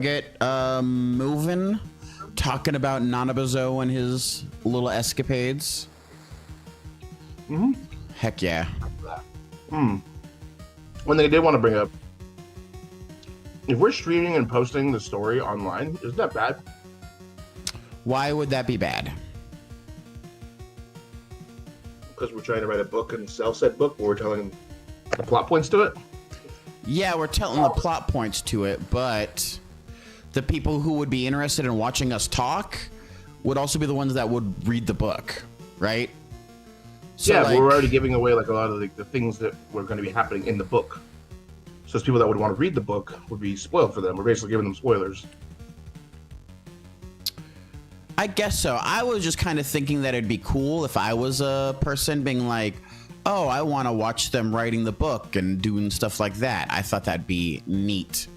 Get moving, talking about Nanabozo and his little escapades. Heck yeah. One thing I did want to bring up, if we're streaming and posting the story online, isn't that bad? Why would that be bad? Because we're trying to write a book and sell said book, but we're telling the plot points to it? Yeah, we're telling the plot points to it, but the people who would be interested in watching us talk would also be the ones that would read the book, right? So yeah, like, but we're already giving away like a lot of the things that were going to be happening in the book. So it's people that would want to read the book would be spoiled for them. We're basically giving them spoilers. I guess so. I was just kind of thinking that it'd be cool if I was a person being like, oh, I want to watch them writing the book and doing stuff like that. I thought that'd be neat.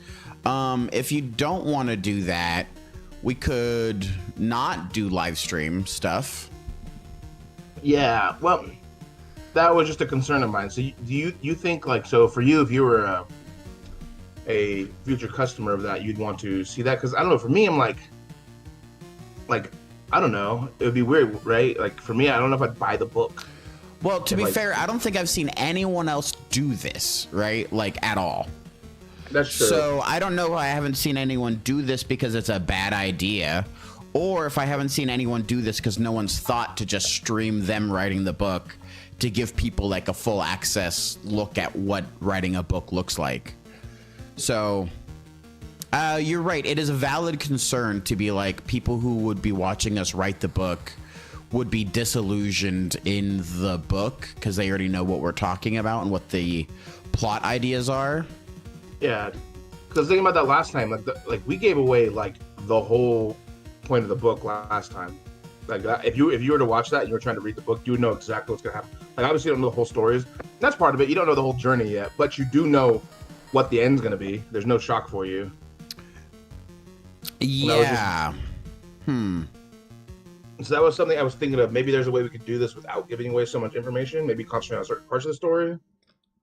If you don't want to do that, we could not do live stream stuff. Yeah, well, that was just a concern of mine. So do you think, like, so for you, if you were a future customer of that, you'd want to see that? Because I don't know, for me, I'm like, I don't know, it would be weird, right? Like, for me, I don't know if I'd buy the book. Well, to be fair, I don't think I've seen anyone else do this, right? Like, at all. That's true. So I don't know if I haven't seen anyone do this because it's a bad idea, or if I haven't seen anyone do this because no one's thought to just stream them writing the book to give people like a full access look at what writing a book looks like. So you're right. It is a valid concern to be like people who would be watching us write the book would be disillusioned in the book because they already know what we're talking about and what the plot ideas are. Yeah, because thinking about that last time, like we gave away like the whole point of the book last time. Like that, if you were to watch that and you were trying to read the book, you would know exactly what's gonna happen. Like obviously you don't know the whole stories. That's part of it. You don't know the whole journey yet, but you do know what the end's gonna be. There's no shock for you. Yeah. So that was something I was thinking of. Maybe there's a way we could do this without giving away so much information. Maybe concentrate on certain parts of the story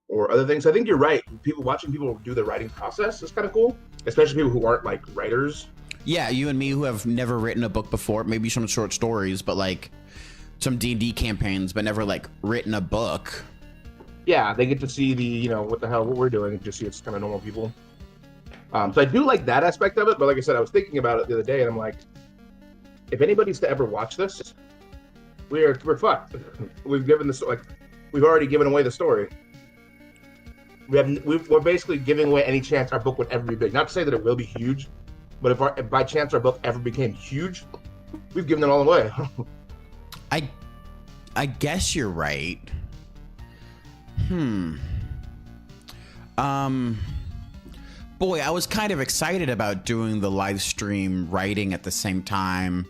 or other things. I think you're right. Watching people do the writing process is kind of cool, especially people who aren't like writers. Yeah, you and me who have never written a book before, maybe some short stories, but like some D&D campaigns, but never like written a book. Yeah, they get to see the, what we're doing, and just see it's kind of normal people. So I do like that aspect of it, but like I said, I was thinking about it the other day, and I'm like, if anybody's to ever watch this, we're fucked. We've already given away the story. We're basically giving away any chance our book would ever be big. Not to say that it will be huge, but if by chance our book ever became huge, we've given it all away. I guess you're right. Boy, I was kind of excited about doing the live stream writing at the same time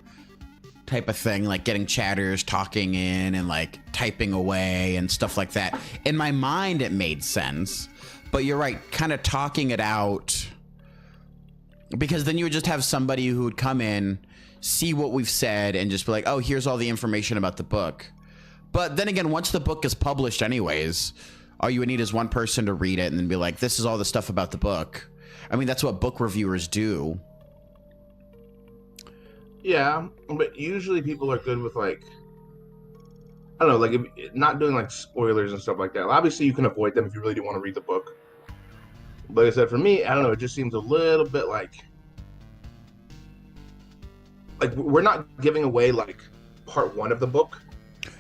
type of thing, like getting chatters talking in and like typing away and stuff like that. In my mind, it made sense, but you're right, kind of talking it out, because then you would just have somebody who would come in, see what we've said, and just be like, oh, here's all the information about the book. But then again, once the book is published anyways, all you would need is one person to read it and then be like, this is all the stuff about the book. I mean, that's what book reviewers do. Yeah, but usually people are good with like, I don't know, like not doing like spoilers and stuff like that. Obviously, you can avoid them if you really do want to read the book. But like I said, for me, I don't know, it just seems a little bit like we're not giving away like part one of the book.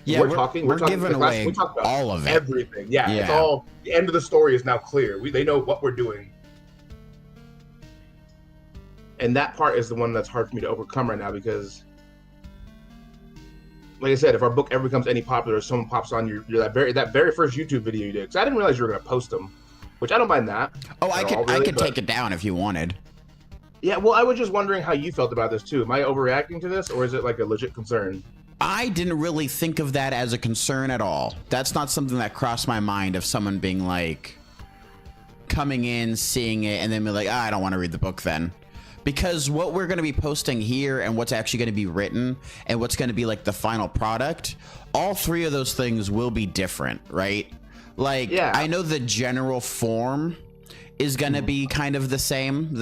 Yeah, we're giving away all of it. Everything. Yeah, it's all, the end of the story is now clear. They know what we're doing. And that part is the one that's hard for me to overcome right now because, like I said, if our book ever becomes any popular, someone pops on your that very first YouTube video you did, because I didn't realize you were going to post them, which I don't mind that. Oh, I could take it down if you wanted. Yeah, well, I was just wondering how you felt about this too. Am I overreacting to this, or is it like a legit concern? I didn't really think of that as a concern at all. That's not something that crossed my mind of someone being like, coming in, seeing it, and then be like, I don't want to read the book then. Because what we're going to be posting here and what's actually going to be written and what's going to be like the final product, all three of those things will be different, right? Like, yeah. I know the general form is going to be kind of the same.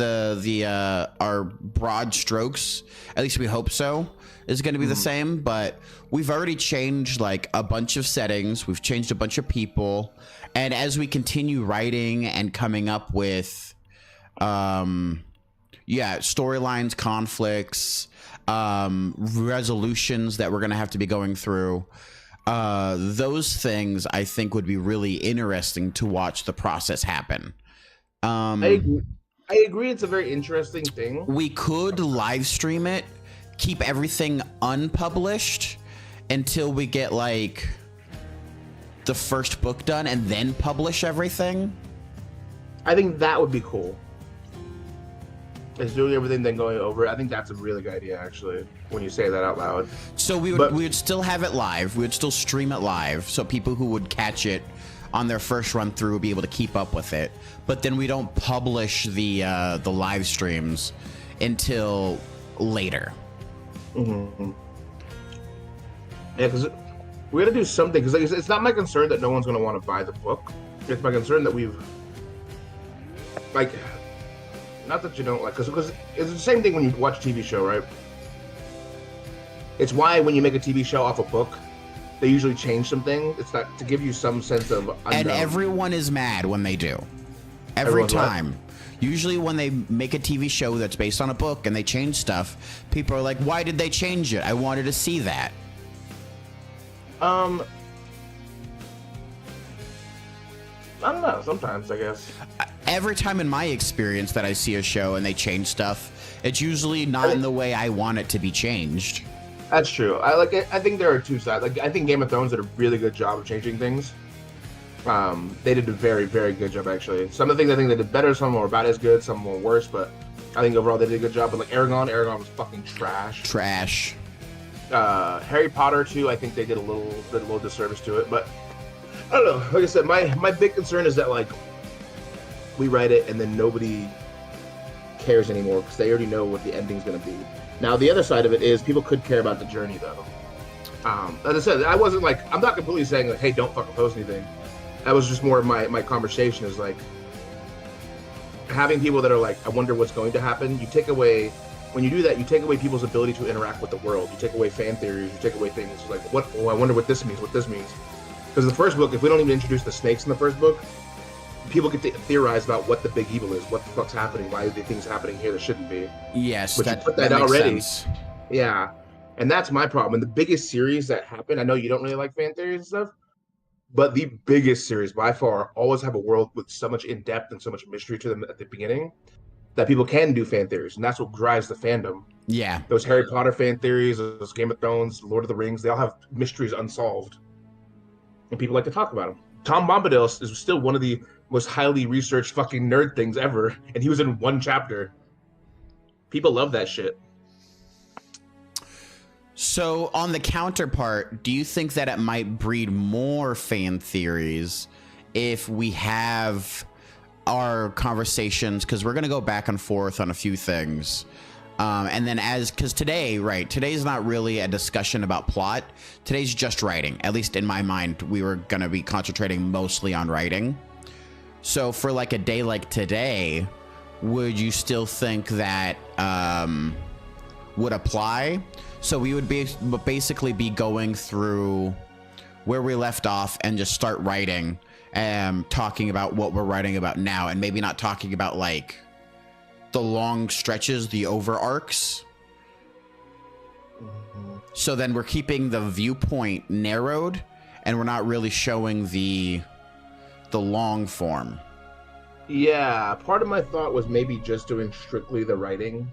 Our broad strokes, at least we hope so, is going to be the same. But we've already changed like a bunch of settings. We've changed a bunch of people. And as we continue writing and coming up with, storylines, conflicts, resolutions that we're going to have to be going through, those things I think would be really interesting to watch the process happen. I agree. It's a very interesting thing. We could live stream it, keep everything unpublished until we get like the first book done, and then publish everything. I think that would be cool. Is doing everything then going over. I think that's a really good idea, actually, when you say that out loud. So we would still have it live. We would still stream it live, so people who would catch it on their first run through would be able to keep up with it. But then we don't publish the live streams until later. Mm-hmm. Yeah, because we got to do something. Because like, it's not my concern that no one's going to want to buy the book. It's my concern that we've like. Not that you don't like, because it's the same thing when you watch a TV show, right? It's why when you make a TV show off a book, they usually change something. It's not to give you some sense of unknown. And everyone is mad when they do. Every time. Usually when they make a TV show that's based on a book and they change stuff, people are like, why did they change it? I wanted to see that. I don't know. Sometimes, I guess. Every time in my experience that I see a show and they change stuff, it's usually not in the way I want it to be changed. That's true. I think there are two sides. Like, I think Game of Thrones did a really good job of changing things. They did a very, very good job, actually. Some of the things I think they did better, some were about as good, some were worse, but I think overall they did a good job. But like Aragon was fucking trash. Trash. Harry Potter too, I think they did a little disservice to it, but I don't know. Like I said, my big concern is that like we write it and then nobody cares anymore because they already know what the ending's going to be. Now the other side of it is people could care about the journey though. As I said, I wasn't like, I'm not completely saying like, hey, don't fucking post anything. That was just more of my conversation is like having people that are like, I wonder what's going to happen. You take away, when you do that, you take away people's ability to interact with the world. You take away fan theories. You take away things like, I wonder what this means, Because the first book, if we don't even introduce the snakes in the first book, people get to theorize about what the big evil is, what the fuck's happening, why are the things happening here that shouldn't be. Yes, but that, you put that makes already. Sense. Yeah, and that's my problem. And the biggest series that happened, I know you don't really like fan theories and stuff, but the biggest series by far always have a world with so much in depth and so much mystery to them at the beginning that people can do fan theories, and that's what drives the fandom. Yeah, those Harry Potter fan theories, those Game of Thrones, Lord of the Rings, they all have mysteries unsolved, and people like to talk about them. Tom Bombadil is still one of the most highly researched fucking nerd things ever, and he was in one chapter. People love that shit. So on the counterpart, do you think that it might breed more fan theories if we have our conversations? Because we're going to go back and forth on a few things. And then because today's not really a discussion about plot. Today's just writing. At least in my mind, we were going to be concentrating mostly on writing. So for like a day like today, would you still think that would apply? So we would basically be going through where we left off and just start writing, talking about what we're writing about now, and maybe not talking about like the long stretches, the over arcs. Mm-hmm. So then we're keeping the viewpoint narrowed, and we're not really showing the long form. Yeah, part of my thought was maybe just doing strictly the writing.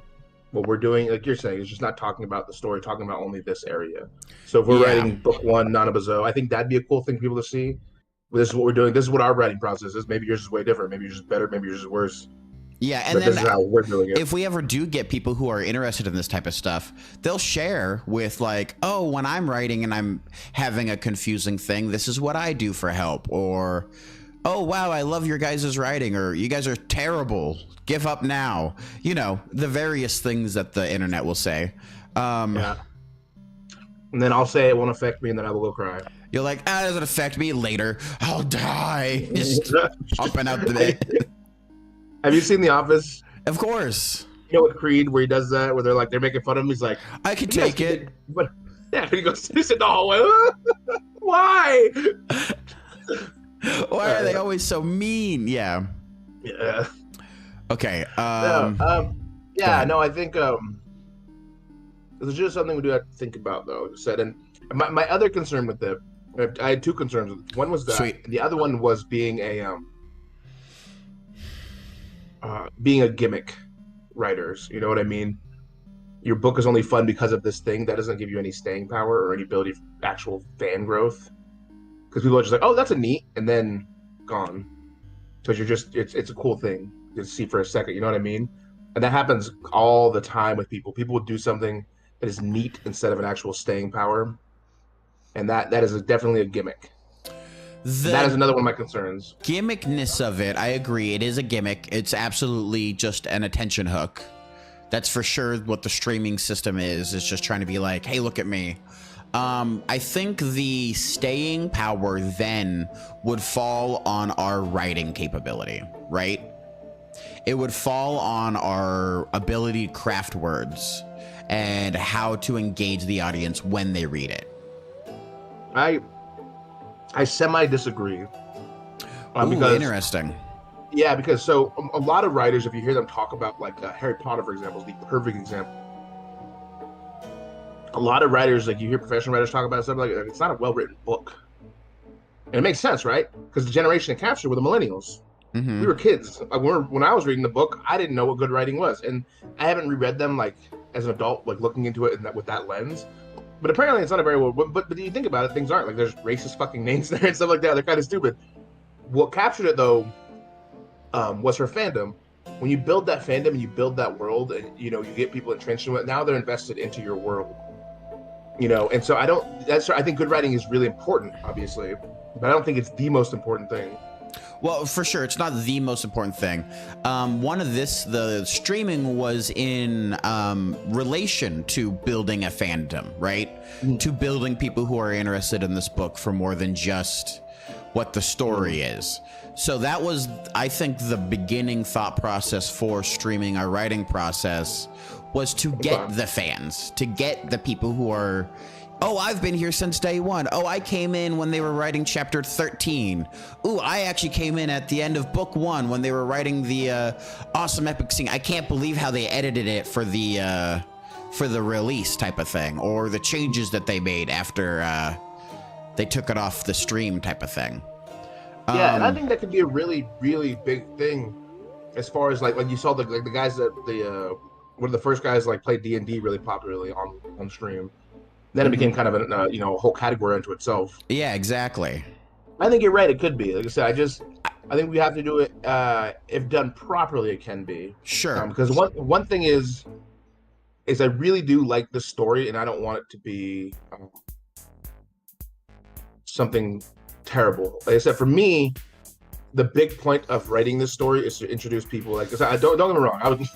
What we're doing, like you're saying, is just not talking about the story, talking about only this area. So if we're writing book 1, Nanabozo, I think that'd be a cool thing for people to see. This is what we're doing. This is what our writing process is. Maybe yours is way different. Maybe yours is better. Maybe yours is worse. Yeah, and but then this is how we're doing it. If we ever do get people who are interested in this type of stuff, they'll share with like, oh, when I'm writing and I'm having a confusing thing, this is what I do for help. Or, oh, wow, I love your guys' writing. Or you guys are terrible. Give up now. You know, the various things that the internet will say. Yeah. And then I'll say it won't affect me, and then I will go cry. You're like, it doesn't affect me later. I'll die. Just jumping out the bed. Have you seen The Office? Of course. You know, with Creed, where he does that, where they're making fun of him. He's like, I could take it. But yeah, he goes, he's in the hallway. Why? Why are they always so mean? Yeah. Yeah. Okay. Yeah. No, I think it's just something we do have to think about, though. Said, and my other concern with it, I had two concerns. One was that. Sweet. The other one was being a gimmick writers. You know what I mean? Your book is only fun because of this thing. That doesn't give you any staying power or any ability for actual fan growth. Because people are just like, oh, that's a neat, and then gone. Because you're just, it's a cool thing to see for a second. You know what I mean? And that happens all the time with people. People will do something that is neat instead of an actual staying power. And that is definitely a gimmick. That is another one of my concerns. Gimmickness of it, I agree. It is a gimmick. It's absolutely just an attention hook. That's for sure what the streaming system is. It's just trying to be like, hey, look at me. I think the staying power then would fall on our writing capability, right? It would fall on our ability to craft words and how to engage the audience when they read it. I semi-disagree. Ooh, interesting. Yeah, because so a lot of writers, if you hear them talk about, like Harry Potter, for example, is the perfect example. A lot of writers, like you hear professional writers talk about stuff like it's not a well-written book. And it makes sense, right? Because the generation it captured were the millennials. Mm-hmm. We were kids. When I was reading the book, I didn't know what good writing was. And I haven't reread them like as an adult, like looking into it with that lens. But apparently it's not a very well, but you think about it, things aren't. Like there's racist fucking names there and stuff like that. They're kind of stupid. What captured it though was her fandom. When you build that fandom and you build that world and, you get people entrenched in it, now they're invested into your world. And so I think good writing is really important, obviously, but I don't think it's the most important thing. Well, for sure, it's not the most important thing. The streaming was in relation to building a fandom, right? Mm. To building people who are interested in this book for more than just what the story is. So that was, I think, the beginning thought process for streaming our writing process was to get the fans, to get the people who are, oh, I've been here since day one. Oh, I came in when they were writing chapter 13. Ooh, I actually came in at the end of book 1 when they were writing the awesome epic scene. I can't believe how they edited it for the release type of thing, or the changes that they made after they took it off the stream type of thing. Yeah, and I think that could be a really, really big thing as far as like you saw the guys that one of the first guys like played D&D really popularly on stream. Then it became kind of a whole category unto itself. Yeah, exactly. I think you're right. It could be. Like I said, I think we have to do it. If done properly, it can be. Sure. Because one thing is I really do like the story, and I don't want it to be something terrible. Like I said, for me, the big point of writing this story is to introduce people. Like, don't get me wrong.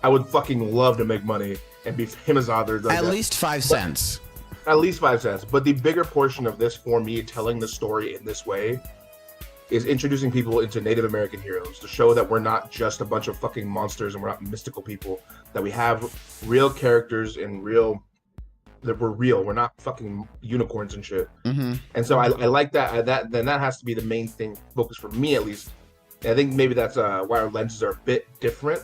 I would fucking love to make money and be famous authors. Like At least 5 cents. At least 5 cents. But the bigger portion of this for me, telling the story in this way, is introducing people into Native American heroes to show that we're not just a bunch of fucking monsters and we're not mystical people, that we have real characters and that we're real. We're not fucking unicorns and shit. Mm-hmm. And so I like that. Then that has to be the main thing, focus for me at least. And I think maybe that's why our lenses are a bit different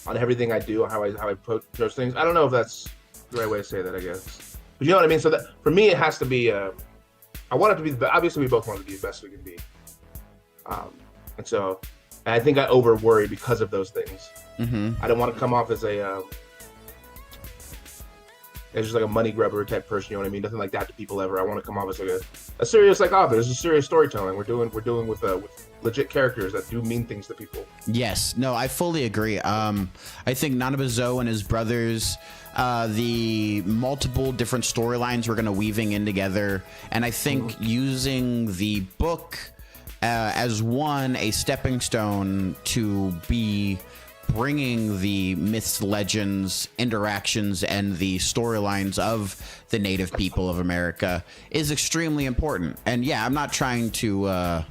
on everything I do, how I approach those things. I don't know if that's the right way to say that, I guess. But you know what I mean? So that for me, it has to be, I want it to be, obviously we both want it to be the best we can be. And I think I over worry because of those things. Mm-hmm. I don't want to come off as as just like a money grubber type person, you know what I mean? Nothing like that to people ever. I want to come off as like a serious author. This is serious storytelling. We're doing with legit characters that do mean things to people. Yes, no, I fully agree. I think Nanabozo and his brothers, the multiple different storylines we're going to weaving in together, and I think using the book as a stepping stone to be bringing the myths, legends, interactions, and the storylines of the native people of America is extremely important. And yeah, I'm not trying to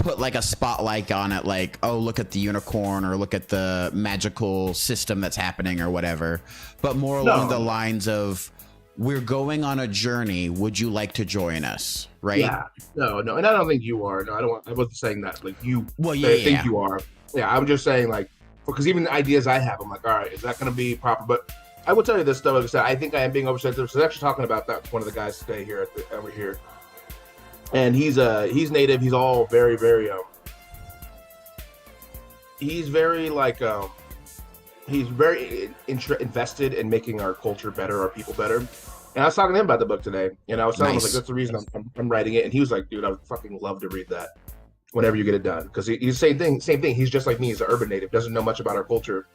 put like a spotlight on it, like, oh, look at the unicorn or look at the magical system that's happening or whatever, but more along the lines of, we're going on a journey. Would you like to join us? Right? Yeah. No. And I don't think you are. No, I wasn't saying that. Like you. Well, yeah. I think you are. Yeah. I'm just saying like, because even the ideas I have, I'm like, all right, is that going to be proper? But I will tell you this though. Like I said, I think I am being oversensitive. So I was actually talking about that with one of the guys today here over here, and he's native. He's all very he's very like he's very invested in making our culture better, our people better. And I was talking to him about the book today, and I was telling him, like, that's the reason I'm writing it. And he was like, dude, I would fucking love to read that whenever you get it done. Because he's the same thing. He's just like me. He's an urban native, doesn't know much about our culture.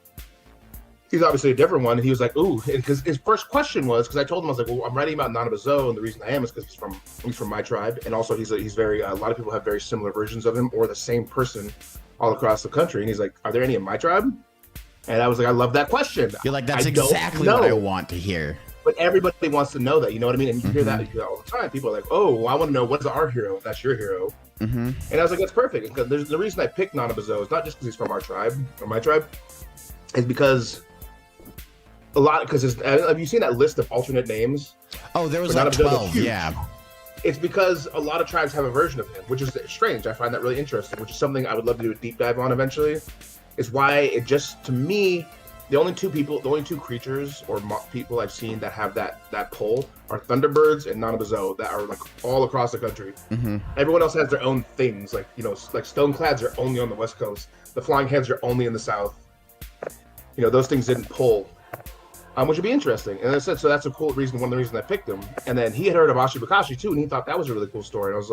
He's obviously a different one. And he was like, ooh, because his first question was, because I told him, I was like, well, I'm writing about Nanabozo, and the reason I am is because he's from my tribe. And also he's very, a lot of people have very similar versions of him or the same person all across the country. And he's like, are there any in my tribe? And I was like, I love that question. You're like, that's exactly what I want to hear. But everybody wants to know that, you know what I mean? And you hear that all the time. People are like, oh, well, I want to know, what's our hero? That's your hero. And I was like, that's perfect. Because there's the reason I picked Nanabozo is not just because he's from our tribe, or my tribe, is because have you seen that list of alternate names? Oh, there was like 12, yeah. It's because a lot of tribes have a version of him, which is strange. I find that really interesting, which is something I would love to do a deep dive on eventually. Is why it just, to me, the only two creatures or people I've seen that have that pull are Thunderbirds and Nanabozo, that are like all across the country. Everyone else has their own things, like, you know, like Stoneclads are only on the West Coast. The Flying Heads are only in the South. You know, those things didn't pull, which would be interesting. And I said, so that's a cool reason. One of the reasons I picked him. And then he had heard of Ashibakashi too, and he thought that was a really cool story. And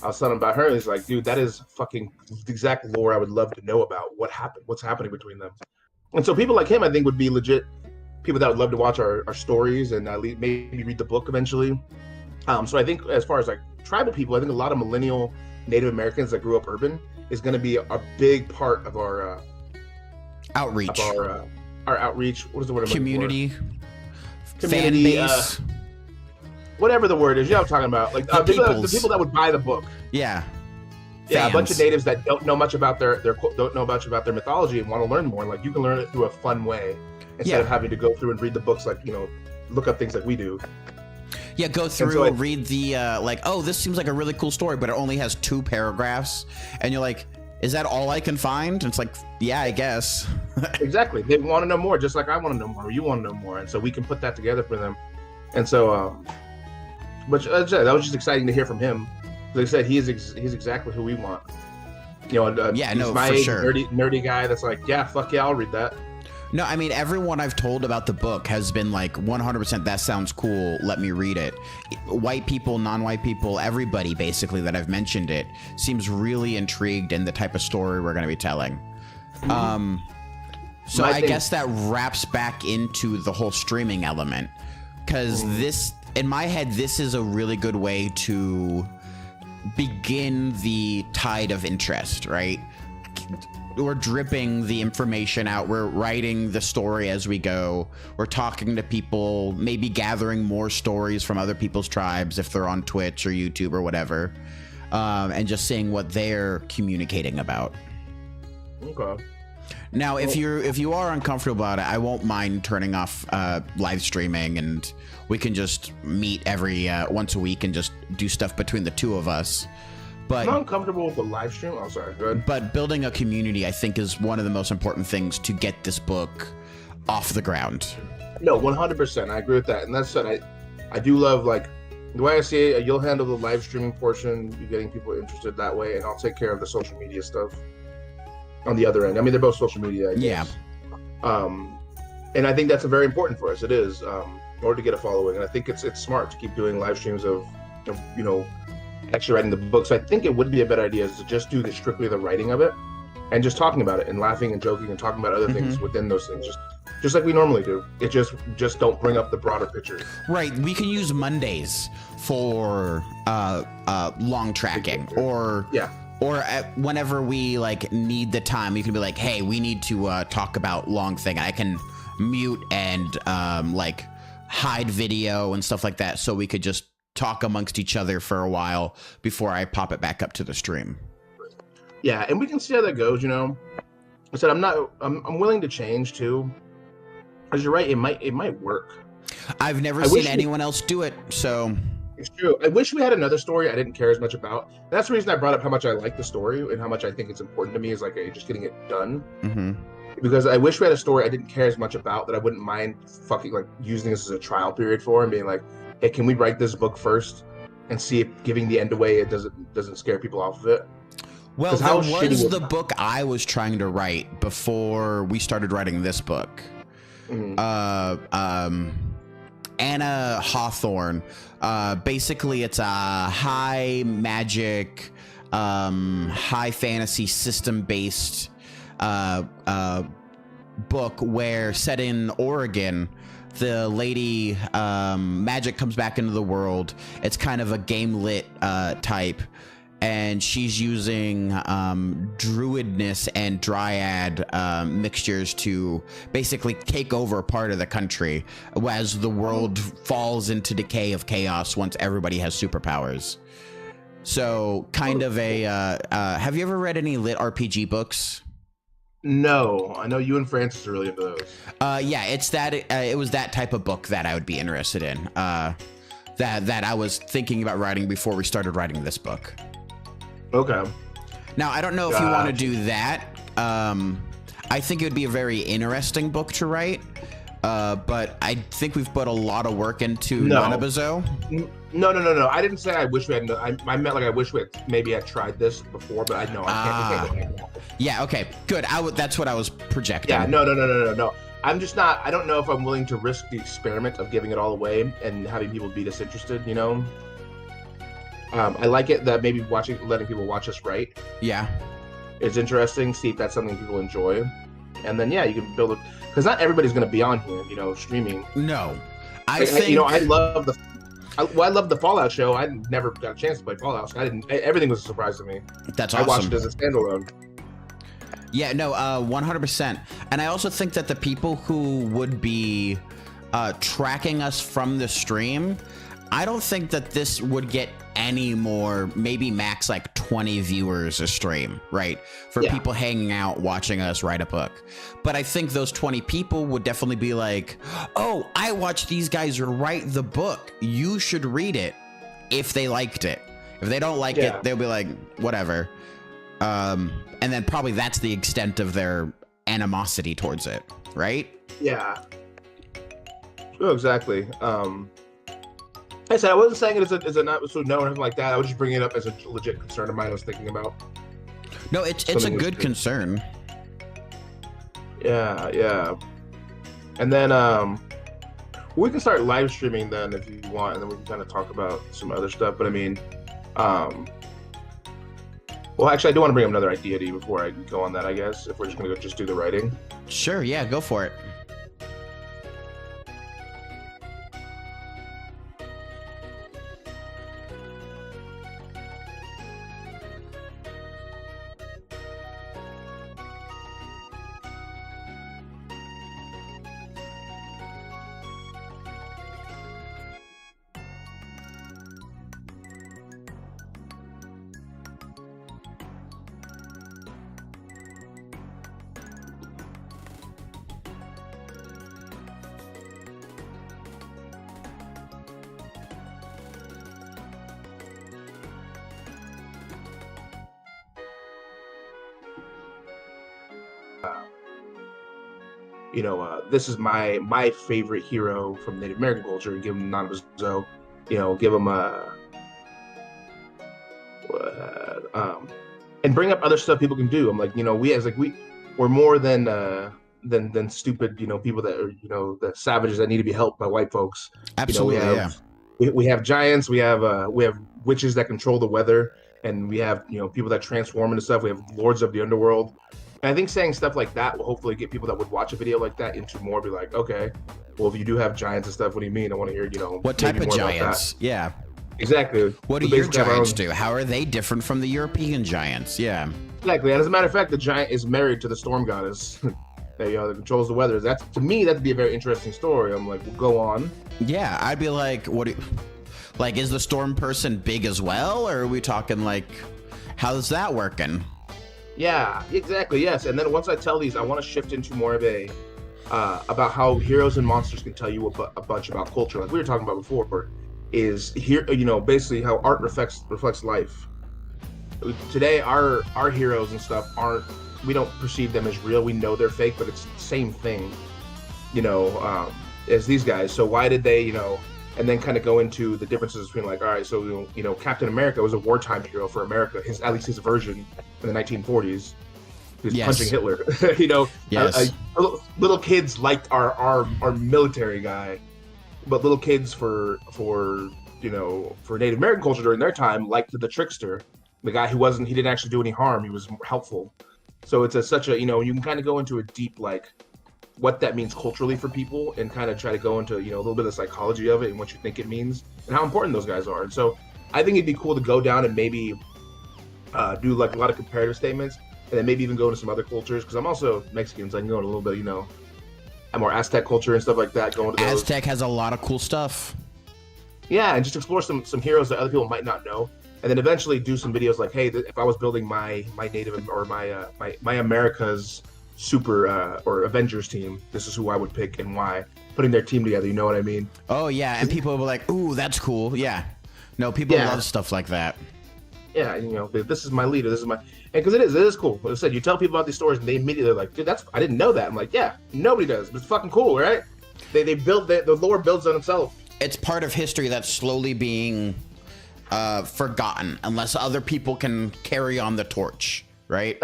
I was telling him about her, and he's like, dude, that is fucking the exact lore I would love to know about. What's happening between them. And so people like him, I think, would be legit people that would love to watch our stories and maybe read the book eventually. So I think as far as like tribal people, I think a lot of millennial Native Americans that grew up urban is going to be a big part of our outreach. Of our outreach. What is the word? Community, fan base. Whatever the word is, you know what I'm talking about. Like the people that would buy the book. Yeah. Yeah, a bunch of natives that don't know much about their mythology and want to learn more. Like, you can learn it through a fun way instead of having to go through and read the books, like, you know, look up things like we do. Yeah, go through and read the like, oh, this seems like a really cool story, but it only has 2 paragraphs, and you're like, is that all I can find? And it's like, yeah, I guess. Exactly. They want to know more, just like I want to know more, or you want to know more, and so we can put that together for them. And so, but that was just exciting to hear from him. Like I said, he's exactly who we want. You know, he's my age, sure. nerdy guy that's like, yeah, fuck yeah, I'll read that. No, I mean, everyone I've told about the book has been like 100%, that sounds cool, let me read it. White people, non-white people, everybody basically that I've mentioned it seems really intrigued in the type of story we're going to be telling. So I guess that wraps back into the whole streaming element, because this, in my head, this is a really good way to begin the tide of interest, right? We're dripping the information out. We're writing the story as we go. We're talking to people, maybe gathering more stories from other people's tribes if they're on Twitch or YouTube or whatever, and just seeing what they're communicating about. Okay. Now, if you are uncomfortable about it, I won't mind turning off live streaming, and we can just meet every once a week and just do stuff between the two of us. But I'm not uncomfortable with the live stream. Oh, sorry. Go ahead. But building a community, I think, is one of the most important things to get this book off the ground. No, 100%. I agree with that. And that's what I do love, like, the way I see it, you'll handle the live streaming portion, you getting people interested that way, and I'll take care of the social media stuff on the other end. I mean, they're both social media, I guess. Yeah. And I think that's very important for us. It is, in order to get a following. And I think it's smart to keep doing live streams of you know, actually writing the book. So I think it would be a better idea to just do strictly the writing of it and just talking about it and laughing and joking and talking about other things within those things, just like we normally do. It just don't bring up the broader picture. Right. We can use Mondays for long tracking, or whenever we like need the time, you can be like, hey, we need to talk about long thing. I can mute and like hide video and stuff like that, so we could just talk amongst each other for a while before I pop it back up to the stream. Yeah, and we can see how that goes. You know, I said I'm willing to change too. Because you're right, it might work. I've never seen anyone else do it, so it's true. I wish we had another story I didn't care as much about. That's the reason I brought up how much I like the story and how much I think it's important to me is like just getting it done. Mm-hmm. Because I wish we had a story I didn't care as much about that I wouldn't mind fucking like using this as a trial period for and being like, hey, can we write this book first and see if giving the end away it doesn't scare people off of it? Well, there was the book I was trying to write before we started writing this book. Mm-hmm. Anna Hawthorne. Basically, it's a high magic, high fantasy system-based book where, set in Oregon, the lady magic comes back into the world. It's kind of a game lit type. And she's using druidness and dryad mixtures to basically take over part of the country as the world falls into decay of chaos once everybody has superpowers. So kind of a... have you ever read any lit RPG books? No, I know you and Francis are really into those. Yeah, it's that. It was that type of book that I would be interested in. That I was thinking about writing before we started writing this book. Okay. Now, I don't know if you want to do that. I think it would be a very interesting book to write. But I think we've put a lot of work into Nanabozo. No. I didn't say I wish we had. I meant like I wish we had tried this before, but I know I can't. Yeah. Okay. Good. That's what I was projecting. Yeah. No. I'm just not. I don't know if I'm willing to risk the experiment of giving it all away and having people be disinterested. You know. I like it that maybe letting people watch us write. Yeah. It's interesting. See if that's something people enjoy, and then you can build it because not everybody's going to be on here. You know, streaming. No. I love the Fallout show. I never got a chance to play Fallout. So everything was a surprise to me. That's awesome. I watched it as a standalone. Yeah, no, 100%. And I also think that the people who would be tracking us from the stream, I don't think that this would get any more, maybe max like 20 viewers a stream, right? For people hanging out, watching us write a book. But I think those 20 people would definitely be like, oh, I watched these guys write the book. You should read it if they liked it. If they don't like it, they'll be like, whatever. And then probably that's the extent of their animosity towards it, right? Yeah. Oh, exactly. I said I wasn't saying it as an episode no or anything like that. I was just bringing it up as a legit concern of mine I was thinking about. No, it's a good concern. Yeah. And then we can start live streaming then if you want, and then we can kind of talk about some other stuff. But I mean, well, actually, I do want to bring up another idea to you before I go on that, I guess, if we're just going to just do the writing. Sure, yeah, go for it. This is my favorite hero from Native American culture. Give him Nanabozo, give him and bring up other stuff people can do. I'm like, we're more than stupid, people that are, the savages that need to be helped by white folks. Absolutely, we have giants, we have witches that control the weather, and we have people that transform into stuff. We have lords of the underworld. And I think saying stuff like that will hopefully get people that would watch a video like that into more, be like, okay, well, if you do have giants and stuff, what do you mean? I want to hear, what type of giants? Yeah. Exactly. What do your giants do? How are they different from the European giants? Yeah. Exactly. And as a matter of fact, the giant is married to the storm goddess that controls the weather. To me, that'd be a very interesting story. I'm like, well, go on. Yeah. I'd be like, is the storm person big as well? Or are we talking like, how's that working? Yeah, exactly. Yes, and then once I tell these, I want to shift into more of a about how heroes and monsters can tell you a bunch about culture, like we were talking about before. Is here, basically how art reflects life. Today, our heroes and stuff aren't. We don't perceive them as real. We know they're fake, but it's the same thing, you know, as these guys. So why did they, and then kind of go into the differences between like, all right, so Captain America was a wartime hero for America, at least his version in the 1940s. He was punching Hitler. Yes. Little kids liked our military guy, but little kids for Native American culture during their time liked the trickster, the guy he didn't actually do any harm. He was helpful. So it's such a you can kind of go into a deep like what that means culturally for people and kind of try to go into a little bit of the psychology of it and what you think it means and how important those guys are. And so I think it'd be cool to go down and maybe do like a lot of comparative statements, and then maybe even go into some other cultures, because I'm also Mexican, so I can go into a little bit more Aztec culture and stuff like that. Going to those. Aztec has a lot of cool stuff. Yeah, and just explore some heroes that other people might not know, and then eventually do some videos like, hey, if I was building my native or my America's super or Avengers team, this is who I would pick and why. Putting their team together, you know what I mean? Oh yeah, and people will be like, "Ooh, that's cool." Yeah, no, people love stuff like that. Yeah, this is my leader. This is my, and because it is cool. Like I said, you tell people about these stories, and they immediately are like, dude, I didn't know that. I'm like, yeah, nobody does, but it's fucking cool, right? They build the lore builds on itself. It's part of history that's slowly being forgotten unless other people can carry on the torch, right?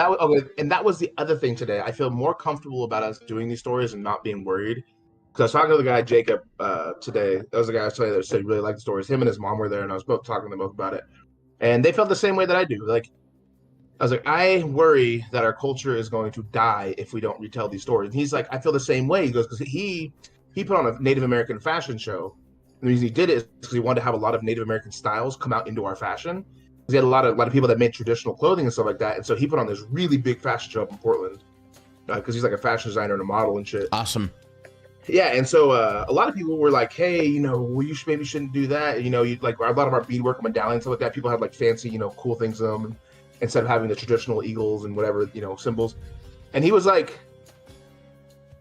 And that was the other thing today. I feel more comfortable about us doing these stories and not being worried. Because I was talking to the guy Jacob today. That was the guy I was telling you that said he really liked the stories. Him and his mom were there, and I was both talking to them both about it. And they felt the same way that I do. Like, I was like, I worry that our culture is going to die if we don't retell these stories. And he's like, I feel the same way. He goes, because he put on a Native American fashion show. And the reason he did it is because he wanted to have a lot of Native American styles come out into our fashion. Because he had a lot of people that made traditional clothing and stuff like that. And so he put on this really big fashion show up in Portland. Because he's like a fashion designer and a model and shit. Awesome. Yeah, and so a lot of people were like, "Hey, well, you maybe shouldn't do that." Like a lot of our beadwork and medallions, stuff like that. People have like fancy, cool things in them, instead of having the traditional eagles and whatever, symbols. And he was like,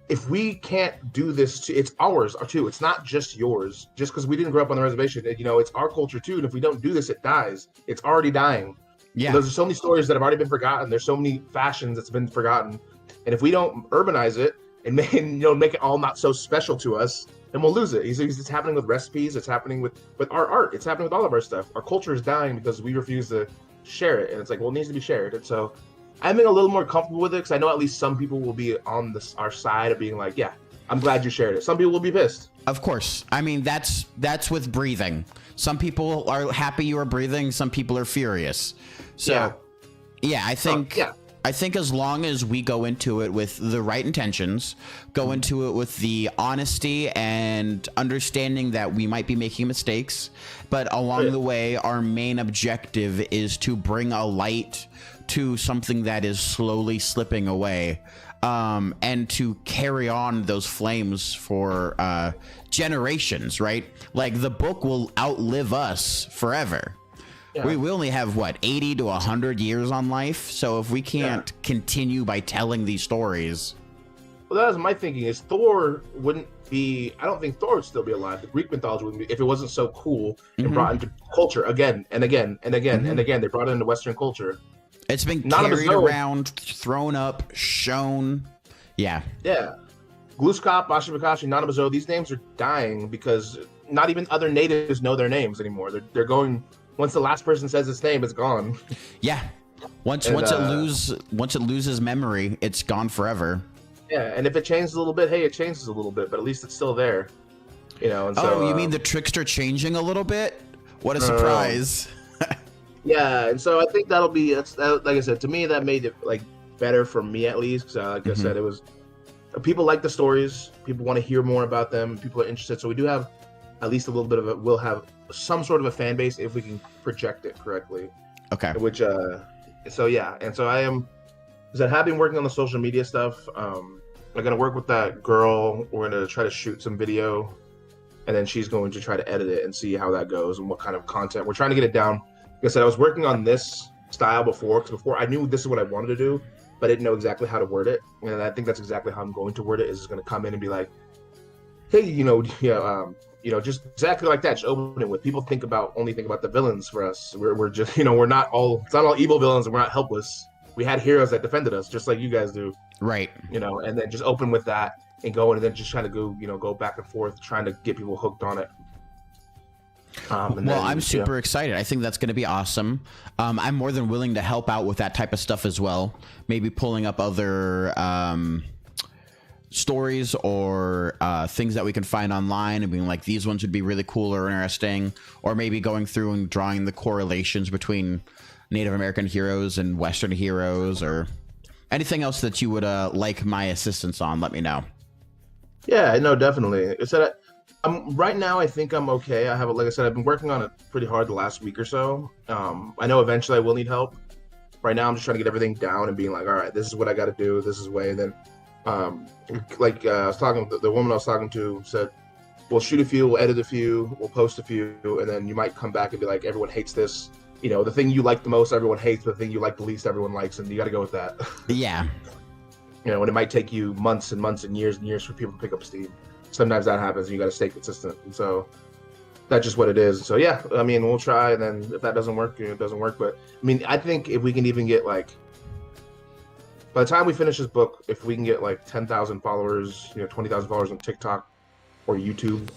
"If we can't do this, it's ours too. It's not just yours. Just because we didn't grow up on the reservation, it's our culture too. And if we don't do this, it dies. It's already dying. Yeah. And there's so many stories that have already been forgotten. There's so many fashions that's been forgotten. And if we don't urbanize it." And make it all not so special to us, and we'll lose it. It's happening with recipes. It's happening with our art. It's happening with all of our stuff. Our culture is dying because we refuse to share it. And it's like, well, it needs to be shared. And so I'm being a little more comfortable with it because I know at least some people will be on our side of being like, yeah, I'm glad you shared it. Some people will be pissed. Of course. I mean, that's with breathing. Some people are happy you are breathing. Some people are furious. So, yeah I think... I think as long as we go into it with the right intentions, go into it with the honesty and understanding that we might be making mistakes, but along the way, our main objective is to bring a light to something that is slowly slipping away, and to carry on those flames for generations, right? Like the book will outlive us forever. Yeah. We only have 80 to 100 years on life, so if we can't continue by telling these stories. Well, that was my thinking. Is Thor wouldn't be? I don't think Thor would still be alive. The Greek mythology wouldn't be if it wasn't so cool and brought into culture again and again and again and again. They brought it into Western culture. It's been carried around, thrown up, shown. Yeah. Glooskap, Ashibakashi, Nanabozo. These names are dying because not even other natives know their names anymore. They're going. Once the last person says its name, it's gone. Yeah. Once it loses memory, it's gone forever. Yeah, and if it changes a little bit, hey, it changes a little bit, but at least it's still there. And so, you mean the trickster changing a little bit? What a surprise. Yeah, and so I think that'll be like I said, to me that made it like better for me at least, because like I said, it was people like the stories, people want to hear more about them, people are interested. So we do have at least a little bit of it. We'll have some sort of a fan base if we can project it correctly. Okay. Which so yeah, and so I am have been working on the social media stuff. I'm gonna work with that girl. We're gonna try to shoot some video, and then she's going to try to edit it and see how that goes and what kind of content. We're trying to get it down. Like I said, I was working on this style before, because before I knew this is what I wanted to do, but I didn't know exactly how to word it. And I think that's exactly how I'm going to word it. Is just going to come in and be like, hey, just exactly like that. Just open it with people only think about the villains for us. We're just, we're not all, it's not all evil villains, and we're not helpless. We had heroes that defended us, just like you guys do. Right. And then just open with that and go in, and then just trying to go back and forth, trying to get people hooked on it. I'm super excited. I think that's going to be awesome. I'm more than willing to help out with that type of stuff as well. Maybe pulling up other stories or things that we can find online and being like, these ones would be really cool or interesting, or maybe going through and drawing the correlations between Native American heroes and Western heroes, or anything else that you would like my assistance on. Let me know. Yeah, no, definitely. Right now, I think I'm okay. Like I said, I've been working on it pretty hard the last week or so. I know eventually I will need help. Right now, I'm just trying to get everything down and being like, all right, this is what I got to do. This is the way. And then, I was talking, the woman I was talking to said, we'll shoot a few, we'll edit a few, we'll post a few, and then you might come back and be like, everyone hates this. The thing you like the most, everyone hates, but the thing you like the least, everyone likes, and you got to go with that. Yeah. And it might take you months and months and years for people to pick up steam. Sometimes that happens, and you got to stay consistent. And so that's just what it is. So yeah, I mean, we'll try, and then if that doesn't work, it doesn't work. But I mean, I think if we can even get by the time we finish this book, if we can get 10,000 followers, 20,000 followers on TikTok or YouTube,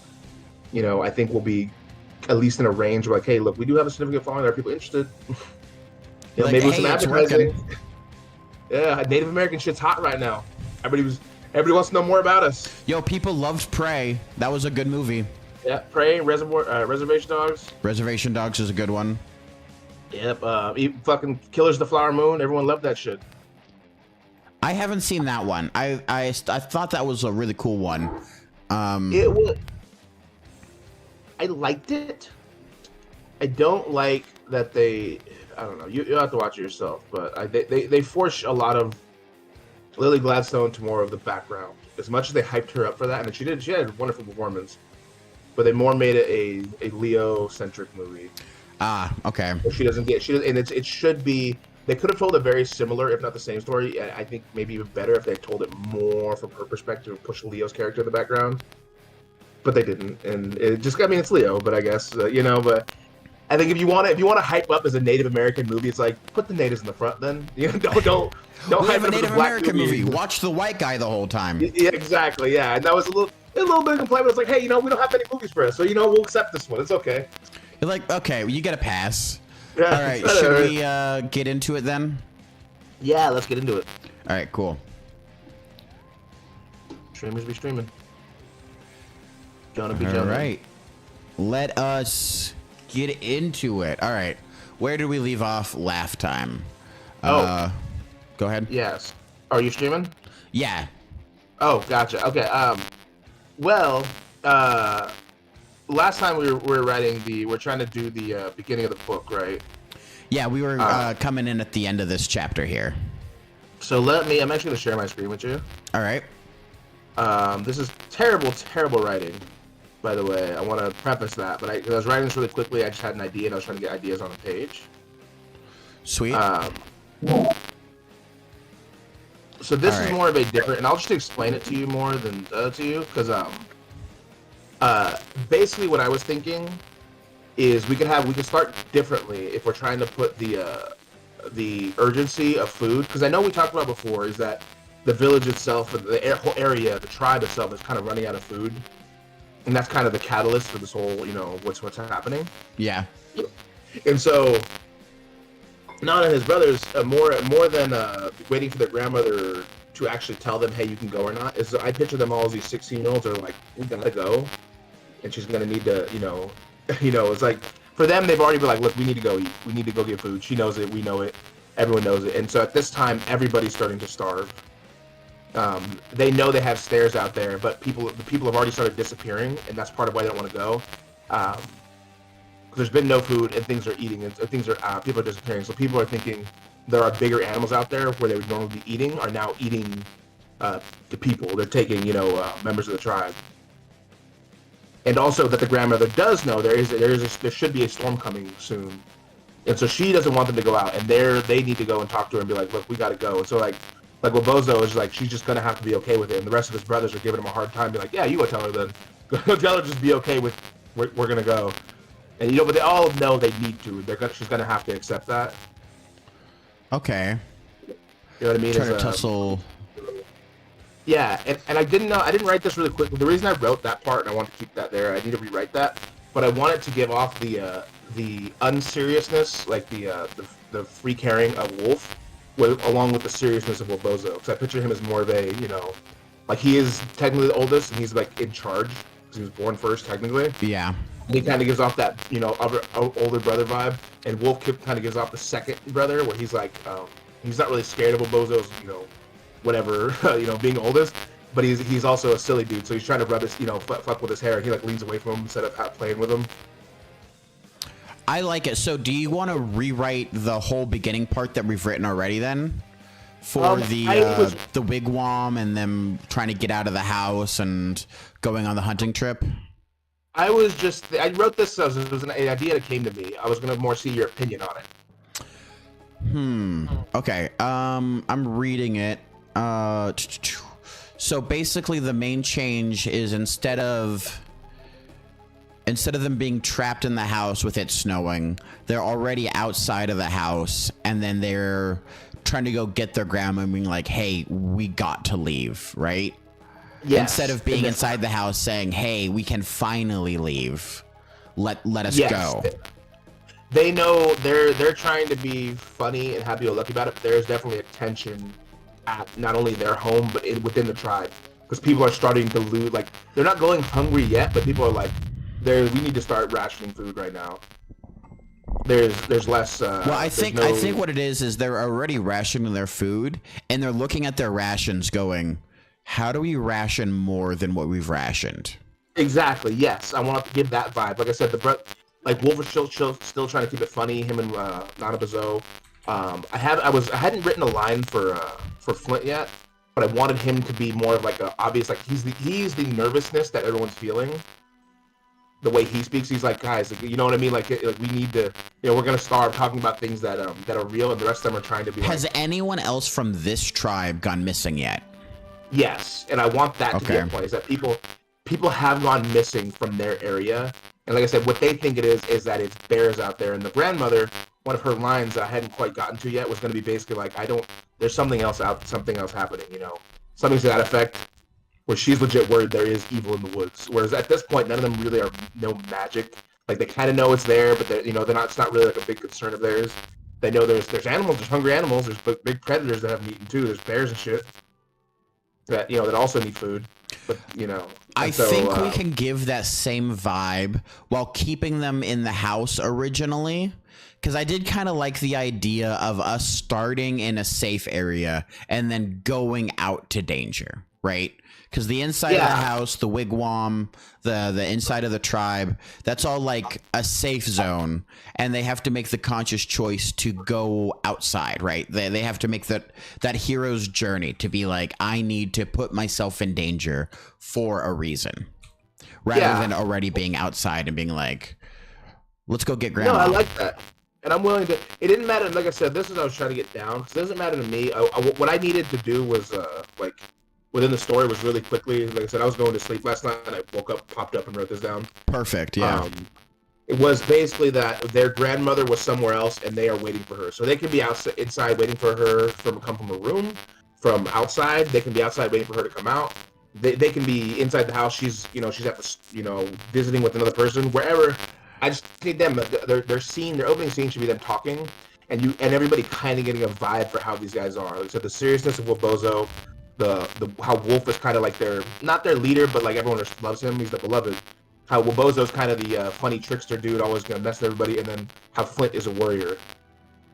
I think we'll be at least in a range where hey, look, we do have a significant following. There are people interested. Maybe with some advertising. Yeah, Native American shit's hot right now. Everybody wants to know more about us. Yo, people loved Prey. That was a good movie. Yeah, Prey, Reservation Dogs. Reservation Dogs is a good one. Yep. Fucking Killers of the Flower Moon. Everyone loved that shit. I haven't seen that one. I thought that was a really cool one. It was. I liked it. I don't like that they. I don't know. You'll have to watch it yourself, but they force a lot of Lily Gladstone to more of the background. As much as they hyped her up for that, and she had a wonderful performance, but they more made it a Leo-centric movie. Ah, okay. And it should be. They could have told a very similar, if not the same story. I think maybe even better if they told it more from her perspective and pushed Leo's character in the background. But they didn't, and it just. I mean, it's Leo, but I guess But I think if you want to hype up as a Native American movie, it's put the natives in the front. Then don't we hype have a it up Native as a black American movie. Watch the white guy the whole time. Yeah, exactly. Yeah, and that was a little bit of complaint. But it's hey, we don't have many movies for us, so we'll accept this one. It's okay. You're okay, well, you get a pass. Yeah, all right, should we get into it then? Yeah, let's get into it. All right, cool. Streamers be streaming. Jonah be All Jonah. right, let us get into it. All right, where did we leave off last time? Go ahead. Yes. Are you streaming? Yeah. Oh, gotcha. Okay. Last time we were writing we're trying to do the beginning of the book, right? Yeah, we were coming in at the end of this chapter here. So I'm actually gonna share my screen with you. All right. This is terrible writing, by the way. I want to preface that, but I was writing this really quickly. I just had an idea, and I was trying to get ideas on the page. Sweet. So this is more of a different, and I'll just explain it to you more than to you, because basically what I was thinking is we can start differently if we're trying to put the urgency of food, because I know we talked about before is that the village itself, the whole area, the tribe itself is kind of running out of food, and that's kind of the catalyst for this whole what's happening. Yeah. And so Nana and his brothers, more than waiting for their grandmother to actually tell them, hey, you can go or not, is I picture them all as these 16-year-olds are like, we gotta go, and she's gonna need to, it's like, for them, they've already been like, look, we need to go eat, we need to go get food. She knows it, we know it, everyone knows it, and so at this time, everybody's starting to starve. They know they have stairs out there, but the people have already started disappearing, and that's part of why they don't want to go. There's been no food, and things are eating, and people are disappearing. So people are thinking there are bigger animals out there where they would normally be eating are now eating the people. They're taking members of the tribe, and also that the grandmother does know there should be a storm coming soon, And so she doesn't want them to go out, and they need to go and talk to her and be like, look, we got to go. And so like Bozo is like, she's just gonna have to be okay with it, and the rest of his brothers are giving him a hard time, be like, yeah, you go tell her then. Go tell her just be okay with we're gonna go. And but they all know they need to. She's gonna have to accept that. Okay. You know what I mean? Try to tussle. Yeah, and I didn't write this really quick. The reason I wrote that part, and I want to keep that there, I need to rewrite that, but I wanted to give off the unseriousness, like the free carrying of Wolf, along with the seriousness of Bozo. Because I picture him as more of a, like he is technically the oldest, and he's like in charge because he was born first, technically. Yeah. And he kind of gives off that, older brother vibe, and Wolf kind of gives off the second brother, where he's like, he's not really scared of Bozo's, whatever, being oldest, but he's also a silly dude, so he's trying to rub his, fuck with his hair, and he like leans away from him instead of playing with him. I like it. So do you want to rewrite the whole beginning part that we've written already then? For the wigwam and them trying to get out of the house and going on the hunting trip? I wrote this as it was an idea that came to me. I was going to more see your opinion on it. Okay. I'm reading it. So basically the main change is instead of them being trapped in the house with it snowing, they're already outside of the house, and then they're trying to go get their grandma and being like, hey, we got to leave, right? Yes. Instead of being inside the house saying, hey, we can finally leave. Let us go. They know they're trying to be funny and happy-go-lucky about it, but there's definitely a tension at not only their home, but within the tribe. Because people are starting to lose, like, they're not going hungry yet, but people are like, we need to start rationing food right now. There's less. Well, I think what it is they're already rationing their food, and they're looking at their rations, going, "How do we ration more than what we've rationed?" Exactly. Yes, I want to give that vibe. Like I said, Wolf is still trying to keep it funny. Him and Nanabozo. I hadn't written a line for Flint yet, but I wanted him to be more of like a obvious, like he's the nervousness that everyone's feeling. The way he speaks, he's like, guys, like, you know what I mean? Like we need to, we're gonna start talking about things that are real, and the rest of them are trying to be. Has anyone else from this tribe gone missing yet? Yes, and I want that to be a point. Is that people have gone missing from their area, and like I said, what they think it is that it's bears out there. And the grandmother, one of her lines that I hadn't quite gotten to yet was going to be basically like, there's something else happening, something to that effect. Where she's legit worried there is evil in the woods. Whereas at this point, none of them really know magic. Like they kind of know it's there, but they're not. It's not really like a big concern of theirs. They know there's animals, there's hungry animals, there's big predators that haven't eaten too. There's bears and shit that that also need food. But I think we can give that same vibe while keeping them in the house originally. Because I did kind of like the idea of us starting in a safe area and then going out to danger, right? Because the inside of the house, the wigwam, the inside of the tribe, that's all like a safe zone, and they have to make the conscious choice to go outside, right? They have to make that hero's journey to be like, I need to put myself in danger for a reason, rather than already being outside and being like, let's go get grandma. No, I like that. And I'm willing to. It didn't matter. Like I said, this is what I was trying to get down. Because it doesn't matter to me. What I needed to do was within the story was really quickly. Like I said, I was going to sleep last night, and I woke up, popped up, and wrote this down. Perfect. Yeah. It was basically that their grandmother was somewhere else, and they are waiting for her. So they can be inside waiting for her come from a room. From outside, they can be outside waiting for her to come out. They can be inside the house. She's at the visiting with another person, wherever. I just need them. Their opening scene should be them talking, and everybody kind of getting a vibe for how these guys are. Like, so the seriousness of Bozo, the how Wolf is kind of like not their leader, but like everyone just loves him. He's the beloved. How Bozo's kind of the funny trickster dude, always gonna mess with everybody, and then how Flint is a warrior.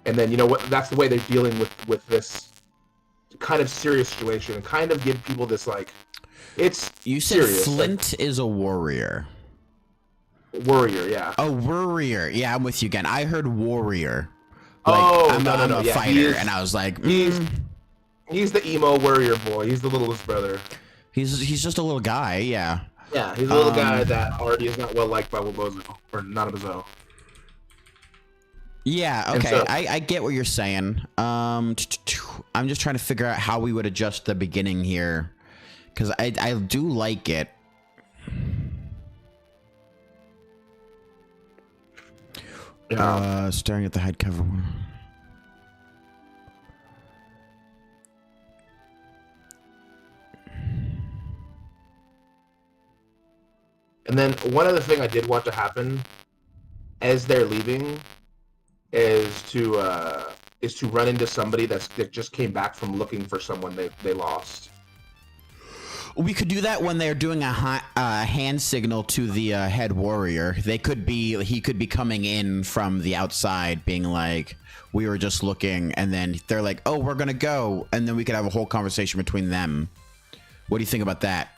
And then that's the way they're dealing with this kind of serious situation, and kind of give people this like, it's you said serious. Flint is a warrior. Warrior, yeah. Oh, warrior. Yeah, I'm with you again. I heard warrior. Like, I'm no. a fighter, and I was like, he's the emo warrior boy. He's the littlest brother. He's just a little guy, yeah. Yeah, he's a little guy that already is not well liked by Bozo or Nanabozo. Yeah, And okay. so, I get what you're saying. I'm just trying to figure out how we would adjust the beginning here. Because I do like it. Staring at the head cover. and then one other thing I did want to happen as they're leaving is to run into somebody that just came back from looking for someone they lost. We could do that when they're doing a hand signal to the head warrior. He could be coming in from the outside, being like, "We were just looking," and then they're like, "Oh, we're gonna go," and then we could have a whole conversation between them. What do you think about that?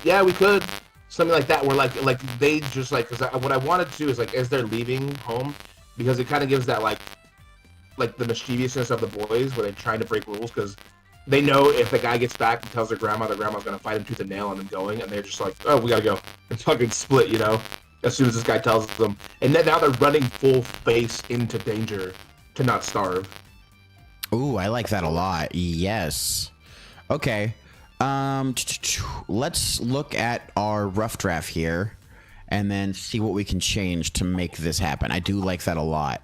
Yeah, we could something like that, where like they just like because what I wanted to do is like as they're leaving home, because it kind of gives that like the mischievousness of the boys where they're trying to break rules because they know if the guy gets back and tells their grandma's gonna fight him tooth and nail on them going, and they're just like, oh, we gotta go and fucking split, you know, as soon as this guy tells them, and then now they're running full face into danger to not starve. Ooh, I like that a lot. Yes. Okay. Let's look at our rough draft here and then see what we can change to make this happen. I do like that a lot.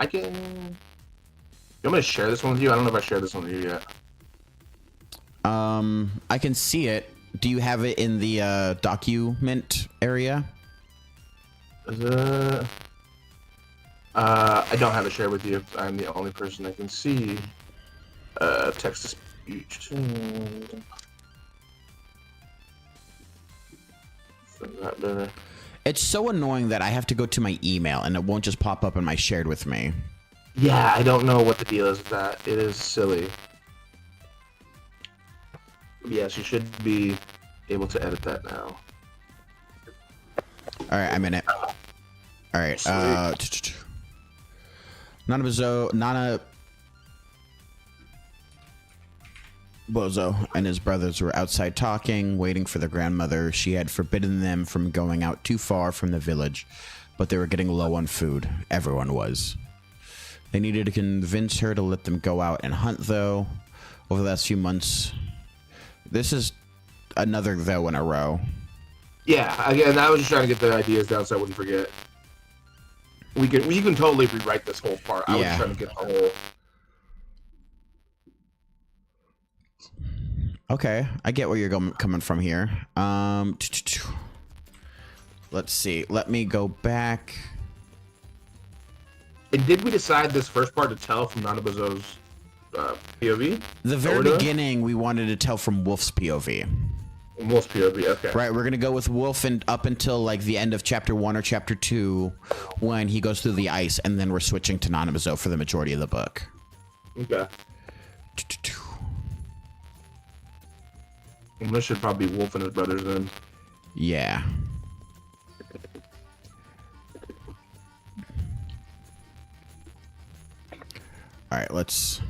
I can. You want me to share this one with you? I don't know if I shared this one with you yet. I can see it. Do you have it in the document area? I don't have it shared with you. I'm the only person that can see text to speech. That better. It's so annoying that I have to go to my email and it won't just pop up in my shared with me. Yeah, I don't know what the deal is with that. It is silly. Yes, you should be able to edit that now. All right, I'm in it. All right. Nanabozo and his brothers were outside talking, waiting for their grandmother. She had forbidden them from going out too far from the village, but they were getting low on food. Everyone was. They needed to convince her to let them go out and hunt, though. Over the last few months, this is another though in a row. Yeah, again, I was just trying to get the ideas down so I wouldn't forget. We can totally rewrite this whole part. I was trying to get the whole. Okay, I get where you're coming from here. Let's see. Let me go back. And did we decide this first part to tell from Nanabozo's POV? The very beginning, we wanted to tell from Wolf's POV. Wolf's POV, okay. Right, we're gonna go with Wolf and up until like the end of chapter 1 or chapter 2, when he goes through the ice, and then we're switching to Nanabozo for the majority of the book. Okay. And this should probably be Wolf and his brothers then. Yeah. All right, let's.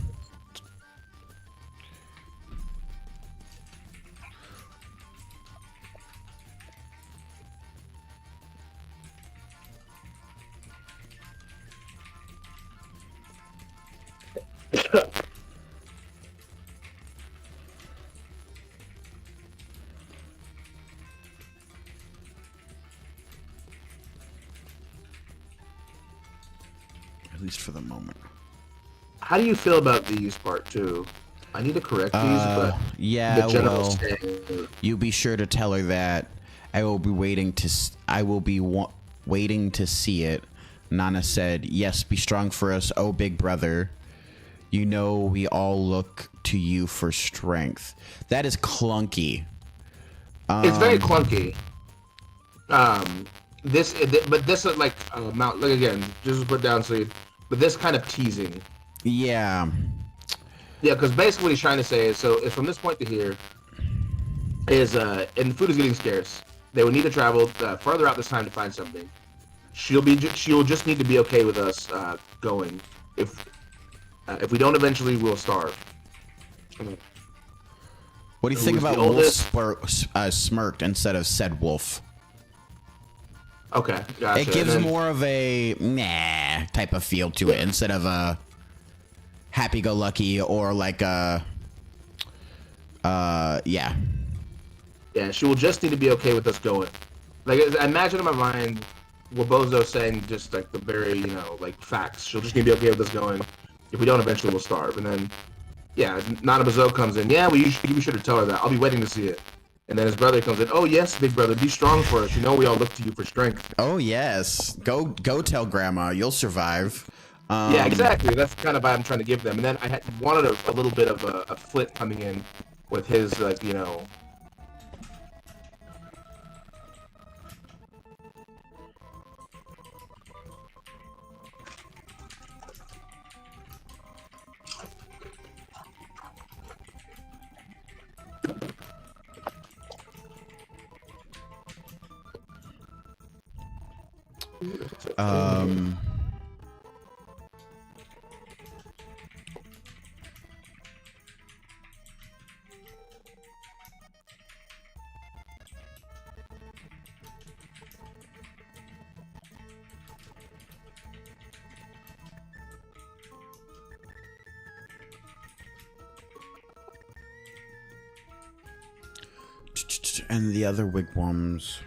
At least for the moment. How do you feel about these part 2? I need to correct these, but yeah, the general well, saying. you be sure to tell her that I will be waiting to. Waiting to see it. Nana said, "Yes, be strong for us, oh big brother. You know we all look to you for strength." That is clunky. It's very clunky. This is like Mount. Like again, just put down so you. But this kind of teasing. Yeah. Yeah, because basically what he's trying to say is, so it's from this point to here, is and food is getting scarce. They would need to travel farther out this time to find something. She'll just need to be okay with us going. If we don't eventually, we'll starve. What do you think who's the about wolf oldest. smirked instead of said wolf? Okay, gotcha. It gives And then- more of a nah type of feel to it instead of a happy-go-lucky or like a yeah. Yeah, she will just need to be okay with us going. Like, I imagine in my mind, Wabozo saying just like the very, like facts. She'll just need to be okay with us going. If we don't, eventually we'll starve. And then, yeah, Nanabozo comes in. Yeah, well, you should have told her that. I'll be waiting to see it. And then his brother comes in. Oh yes, big brother, be strong for us. You know we all look to you for strength. Oh yes, go tell grandma you'll survive. Yeah, exactly. That's the kind of vibe I'm trying to give them. And then I wanted a little bit of a Flit coming in with his, like, Um, and the other wigwams.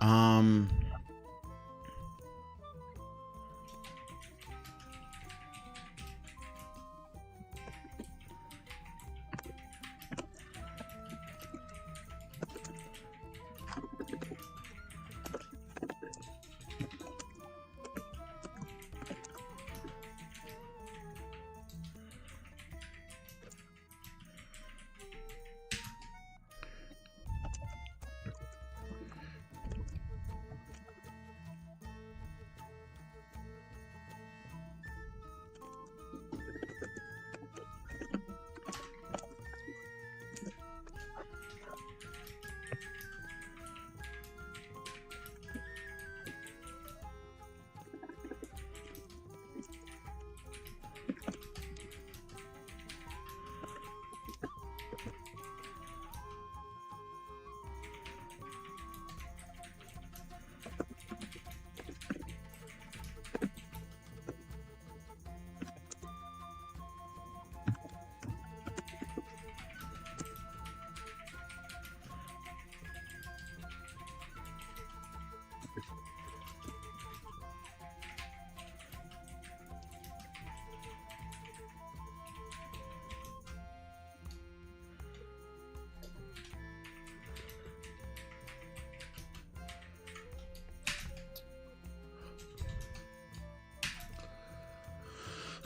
Um,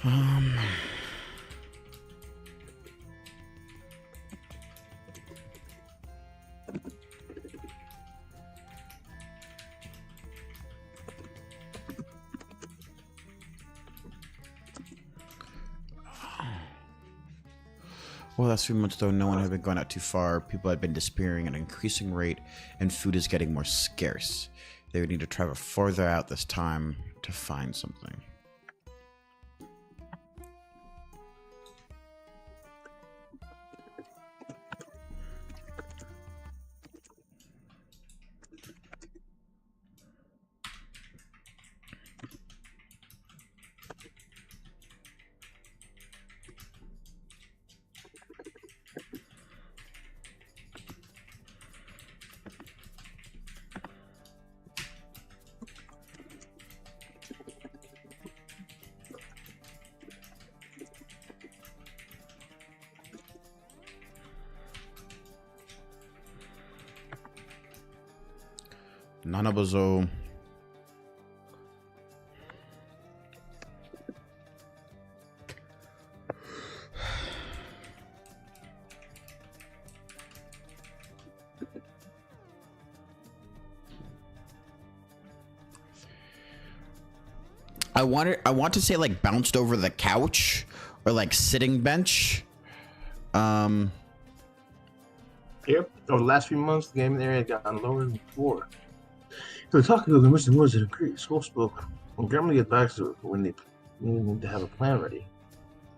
um, Well, last few months, though, no one had been going out too far. People had been disappearing at an increasing rate, and food is getting more scarce. They would need to travel further out this time to find something. Nanabozo. I want to say like bounced over the couch or like sitting bench. Yep. Over the last few months, the game area had gotten lower than before. So the talking of the Western Woods had increased. School spoke. When Grandma get back to it, when they need to have a plan ready.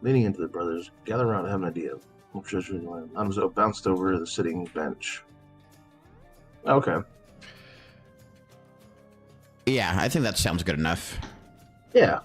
Leaning into the brothers, gather around and have an idea. Nanabozo bounced over the sitting bench. Okay. Yeah, I think that sounds good enough. Yeah.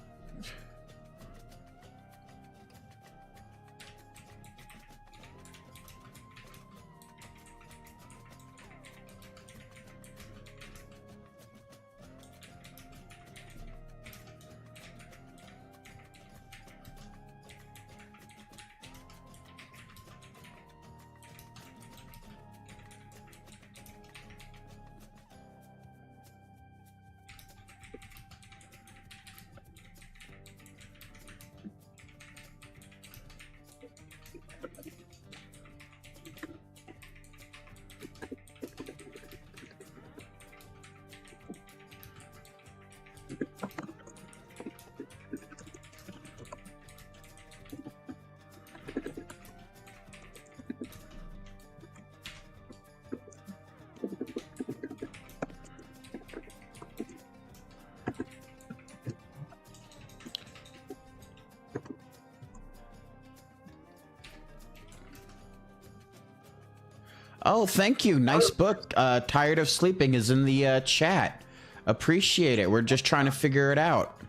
Oh, thank you. Nice book. Tired of Sleeping is in the chat. Appreciate it. We're just trying to figure it out.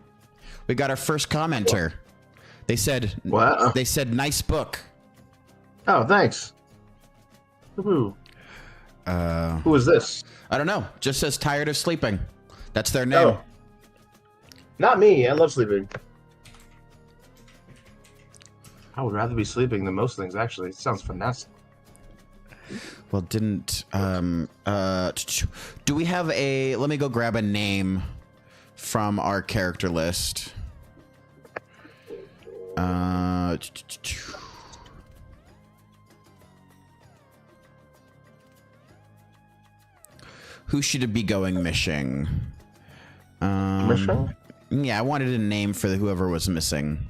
We got our first commenter. They said, Wow. They said, nice book. Oh, thanks. Who is this? I don't know. Just says Tired of Sleeping. That's their name. Oh. Not me. I love sleeping. I would rather be sleeping than most things, actually. It sounds fantastic. Well, didn't do we have a? Let me go grab a name from our character list. Who should it be going missing? Missing? Yeah, I wanted a name for whoever was missing.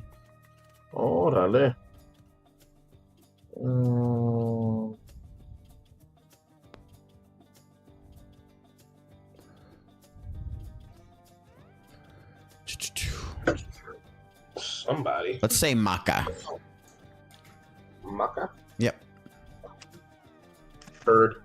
Órale. Somebody. Let's say Maka. Maka? Yep. Bird.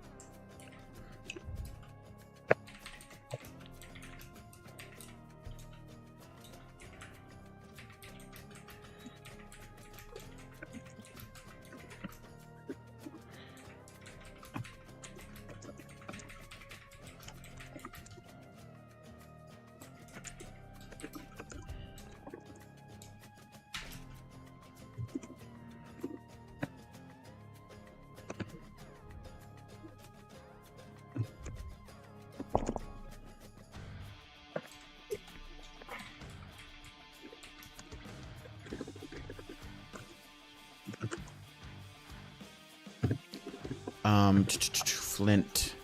Flint.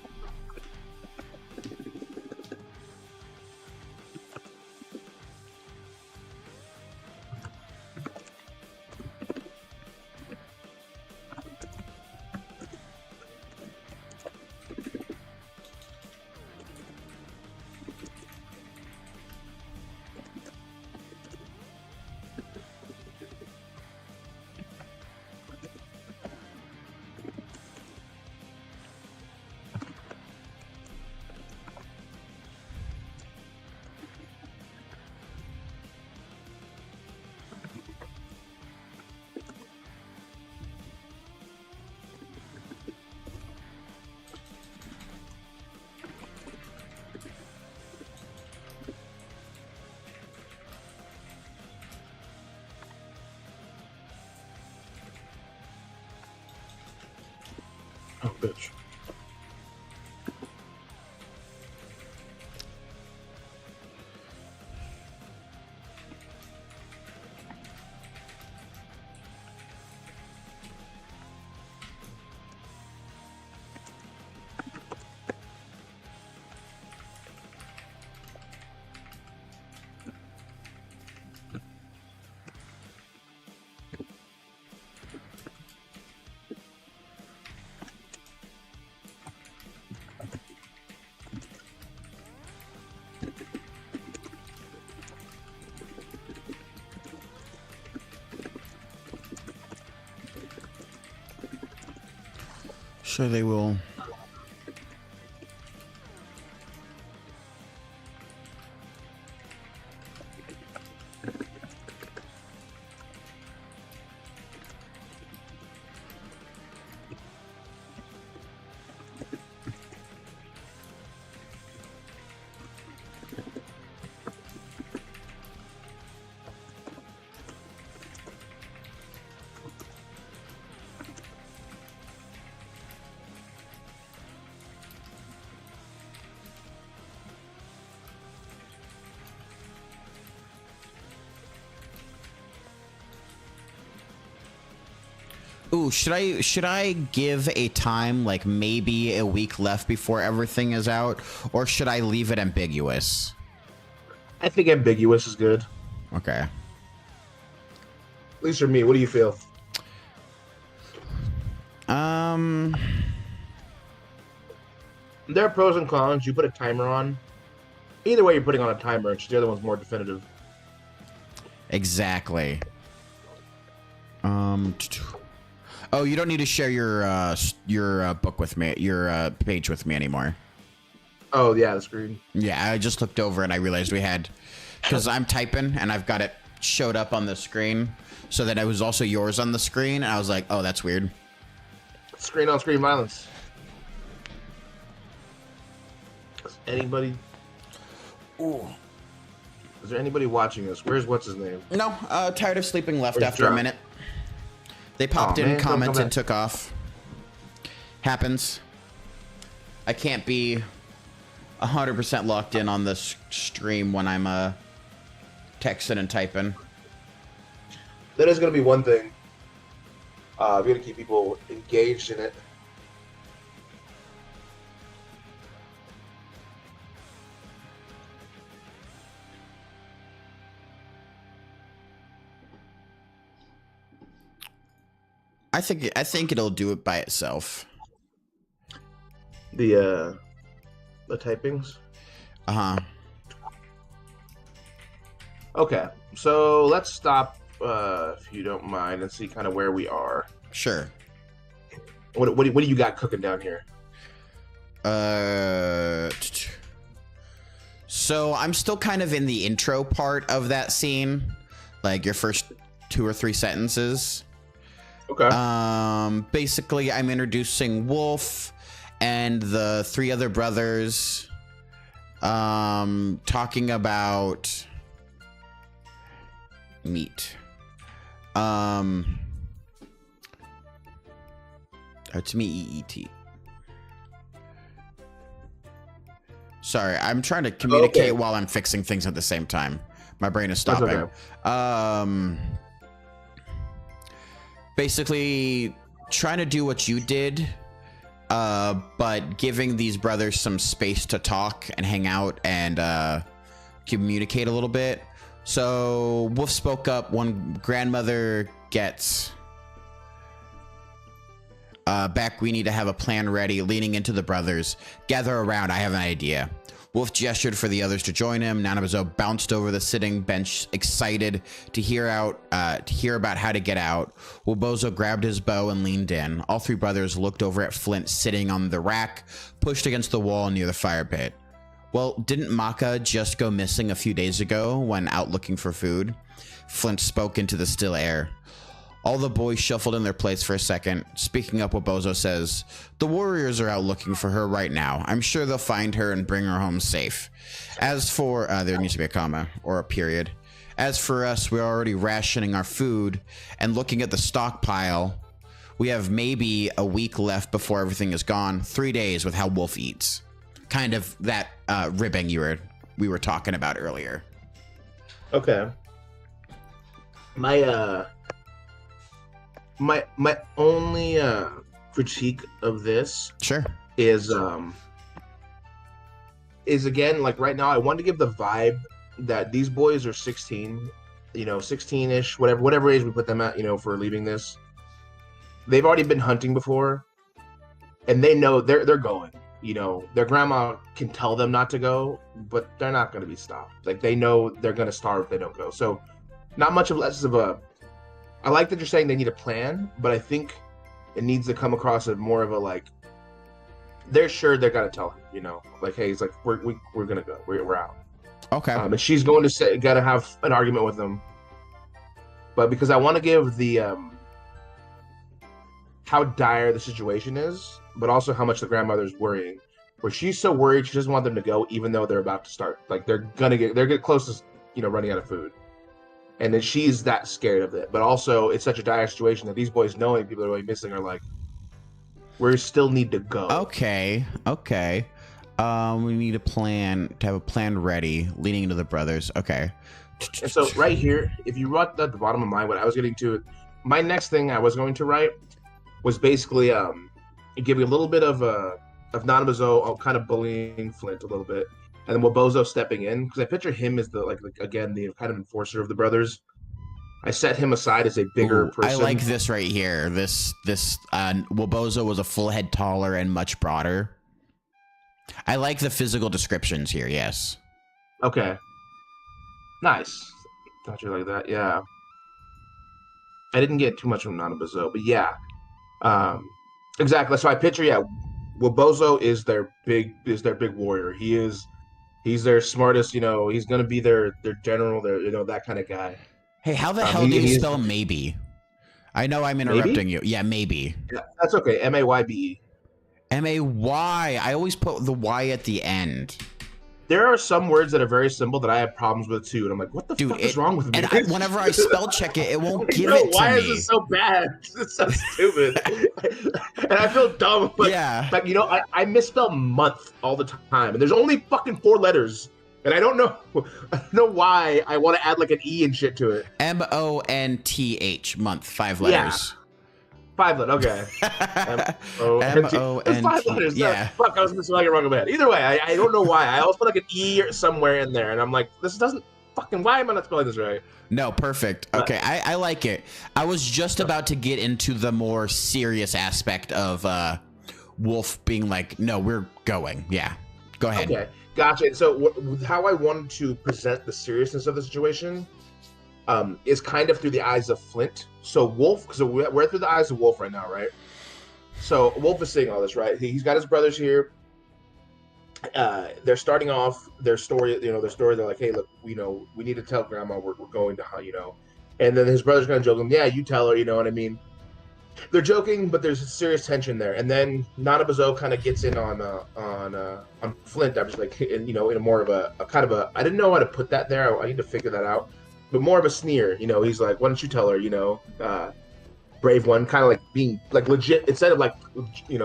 Oh, bitch. Sure they will. Ooh, should I give a time, like maybe a week left before everything is out, or should I leave it ambiguous? I think ambiguous is good. Okay. At least for me. What do you feel? There are pros and cons. You put a timer on. Either way, you're putting on a timer. It's the other one's more definitive. Exactly. Oh, you don't need to share your book with me, your page with me anymore. Oh yeah, the screen. Yeah, I just looked over and I realized we had, because I'm typing and I've got it showed up on the screen, so that it was also yours on the screen. And I was like, oh, that's weird. Screen on screen violence. Is anybody? Ooh. Is there anybody watching this? Where's what's his name? No, tired of sleeping left Where's after a John? minute. They popped in, man, commented, took off. Happens. I can't be 100% locked in on this stream when I'm texting and typing. That is going to be one thing. We're going to keep people engaged in it. I think it'll do it by itself. The typings. Uh-huh. Okay, so let's stop, if you don't mind, and see kind of where we are. Sure. What do you got cooking down here? So I'm still kind of in the intro part of that scene, like your first 2 or 3 sentences. Okay. Basically, I'm introducing Wolf and the 3 other brothers, talking about meat. It's meat. Sorry, I'm trying to communicate while I'm fixing things at the same time. My brain is stopping. Okay. Basically trying to do what you did, but giving these brothers some space to talk and hang out and communicate a little bit. So Wolf spoke up when grandmother gets back. We need to have a plan ready. Leaning into the brothers. Gather around. I have an idea. Wolf gestured for the others to join him. Nanabozo bounced over the sitting bench, excited to hear about how to get out. Bozo grabbed his bow and leaned in. All 3 brothers looked over at Flint sitting on the rack, pushed against the wall near the fire pit. Well, didn't Maka just go missing a few days ago when out looking for food? Flint spoke into the still air. All the boys shuffled in their place for a second. Speaking up, what Bozo says, the warriors are out looking for her right now. I'm sure they'll find her and bring her home safe. As for, there needs to be a comma or a period. As for us, we're already rationing our food and looking at the stockpile. We have maybe a week left before everything is gone. 3 days with how Wolf eats. Kind of that ribbing we were talking about earlier. Okay. My my only critique of this is again, like right now I want to give the vibe that these boys are 16, 16-ish, whatever age we put them at, for leaving this. They've already been hunting before, and they know they're going. Their grandma can tell them not to go, but they're not going to be stopped. Like, they know they're going to starve if they don't go. So not much of less of a, I like that you're saying they need a plan, but I think it needs to come across as more of a, like, they're sure they're going to tell him, like, hey, it's like, we're going to go. We're out. Okay. And she's going to say, got to have an argument with them. But because I want to give the, how dire the situation is, but also how much the grandmother's worrying. Where she's so worried, she doesn't want them to go, even though they're about to start. Like, they're get close to, running out of food. And then she's that scared of it. But also, it's such a dire situation that these boys, knowing people are really missing, are like, we still need to go. Okay. We need a plan, to have a plan ready, leading into the brothers. Okay. And so right here, if you wrote at the bottom of mine, what I was getting to, my next thing I was going to write was basically give you a little bit of Nanabozo kind of bullying Flint a little bit, and then Bozo stepping in, because I picture him as the like again the kind of enforcer of the brothers. I set him aside as a bigger person. I like this right here. This Bozo was a full head taller and much broader. I like the physical descriptions here. Yes. Okay. Nice. Thought you like that. Yeah. I didn't get too much from Nanabozo, but yeah. Exactly. So I picture, Bozo is their big warrior. He's their smartest, he's gonna be their general, that kind of guy. Hey, how the hell do you spell maybe? I know I'm interrupting you. Yeah, maybe. Yeah, that's okay. M-A-Y-B-E. M-A-Y. I always put the Y at the end. There are some words that are very simple that I have problems with too, and I'm like, what the fuck is wrong with me? And whenever I spell check it won't give it to me. Why is it so bad? It's so stupid. And I feel dumb. But, like, I misspell month all the time, and there's only fucking 4 letters, and I don't know why I want to add like an E and shit to it. M-O-N-T-H, month, 5 letters. Yeah. 5 letters, okay. M-O-N-T. 5 letters. Yeah. Fuck, I was misspelling it wrong in my head. Either way, I don't know why. I always put like an E somewhere in there, and I'm like, this doesn't fucking, why am I not spelling this right? No, perfect. Okay, I like it. I was just about to get into the more serious aspect of Wolf being like, no, we're going. Yeah, go ahead. Okay, gotcha. So how I wanted to present the seriousness of the situation is kind of through the eyes of Flint. So Wolf, because we're through the eyes of Wolf right now, right? So Wolf is seeing all this, right? He's got his brothers here. They're starting off their story. They're like, hey, look, we need to tell Grandma we're going to hunt, And then his brother's gonna joke him, yeah, you tell her, you know what I mean? They're joking, but there's a serious tension there. And then Nanabozo kind of gets in on Flint. I'm just like, in a more of a kind of a, I didn't know how to put that there. I need to figure that out. But more of a sneer, he's like, why don't you tell her, brave one, kind of like being like legit, instead of like,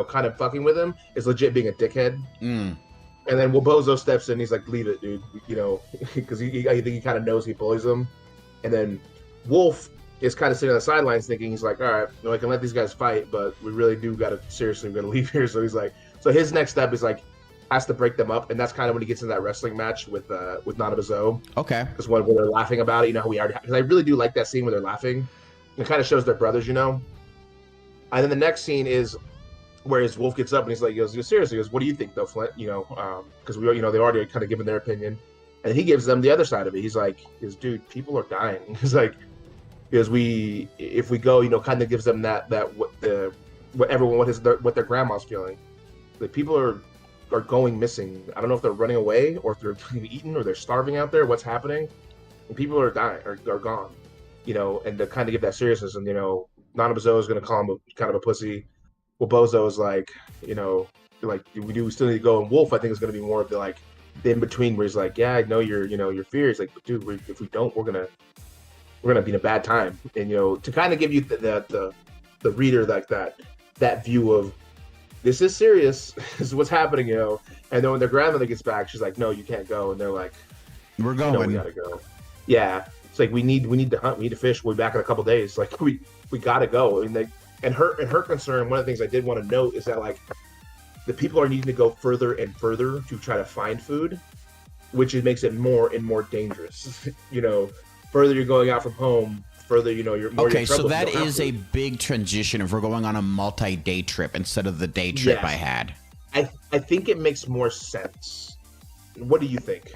kind of fucking with him, is legit being a dickhead. Mm. And then Bozo steps in, he's like, leave it, dude, because I think he kind of knows he bullies him. And then Wolf is kind of sitting on the sidelines thinking, he's like, all right, I can let these guys fight, but we really do got to, seriously, we're going to leave here. So he's like, so his next step is like, has to break them up, and that's kind of when he gets into that wrestling match with Nanabozo. Okay. Because when they're laughing about it, how we already, because I really do like that scene where they're laughing. It kind of shows their brothers, And then the next scene is where his Wolf gets up and he's like, he goes, seriously, he goes, what do you think though, Flint? Because we, they've already kind of given their opinion, and he gives them the other side of it. He's like, dude, people are dying. He's like, because if we go, kind of gives them that what their grandma's feeling. Like, people are going missing. I don't know if they're running away or if they're being eaten or they're starving out there. What's happening? And people are dying or are gone. And to kind of give that seriousness, and Nanabozo is going to call him kind of a pussy. Well, Bozo is like, like we still need to go. And Wolf, I think, is going to be more of the in between, where he's like, yeah, I know your fears. Like, but dude, if we don't, we're gonna be in a bad time. And to kind of give you the the reader like that view of this is serious. This is what's happening, you know. And then when their grandmother gets back, she's like, "No, you can't go." And they're like, We're "You going. know, we gotta go." Yeah, it's like we need to hunt, we need to fish. We'll be back in a couple days. Like we gotta go. And her concern. One of the things I did want to note is that like the people are needing to go further and further to try to find food, which makes it more and more dangerous. You know, further you're going out from home, further, you know, you're more. Okay, so that is a big transition if we're going on a multi-day trip instead of the day trip I had. I think it makes more sense. What do you think?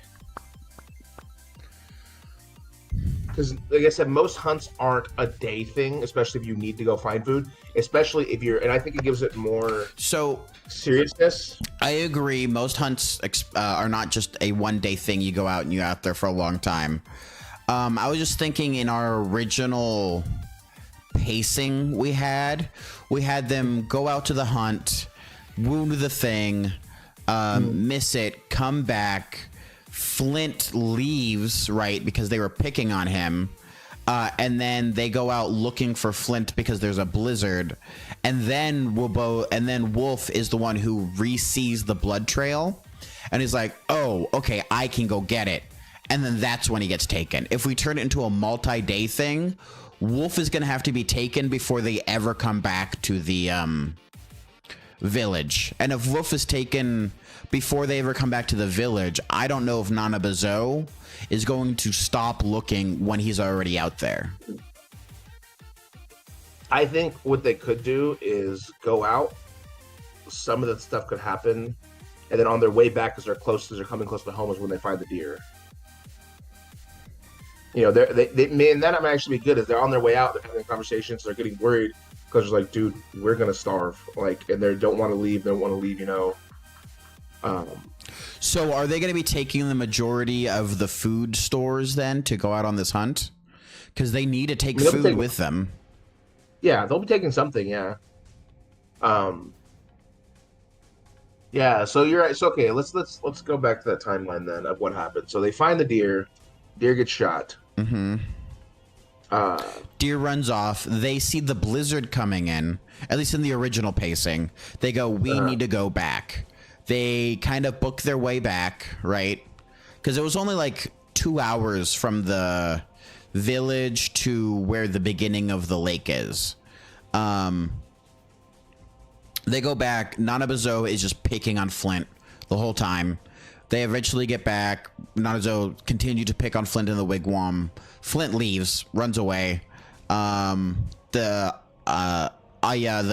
Because, like I said, most hunts aren't a day thing, especially if you need to go find food. Especially if you're, and I think it gives it more seriousness. I agree. Most hunts are not just a one-day thing. You go out and you're out there for a long time. I was just thinking in our original pacing we had them go out to the hunt, wound the thing, miss it, come back. Flint leaves, right, because they were picking on him. And then they go out looking for Flint because there's a blizzard. And then Wolf is the one who re-sees the blood trail. And he's like, oh, okay, I can go get it. And then that's when he gets taken. If we turn it into a multi-day thing, Wolf is going to have to be taken before they ever come back to the village. And if Wolf is taken before they ever come back to the village, I don't know if Nanabozo is going to stop looking when he's already out there. I think what they could do is go out. Some of that stuff could happen, and then on their way back, as they're coming close to home, is when they find the deer. You know, that might actually be good. Is they're on their way out, they're having conversations, they're getting worried because they're like, dude, we're gonna starve, like, and they don't want to leave. You know. So are they going to be taking the majority of the food stores then to go out on this hunt? Because they need to take food with them. Yeah, they'll be taking something. Yeah. Yeah. So you're right. So okay, let's go back to that timeline then of what happened. So they find the deer. Deer gets shot. Mm-hmm. Deer runs off. They see the blizzard coming in. At least in the original pacing, they go, "We need to go back." They kind of book their way back, right? Because it was only like 2 hours from the village to where the beginning of the lake is. They go back. Nanabozo is just picking on Flint the whole time. They eventually get back. Nanabozo continued to pick on Flint in the wigwam. Flint leaves, runs away. The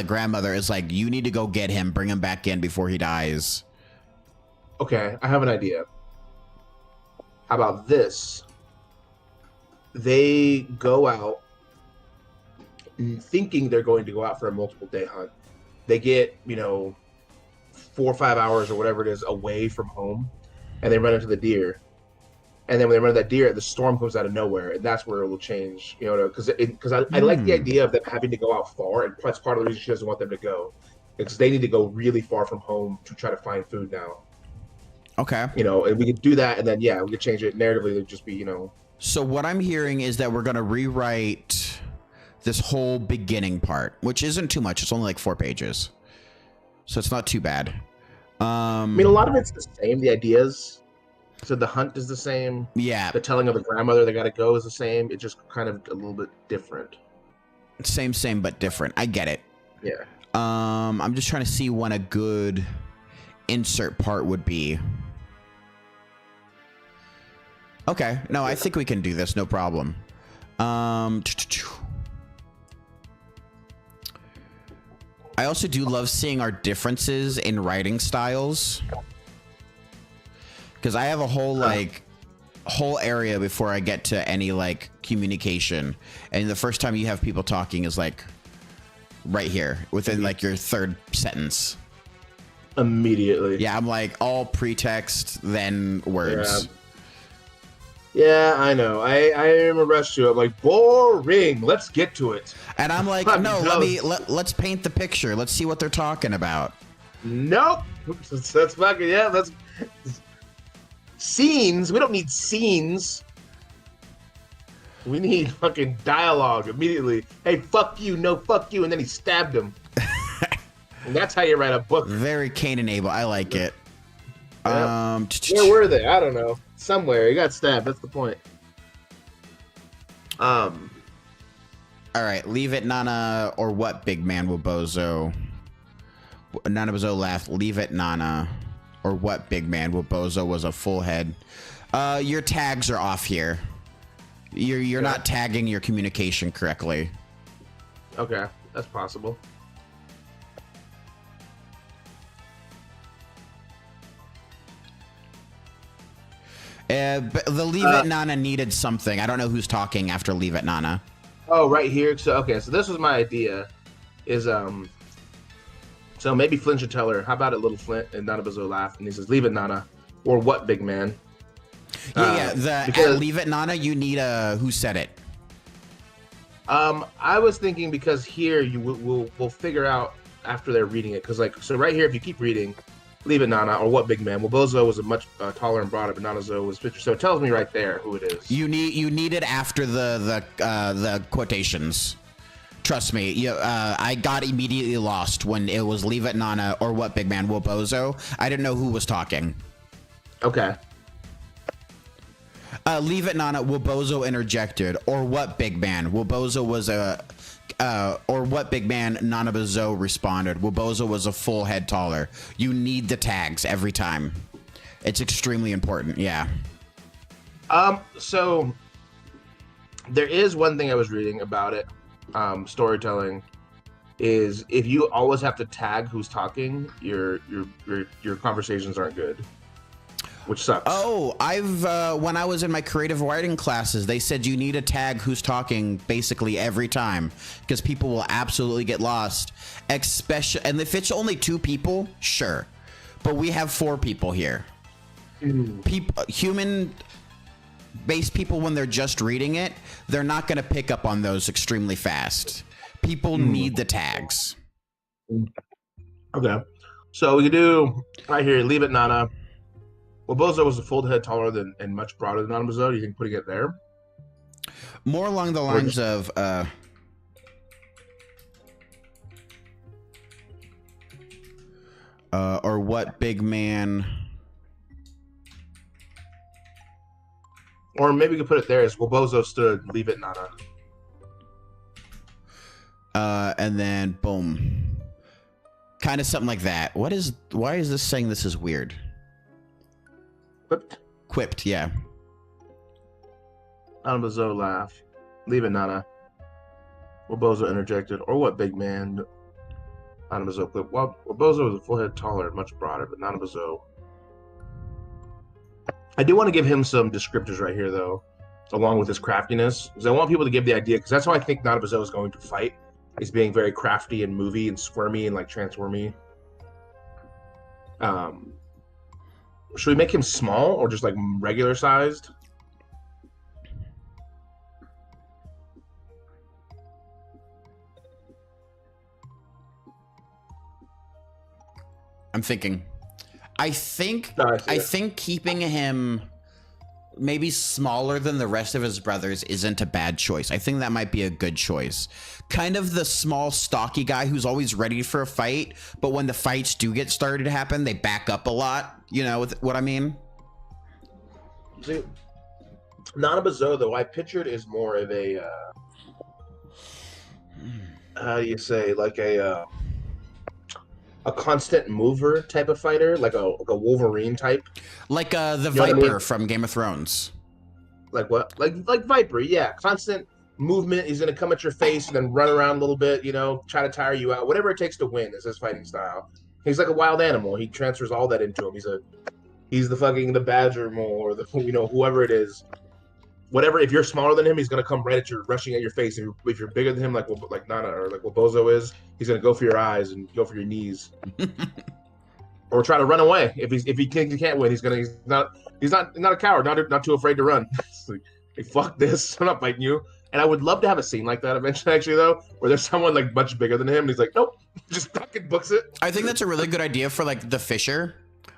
grandmother is like, you need to go get him, bring him back in before he dies. Okay, I have an idea. How about this? They go out thinking they're going to go out for a multiple day hunt. They get, 4 or 5 hours or whatever it is away from home, and they run into the deer. And then when they run into that deer, the storm comes out of nowhere, and that's where it will change. Because I like the idea of them having to go out far, and that's part of the reason she doesn't want them to go, because they need to go really far from home to try to find food now. Okay. And we could do that, and then we could change it narratively. It'd just be, So what I'm hearing is that we're gonna rewrite this whole beginning part, which isn't too much. It's only like 4 pages, so it's not too bad. I mean, a lot of it's the same. The ideas. So the hunt is the same. Yeah. The telling of the grandmother they got to go is the same. It's just kind of a little bit different. Same, but different. I get it. Yeah. I'm just trying to see when a good insert part would be. Okay. No, I think we can do this. No problem. I also do love seeing our differences in writing styles. Because I have a whole area before I get to any communication, and the first time you have people talking is right here within your third sentence. Immediately. Yeah, I'm all pretext, then words. Yeah, I know. I am a rush to it. I'm like, boring. Let's get to it. And I'm like, no, let's paint the picture. Let's see what they're talking about. Nope. That's fucking that's. Scenes. We don't need scenes. We need fucking dialogue immediately. Hey, fuck you, no, fuck you, and then he stabbed him. And that's how you write a book. Very Cain and Abel. I like it. Yep. Where were they? I don't know. Somewhere. He got stabbed. That's the point. All right. Leave it, Nana, or what, big man, Wabozo? Nanabozo laughed. Leave it, Nana, or what, big man? Wabozo was a full head. Your tags are off here. You're not tagging your communication correctly. Okay, that's possible. But the Leave It Nana needed something. I don't know who's talking after Leave It Nana. Oh, right here. So okay, so this was my idea. Is so maybe Flint should tell her. How about it, little Flint? And Nanabozo laughed, and he says, "Leave it, Nana," or what, big man? At Leave It Nana, you need a who said it. I was thinking because here we'll figure out after they're reading it, because like so right here, if you keep reading. Leave it, Nana, or what, big man? Wabozo was a much taller and broader, but Nanabozo was picture. So it tells me right there who it is. You need it after the quotations. Trust me. I got immediately lost when it was Leave It, Nana, or what, big man? Wabozo. I didn't know who was talking. Okay. Leave it, Nana. Wabozo interjected, or what, big man? Wabozo was a. Or what, big man? Nanabozo responded. Wabozo was a full head taller. You need the tags every time. It's extremely important. Yeah. So there is one thing I was reading about it. Storytelling is if you always have to tag who's talking, your conversations aren't good. Which sucks. Oh, when I was in my creative writing classes, they said you need to tag who's talking basically every time because people will absolutely get lost. Especially, and if it's only 2 people, sure, but we have 4 people here. Human-based people, when they're just reading it, they're not going to pick up on those extremely fast. People need the tags. Okay, so we can do right here. Leave it, Nana. Wabozo was a full head taller than and much broader than Nanabozo. Do you think putting it there? More along the lines of or what, big man? Or maybe we could put it there as Wabozo stood, leave it, Nana. And then boom. Kind of something like that. Why is this saying this is weird? Quipped, yeah. Nanabozo laugh. Leave it, Nana. Wabozo interjected. Or what, big man? Nanabozo quipped. Well, Wabozo was a full head taller and much broader, but Nanabozo... I do want to give him some descriptors right here, though, along with his craftiness, because I want people to give the idea, because that's how I think Nanabozo is going to fight. He's being very crafty and movie and squirmy and like transformy. Should we make him small or just like regular sized? I'm thinking. I think keeping him maybe smaller than the rest of his brothers isn't a bad choice. I think that might be a good choice. Kind of the small, stocky guy who's always ready for a fight, but when the fights do get started to happen, they back up a lot. You know what I mean? See, Nanabozo, though, I pictured is more of a, how do you say, like a constant mover type of fighter, like a Wolverine type. Like the Viper from Game of Thrones. Like what? Like Viper, yeah. Constant movement. He's gonna come at your face and then run around a little bit, you know, try to tire you out. Whatever it takes to win is his fighting style. He's like a wild animal. He transfers all that into him. He's the fucking the badger mole or the whoever it is. Whatever. If you're smaller than him, he's gonna come right at you, rushing at your face. If you're bigger than him, like Nana or like Wabozo is, he's gonna go for your eyes and go for your knees, or try to run away. If he can't win, he's not a coward. Not too afraid to run. It's like, hey, fuck this! I'm not fighting you. And I would love to have a scene like that eventually, actually, though, where there's someone like much bigger than him, and he's like, nope, just fucking books it. I think that's a really good idea for like the Fisher.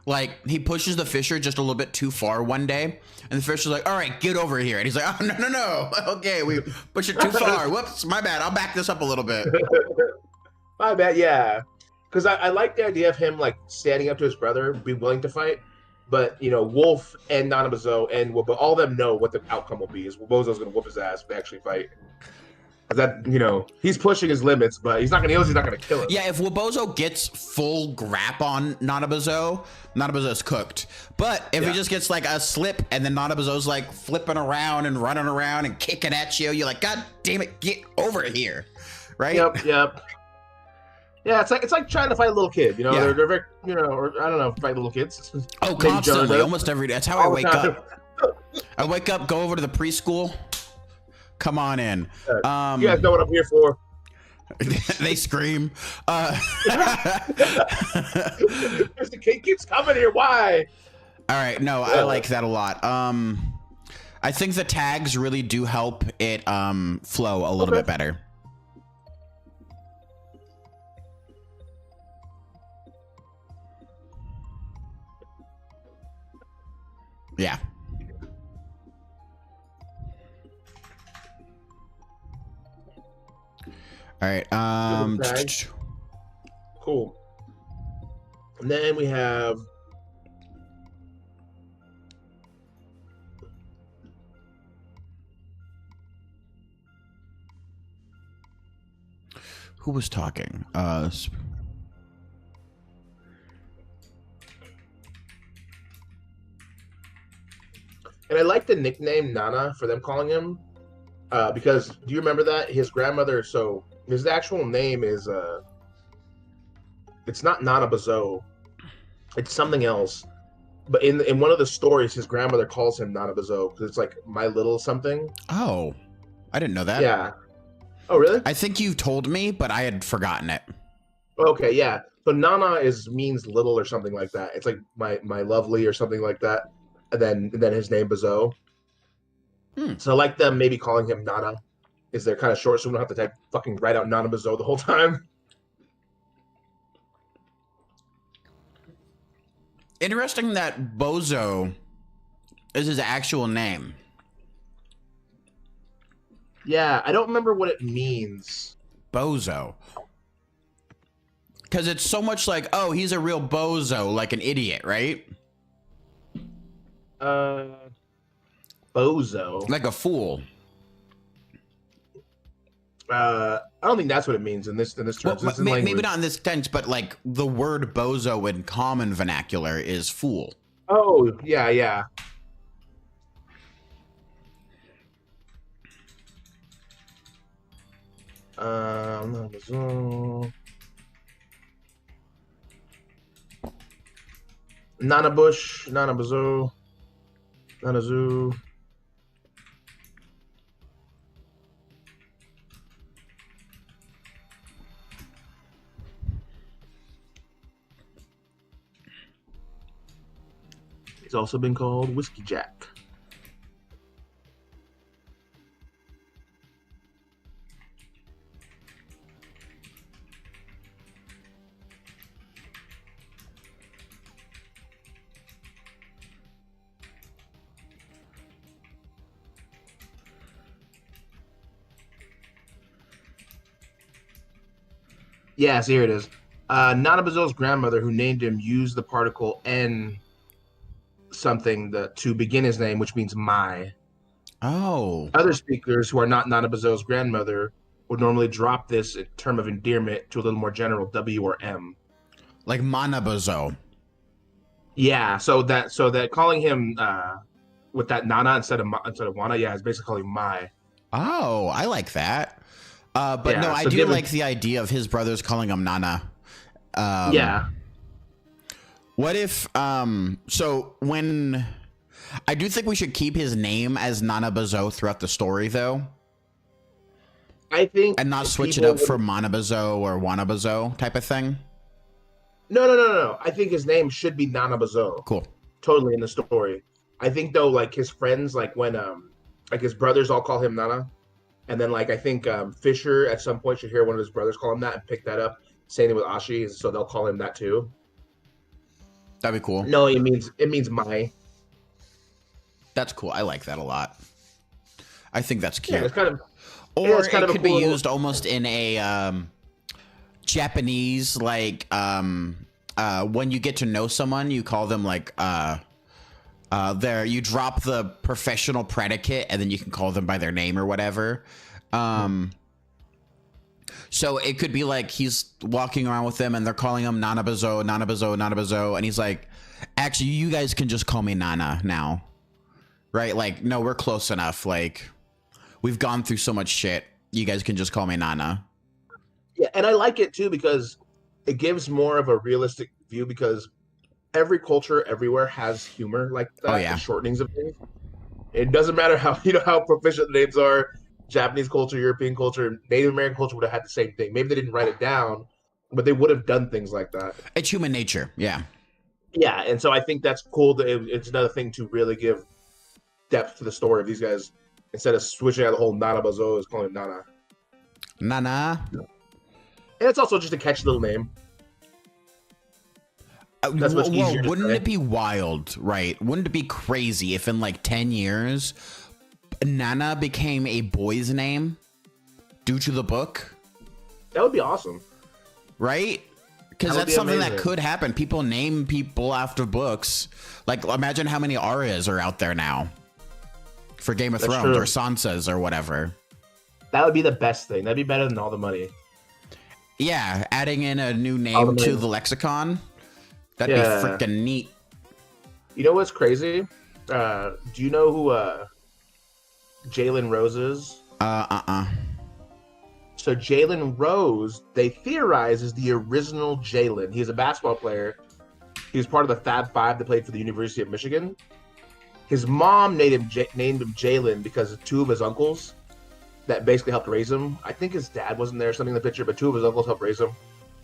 Like, he pushes the Fisher just a little bit too far one day, and the Fisher's like, all right, get over here. And he's like, oh, no. Okay, we pushed it too far. Whoops, my bad. I'll back this up a little bit. My bad, yeah. Because I like the idea of him, like, standing up to his brother, be willing to fight. But, you know, Wolf and Nanabozo and Wobo, all of them know what the outcome will be, is Wobozo's going to whoop his ass if they actually fight. That, you know, he's pushing his limits, but he's not going to kill him. Yeah, if Wobozo gets full grab on Nanabozo's cooked. But if he just gets like a slip and then Nanabozo's like flipping around and running around and kicking at you, you're like, God damn it, get over here. Right? Yep. Yeah, it's like trying to fight a little kid, you know. Yeah. They're very, you know, or I don't know, fight little kids. Oh, constantly, almost every day. That's how I wake up. I wake up, go over to the preschool. Come on in. You guys know what I'm here for. They scream. The kid keeps coming here. Why? All right, no, I like that a lot. I think the tags really do help it flow a little bit better. Yeah. All right. Cool. And then we have who was talking? And I like the nickname Nana for them calling him, because do you remember that his grandmother? So his actual name is it's not Nanabozo, it's something else. But in one of the stories, his grandmother calls him Nanabozo because it's like my little something. Oh, I didn't know that. Yeah. Oh, really? I think you told me, but I had forgotten it. Okay, yeah. So Nana means little or something like that. It's like my lovely or something like that. And then his name Bozo. So I like them maybe calling him Nana. Is they're kind of short, so we don't have to fucking write out Nanabozo the whole time. Interesting that Bozo is his actual name. Yeah, I don't remember what it means. Bozo. Because it's so much like, oh, he's a real bozo, like an idiot, right? Bozo. Like a fool. I don't think that's what it means in this terms. Well, maybe not in this sense, but like the word bozo in common vernacular is fool. Oh, yeah. Nanabush, Nanabozo, Nanazoo. He's also been called Whiskey Jack. Yes, here it is. Nanabozo's grandmother, who named him, used the particle N something to begin his name, which means my. Oh. Other speakers who are not Nanabozo's grandmother would normally drop this term of endearment to a little more general W or M. Like Manabozo. Yeah, so that calling him with that Nana instead of Wana, yeah, it's basically calling my. Oh, I like that. But yeah, no, I do like the idea of his brothers calling him Nana. Yeah. What if, so when, I do think we should keep his name as Nanabozo throughout the story, though. I think. And not switch it up for Manabozo or Wanabozo type of thing. No. I think his name should be Nanabozo. Cool. Totally in the story. I think, though, like, his friends, like, when, like, his brothers all call him Nana. And then, like, I think Fisher at some point should hear one of his brothers call him that and pick that up. Same thing with Ashi, so they'll call him that, too. That'd be cool. No, it means my. That's cool. I like that a lot. I think that's cute. Yeah, it's kind of. Or it's kind it of a could cool be used almost in a Japanese, like when you get to know someone, you call them like there. You drop the professional predicate, and then you can call them by their name or whatever. So it could be like he's walking around with them, and they're calling him Nanabozo, Nanabozo, Nanabozo, and he's like, "Actually, you guys can just call me Nana now, right? Like, no, we're close enough. Like, we've gone through so much shit. You guys can just call me Nana." Yeah, and I like it too because it gives more of a realistic view because every culture everywhere has humor like that, Oh, yeah. the shortenings of things. It doesn't matter how how proficient the names are. Japanese culture, European culture, Native American culture would have had the same thing. Maybe they didn't write it down, but they would have done things like that. It's human nature. Yeah. Yeah, and so I think that's cool. That it's another thing to really give depth to the story of these guys instead of switching out the whole Nanabozo is calling him Nana. Nana. And it's also just a catchy little name. That's much easier to wouldn't say. it be wild, right? Wouldn't it be crazy if in like 10 years, Nana became a boy's name due to the book, That would be awesome. right? Because That would that's be something that amazing. could happen. People name people after books. Like, imagine how many Arias are out there now for Game of That's Thrones true. or Sansas or whatever. That would be the best thing. That'd be better than all the money. Yeah, adding in a new All the name to money. the lexicon. That'd Yeah. be freaking neat. You know what's crazy? Do you know who Jalen Rose is? So Jalen Rose, they theorize, is the original Jalen. He's a basketball player. He was part of the Fab Five that played for the University of Michigan. His mom named him Jalen because of two of his uncles that basically helped raise him. I think his dad wasn't there, something in the picture, but two of his uncles helped raise him.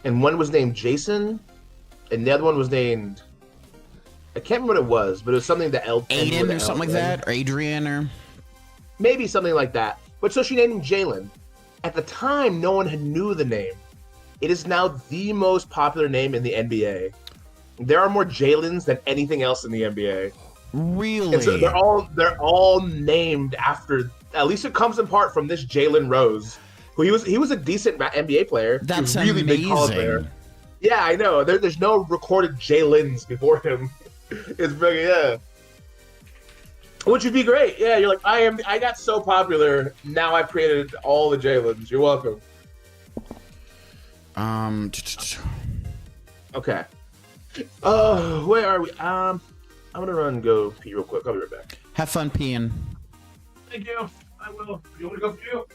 And one was named Jason, and the other one was named, I can't remember what it was, but it was something that Aiden or something like that, or Adrian or maybe something like that. But so she named him Jalen. At the time, no one had knew the name. It is now the most popular name in the NBA. There are more Jalens than anything else in the NBA. really. And so they're all named after. At least it comes in part from this Jalen Rose, who he was a decent NBA player. He That's was a really big college player. amazing. Yeah, I know. There's no recorded Jalens before him. It's really which would be great. Yeah, you're like, I got so popular. Now I've created all the Jalens. You're welcome. Okay. Where are we? I'm gonna run and go pee real quick. I'll be right back. Have fun peeing. Thank you. I will. You want me to go for you?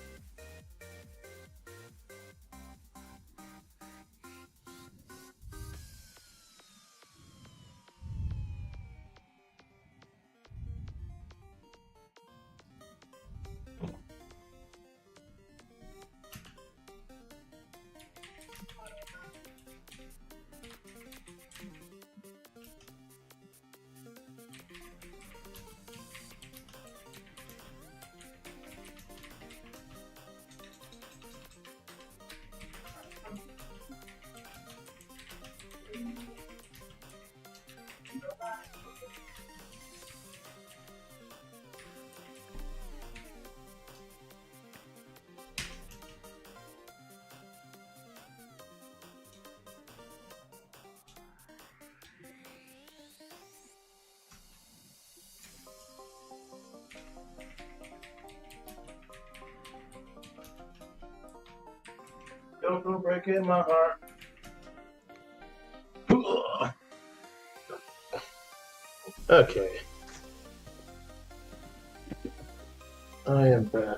Don't go breaking my heart. Okay. I am back.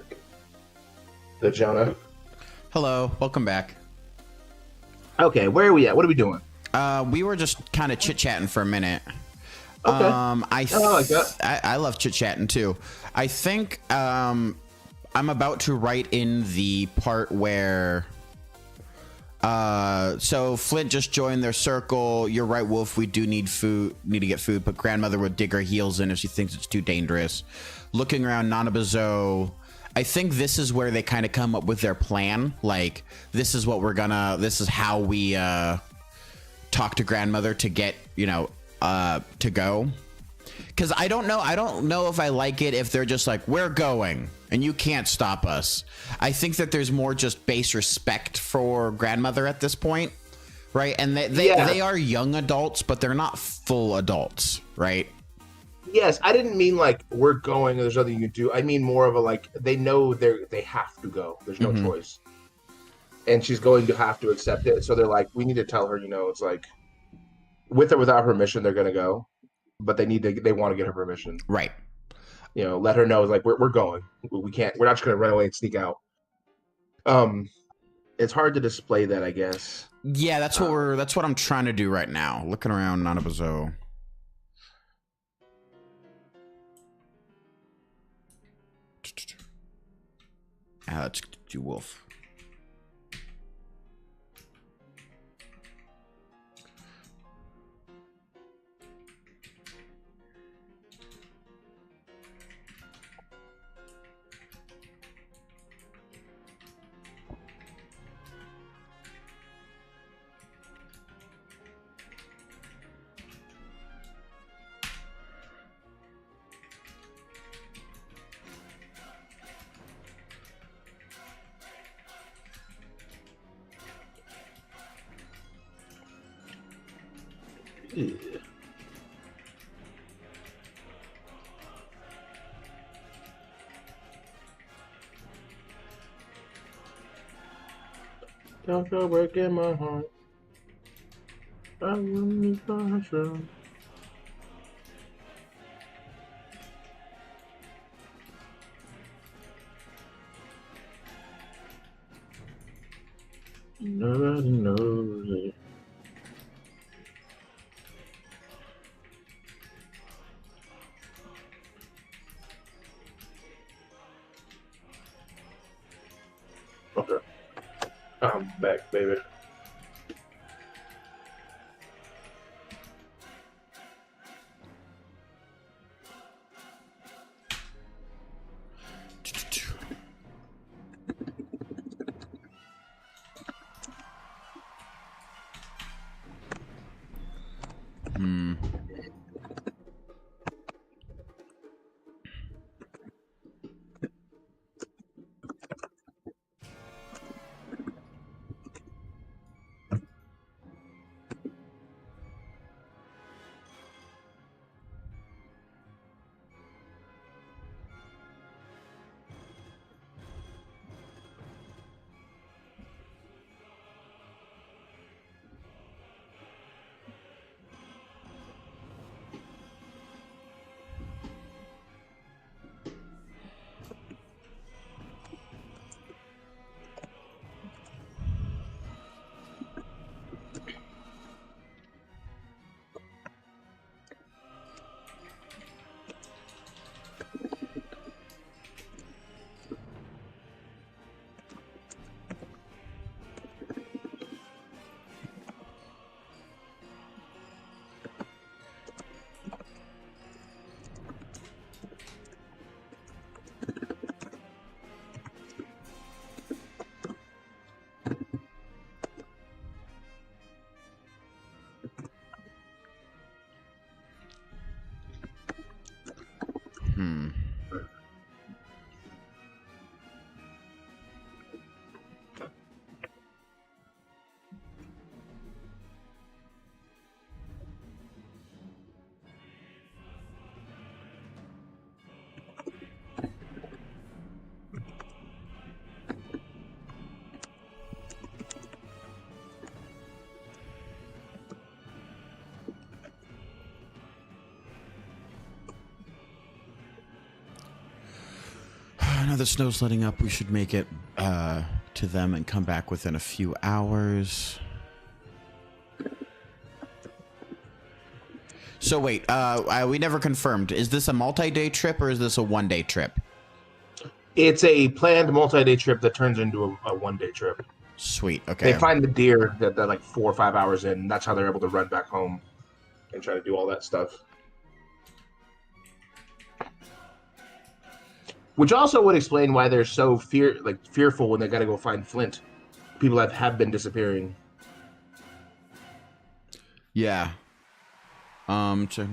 The Jonah. Hello, welcome back. Okay, where are we at? What are we doing? We were just kind of chit chatting for a minute. Okay. I like that. I love chit chatting too. I think I'm about to write in the part where so Flint just joined their circle. You're right, Wolf. We do need to get food, but grandmother would dig her heels in if she thinks it's too dangerous. Looking around Nanabozo, I think this is where they kind of come up with their plan. Like, this is how we talk to grandmother to get, to go. Because I don't know if I like it if they're just like, we're going and you can't stop us. I think that there's more just base respect for grandmother at this point, right? And they are young adults, but they're not full adults, right? Yes, I didn't mean like we're going and there's nothing you can do. I mean more of a like they know they have to go. There's no choice. And she's going to have to accept it. So they're like, we need to tell her, it's like with or without permission, they're gonna go. But they want to get her permission. Right. Let her know like we're going. We're not just gonna run away and sneak out. It's hard to display that, I guess. Yeah, that's what I'm trying to do right now. Looking around Nanabozo. Let's do wolf. Don't go breaking my heart. I wouldn't sure. Nobody knows it. Okay. I'm back, baby. Now the snow's letting up. We should make it to them and come back within a few hours. So wait, we never confirmed. Is this a multi-day trip or is this a one-day trip? It's a planned multi-day trip that turns into a one-day trip. Sweet. Okay. They find the deer that they're like 4 or 5 hours in. And that's how they're able to run back home and try to do all that stuff. Which also would explain why they're so fearful when they got to go find Flint. People have been disappearing. Yeah. To,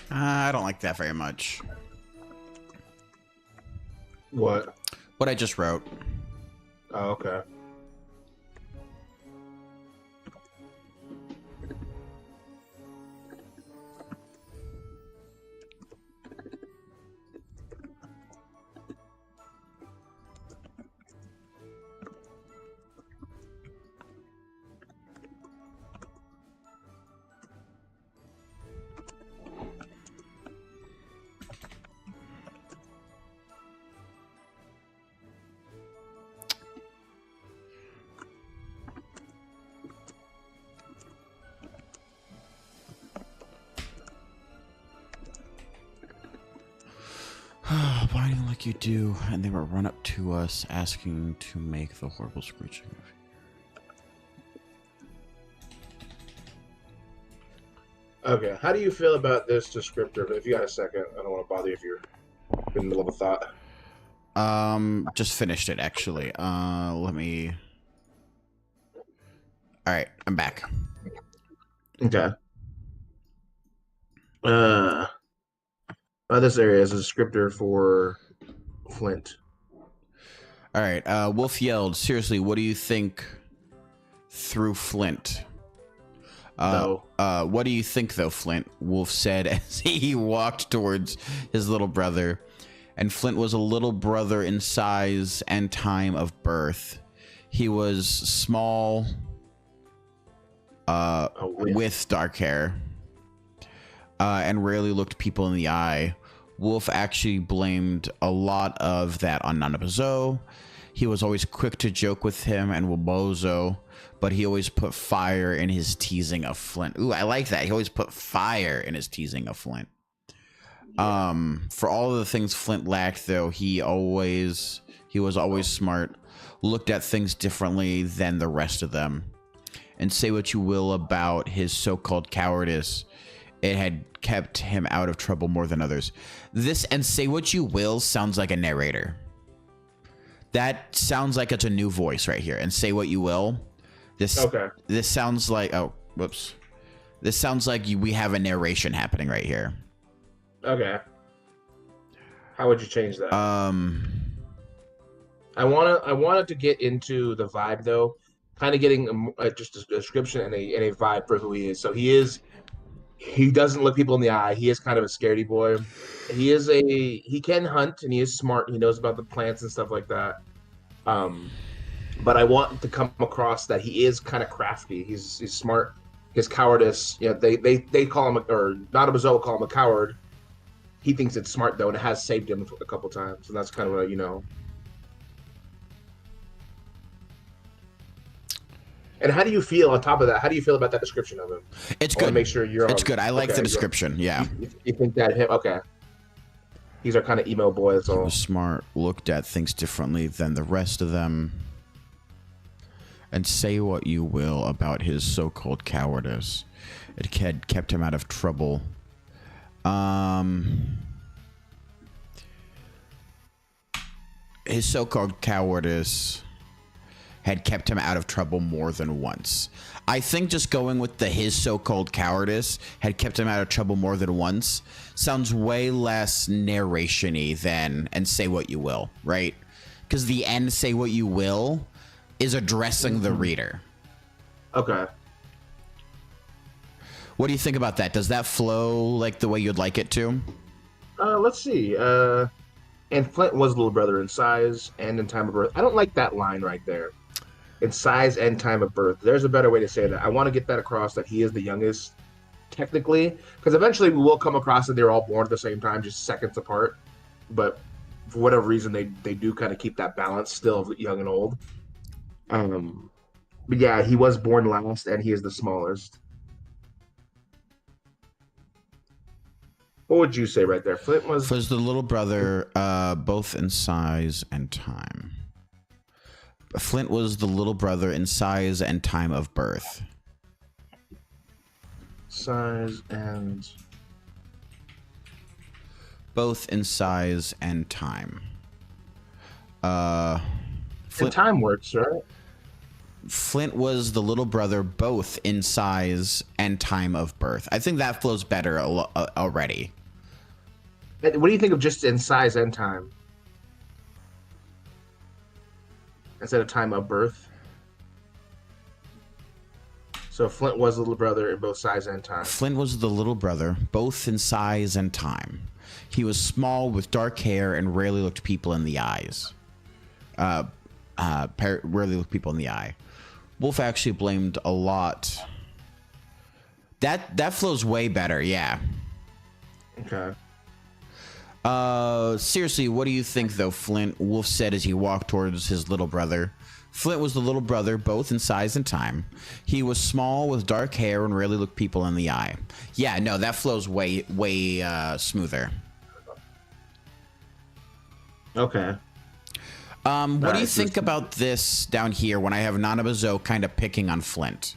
I don't like that very much. What? What I just wrote. Oh, okay. Whining like you do, and they will run up to us asking to make the horrible screeching. Okay. How do you feel about this descriptor? If you got a second, I don't want to bother you if you're in the middle of a thought. Just finished it actually. Let me. All right, I'm back. Okay. This area is a descriptor for Flint. All right. Wolf yelled, "Seriously, what do you think?" Through Flint. What do you think, though, Flint? Wolf said as he walked towards his little brother. And Flint was a little brother in size and time of birth. He was small, with dark hair, and rarely looked people in the eye. Wolf actually blamed a lot of that on Nanabozo. He was always quick to joke with him and Nanabozo, but he always put fire in his teasing of Flint. Ooh, I like that. He always put fire in his teasing of Flint. For all of the things Flint lacked, though, he was always smart, looked at things differently than the rest of them. And say what you will about his so-called cowardice, it had kept him out of trouble more than others. This "and say what you will" sounds like a narrator. That sounds like it's a new voice right here. "And say what you will." This sounds like, oh, whoops. This sounds like we have a narration happening right here. Okay. How would you change that? I wanted to get into the vibe though, kind of getting just a description and a vibe for who he is. So he doesn't look people in the eye. He is kind of a scaredy boy. He can hunt and he is smart. He knows about the plants and stuff like that. But I want to come across that he is kind of crafty. He's smart. His cowardice, they call him, or Nanabozo will call him a coward. He thinks it's smart though, and it has saved him a couple times, and that's kind of what. And how do you feel on top of that? How do you feel about that description of him? It's good. Make sure you're. It's good. I like the description. Yeah. You think that him? Okay. He's our kind of emo boy. That's all. He was smart, looked at things differently than the rest of them. And say what you will about his so-called cowardice, it had kept him out of trouble. His so-called cowardice had kept him out of trouble more than once. I think just going with his so-called cowardice had kept him out of trouble more than once sounds way less narration-y than "and say what you will," right? Because the "and say what you will" is addressing the reader. Okay. What do you think about that? Does that flow like the way you'd like it to? Let's see. And Flint was little brother in size and in time of birth. I don't like that line right there. In size and time of birth. There's a better way to say that. I want to get that across that he is the youngest, technically, because eventually we will come across that they're all born at the same time, just seconds apart. But for whatever reason, they do kind of keep that balance still of young and old. But yeah, he was born last, and he is the smallest. What would you say right there? Flint was the little brother, both in size and time. Flint was the little brother in size and time of birth. Size and... both in size and time. And time works, right? Flint was the little brother both in size and time of birth. I think that flows better already. What do you think of just in size and time? Instead of time of birth? So Flint was the little brother in both size and time. Flint was the little brother, both in size and time. He was small with dark hair and rarely looked people in the eyes. Rarely looked people in the eye. Wolf actually blamed a lot. That flows way better, yeah. Okay. Seriously, what do you think, though, Flint? Wolf said as he walked towards his little brother. Flint was the little brother, both in size and time. He was small with dark hair and rarely looked people in the eye. Yeah, no, that flows way smoother. Okay. What do you think about this down here when I have Nanabozo kind of picking on Flint?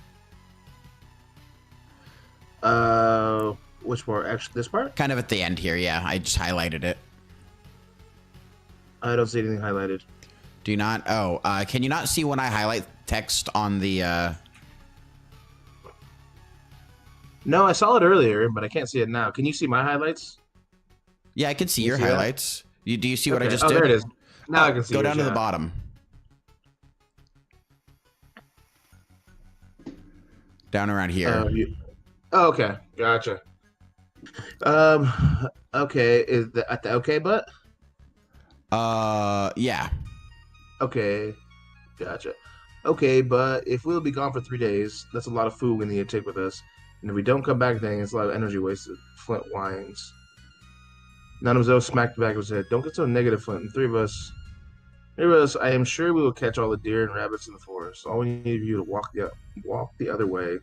Which part? Actually, this part? Kind of at the end here, yeah. I just highlighted it. I don't see anything highlighted. Do you not? Oh, can you not see when I highlight text on the? No, I saw it earlier, but I can't see it now. Can you see my highlights? Yeah, I can see Can you your see that? highlights. Do you see what I Okay. just Oh, did? there it is. Now I Oh, can see go yours, down to the yeah. bottom. Down around here. Oh, okay. Gotcha. Okay. Is the at the okay but? Yeah. Okay. Gotcha. Okay, but if we'll be gone for 3 days, that's a lot of food we need to take with us. And if we don't come back, then it's a lot of energy wasted. Flint whines. Nanabozo smacked the back of his head. Don't get so negative, Flint. The three of us, I am sure we will catch all the deer and rabbits in the forest. All we need of you to walk the other way,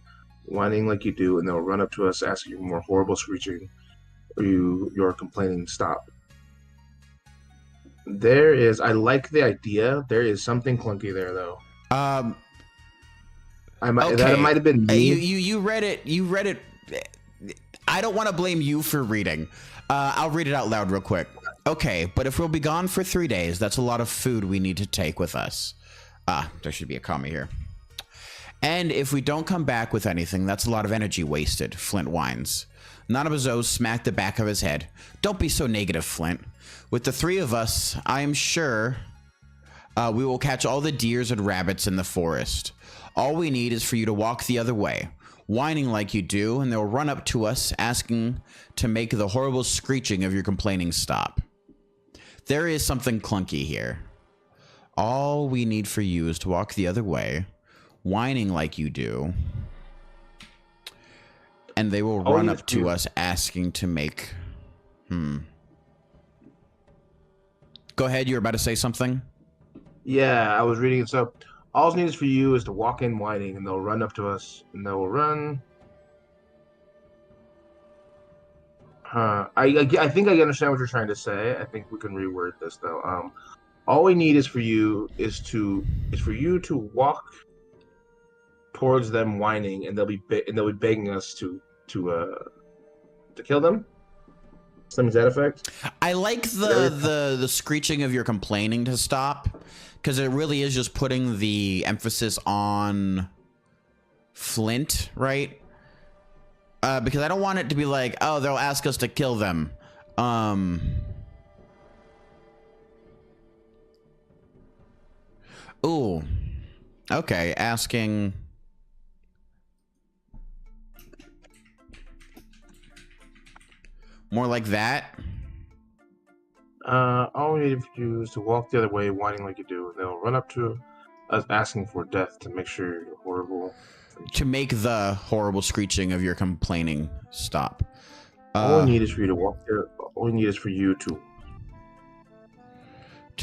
whining like you do, and they'll run up to us asking for more horrible screeching, or you're complaining. Stop. There is. I like the idea. There is something clunky there, though. Um. That Okay. might have been me. You read it. You read it. I don't want to blame you for reading. I'll read it out loud real quick. Okay, but if we'll be gone for 3 days, that's a lot of food we need to take with us. There should be a comma here. And if we don't come back with anything, that's a lot of energy wasted, Flint whines. Nanabozo smacked the back of his head. Don't be so negative, Flint. With the three of us, I am sure we will catch all the deers and rabbits in the forest. All we need is for you to walk the other way, whining like you do, and they'll run up to us asking to make the horrible screeching of your complaining stop. There is something clunky here. All we need for you is to walk the other way, whining like you do, and they will run up to us asking to make... Go ahead, you were about to say something? Yeah, I was reading it. So, all it needs for you is to walk in whining, and they'll run up to us, and they will run. I think I understand what you're trying to say. I think we can reword this though. All we need is for you to walk towards them whining, and they'll be begging us to kill them. Something to that effect. I like the screeching of your complaining to stop, because it really is just putting the emphasis on Flint, right? Because I don't want it to be like, oh, they'll ask us to kill them. Ooh. Okay, asking... More like that? All we need for you is to walk the other way, whining like you do. They'll run up to us asking for death to make sure you're horrible. To make the horrible screeching of your complaining stop. All we need is for you to walk there. All we need is for you to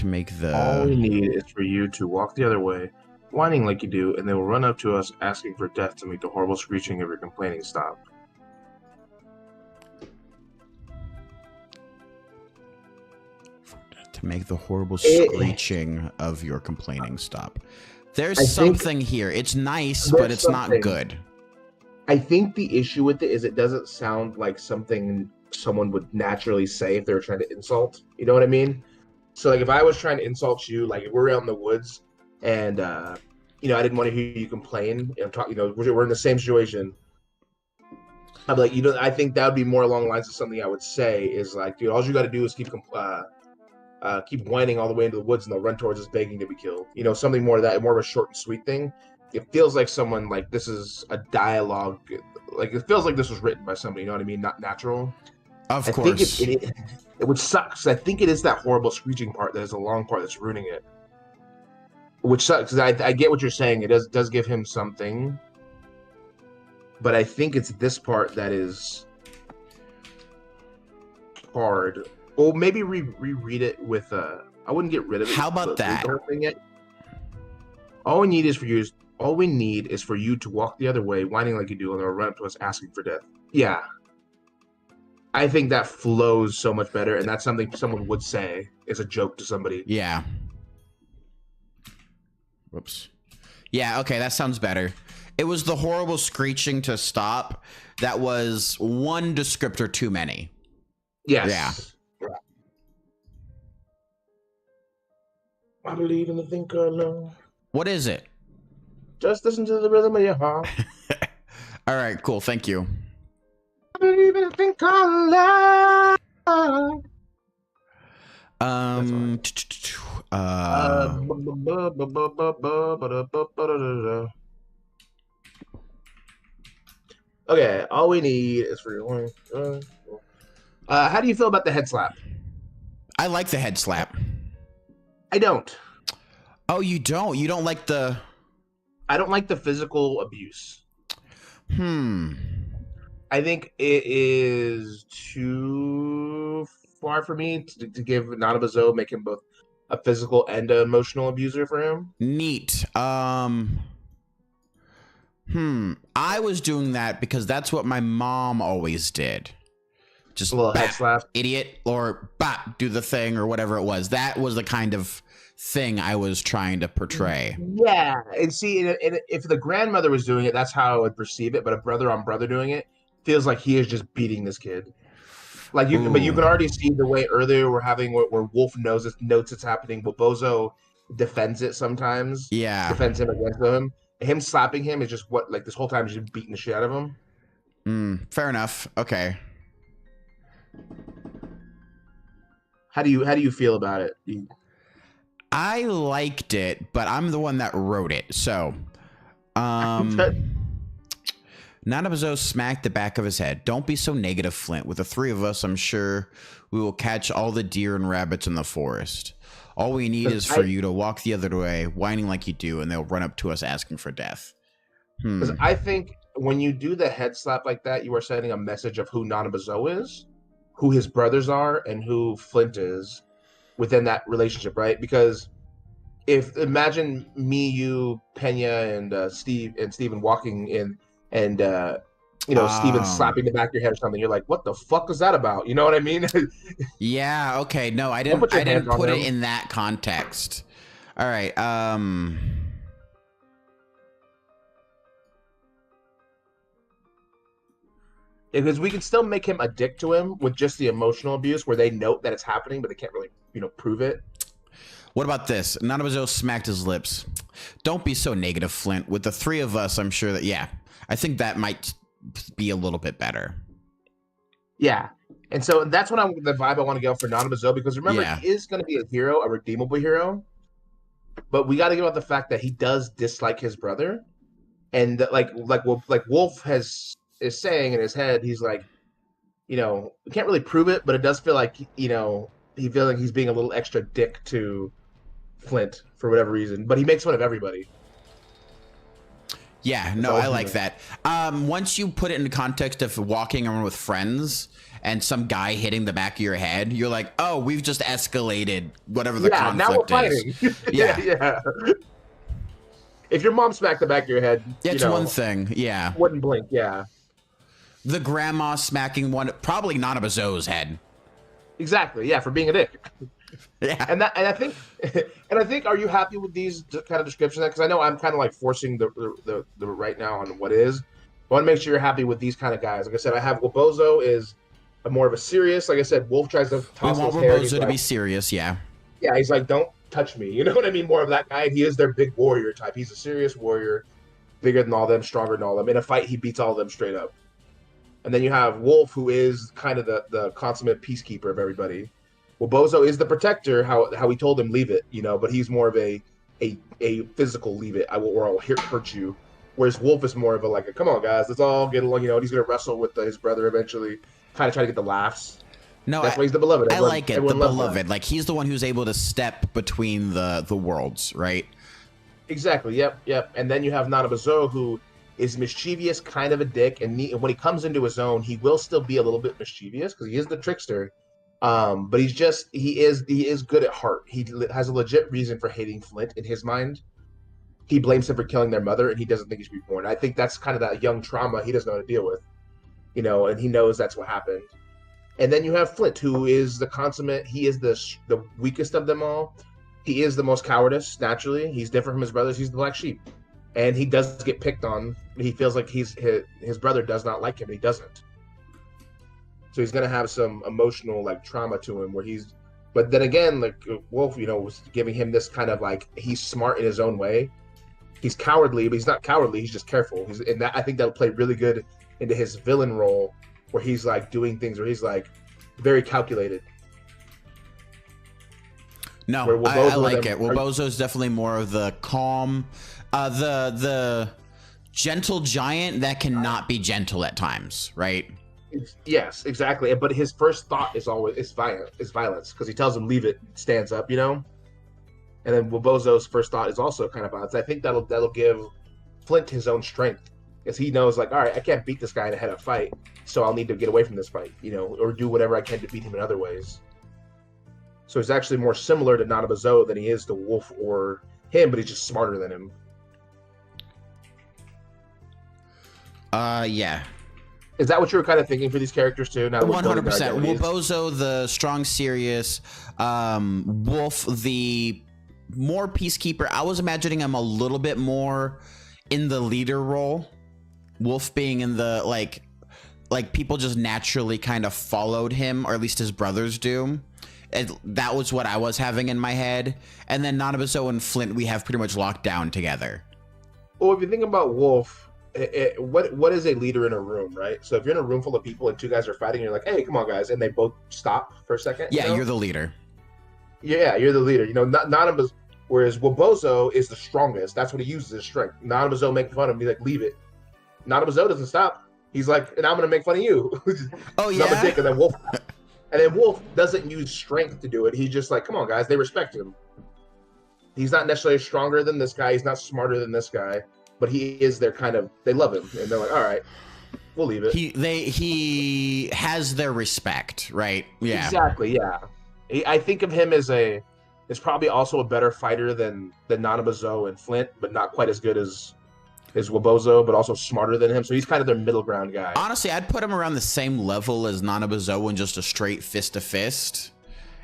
make the... All we need is for you to walk the other way, whining like you do, and they will run up to us asking for death to make the horrible screeching of your complaining stop. To make the horrible screeching of your complaining stop. There's something here. It's nice, but it's not good. I think the issue with it is it doesn't sound like something someone would naturally say if they were trying to insult. You know what I mean? So, like, if I was trying to insult you, like, if we're out in the woods and, I didn't want to hear you complain, we're in the same situation. I'm like, I think that would be more along the lines of something I would say is like, dude, all you got to do is keep whining all the way into the woods and they'll run towards us begging to be killed. Something more of that, more of a short and sweet thing. It feels like someone, like, this is a dialogue. Like, it feels like this was written by somebody, you know what I mean? Not natural. Of course. I think it would suck, because I think it is that horrible screeching part that is the long part that's ruining it. Which sucks, because I get what you're saying. It does give him something. But I think it's this part that is hard. Or maybe reread it with I wouldn't get rid of it. How about that? All we need is for you to walk the other way, whining like you do, and they'll run up to us asking for death. Yeah. I think that flows so much better, and that's something someone would say as a joke to somebody. Yeah. Whoops. Yeah, okay, that sounds better. It was the horrible screeching to stop. That was one descriptor too many. Yes. Yeah. I believe in the thinker alone. What is it? Just listen to the rhythm of your heart. All right, cool. Thank you. I believe in the thinker alone. Um. Okay, all we need is for your. How do you feel about the head slap? I like the head slap. I don't. Oh, you don't? You don't like the... I don't like the physical abuse. I think it is too far for me to give Nanabozo, make him both a physical and an emotional abuser for him. Neat. I was doing that because that's what my mom always did. Just A little head bap, slap. idiot, or bap, do the thing, or whatever it was. That was the kind of thing I was trying to portray. Yeah, and see, and if the grandmother was doing it, that's how I would perceive it. But a brother on brother doing it feels like he is just beating this kid. Like you, but you can already see the way earlier we're having where Wolf notes it's happening. But Bozo defends it sometimes. Yeah. Defends him against him. Him slapping him is just what, like, this whole time he's just beating the shit out of him. Fair enough. Okay. How do you feel about it? I liked it, but I'm the one that wrote it. So, Nanabozo smacked the back of his head. Don't be so negative, Flint. With the three of us, I'm sure we will catch all the deer and rabbits in the forest. All we need is for you to walk the other way, whining like you do, and they'll run up to us asking for death. Because I think when you do the head slap like that, you are sending a message of who Nanabozo is, who his brothers are, and who Flint is within that relationship, right? Because if imagine me, you, Pena, and Steven walking in, and Steven slapping the back of your head or something, you're like, what the fuck is that about? You know what I mean? Yeah, okay. No, I didn't put it in that context. All right. Because we can still make him a dick to him with just the emotional abuse where they note that it's happening, but they can't really, prove it. What about this? Nanabozo smacked his lips. Don't be so negative, Flint. With the three of us, I'm sure that, yeah, I think that might be a little bit better. Yeah. And so that's what the vibe I want to go for Nanabozo, because remember, he is going to be a hero, a redeemable hero. But we got to give out the fact that he does dislike his brother. And like Wolf is saying in his head, he's like, we can't really prove it, but it does feel like, he feels like he's being a little extra dick to Flint for whatever reason. But he makes fun of everybody. Yeah, no, I like that. Once you put it in the context of walking around with friends and some guy hitting the back of your head, you're like, oh, we've just escalated whatever the conflict now we're fighting. is. Yeah. If your mom smacked the back of your head, it's one thing. Yeah. Wouldn't blink. Yeah. The grandma smacking probably Nanabozo's head. Exactly. Yeah, for being a dick. Yeah. And I think, are you happy with these kind of descriptions? Because I know I'm kind of like forcing the right now on what is. I want to make sure you're happy with these kind of guys. Like I said, I have Bozo is more of a serious. Like I said, Wolf tries to toss his hair. Bozo to be serious. Yeah. Yeah, he's like, don't touch me. You know what I mean? More of that guy. He is their big warrior type. He's a serious warrior, bigger than all them, stronger than all them. In a fight, he beats all of them straight up. And then you have Wolf, who is kind of the consummate peacekeeper of everybody. Well, Bozo is the protector, how he told him leave it, but he's more of a physical leave it, I'll hurt you. Whereas Wolf is more of a come on guys, let's all get along, he's gonna wrestle with his brother eventually, kind of try to get the laughs. No, that's why he's the beloved. I like it, the beloved. Like he's the one who's able to step between the worlds, right? Exactly. Yep. And then you have Nanabozo, who is mischievous, kind of a dick, and when he comes into his own, he will still be a little bit mischievous because he is the trickster. But he is good at heart. He has a legit reason for hating Flint in his mind. He blames him for killing their mother, and he doesn't think he should be born. I think that's kind of that young trauma he doesn't know how to deal with, and he knows that's what happened. And then you have Flint, who is the consummate. He is the weakest of them all. He is the most cowardice, naturally. He's different from his brothers. He's the black sheep. And he does get picked on. He feels like his brother does not like him, and he doesn't. So he's going to have some emotional trauma to him where he's But then again, like Wolf, was giving him this kind of like he's smart in his own way. He's cowardly, but he's not cowardly. He's just careful. And that I think that'll play really good into his villain role, where he's like doing things where he's like very calculated. No, I like it. Nanabozo is definitely more of the calm, the gentle giant that cannot be gentle at times, right? Yes, exactly. But his first thought is always violence, because he tells him leave it, stands up, And then Nanabozo's first thought is also kind of violence. I think that'll give Flint his own strength, because he knows like, all right, I can't beat this guy in a head-up fight, so I'll need to get away from this fight, or do whatever I can to beat him in other ways. So he's actually more similar to Nanabozo than he is to Wolf or him, but he's just smarter than him. Yeah. Is that what you were kind of thinking for these characters too? 100%. Nanabozo, the strong, serious. Wolf, the more peacekeeper. I was imagining him a little bit more in the leader role. Wolf being in the like people just naturally kind of followed him, or at least his brothers do. That was what I was having in my head. And then Nanabozo and Flint, we have pretty much locked down together. Well, if you think about Wolf, what is a leader in a room, right? So if you're in a room full of people and two guys are fighting, you're like, hey, come on, guys. And they both stop for a second. Yeah, you're the leader. Yeah, you're the leader. Nanabozo, whereas Nanabozo is the strongest. That's what he uses his strength. Nanabozo making fun of him, he's like, leave it. Nanabozo doesn't stop. He's like, and I'm going to make fun of you. Oh, yeah? I'm a dick. And then Wolf doesn't use strength to do it. He's just like, come on, guys. They respect him. He's not necessarily stronger than this guy. He's not smarter than this guy. But he is their kind of, they love him. And they're like, all right, we'll leave it. He has their respect, right? Yeah. Exactly, yeah. I think of him as probably also a better fighter than Nanabozo and Flint, but not quite as good as Nanabozo, but also smarter than him. So he's kind of their middle ground guy. Honestly, I'd put him around the same level as Nanabozo in just a straight fist to fist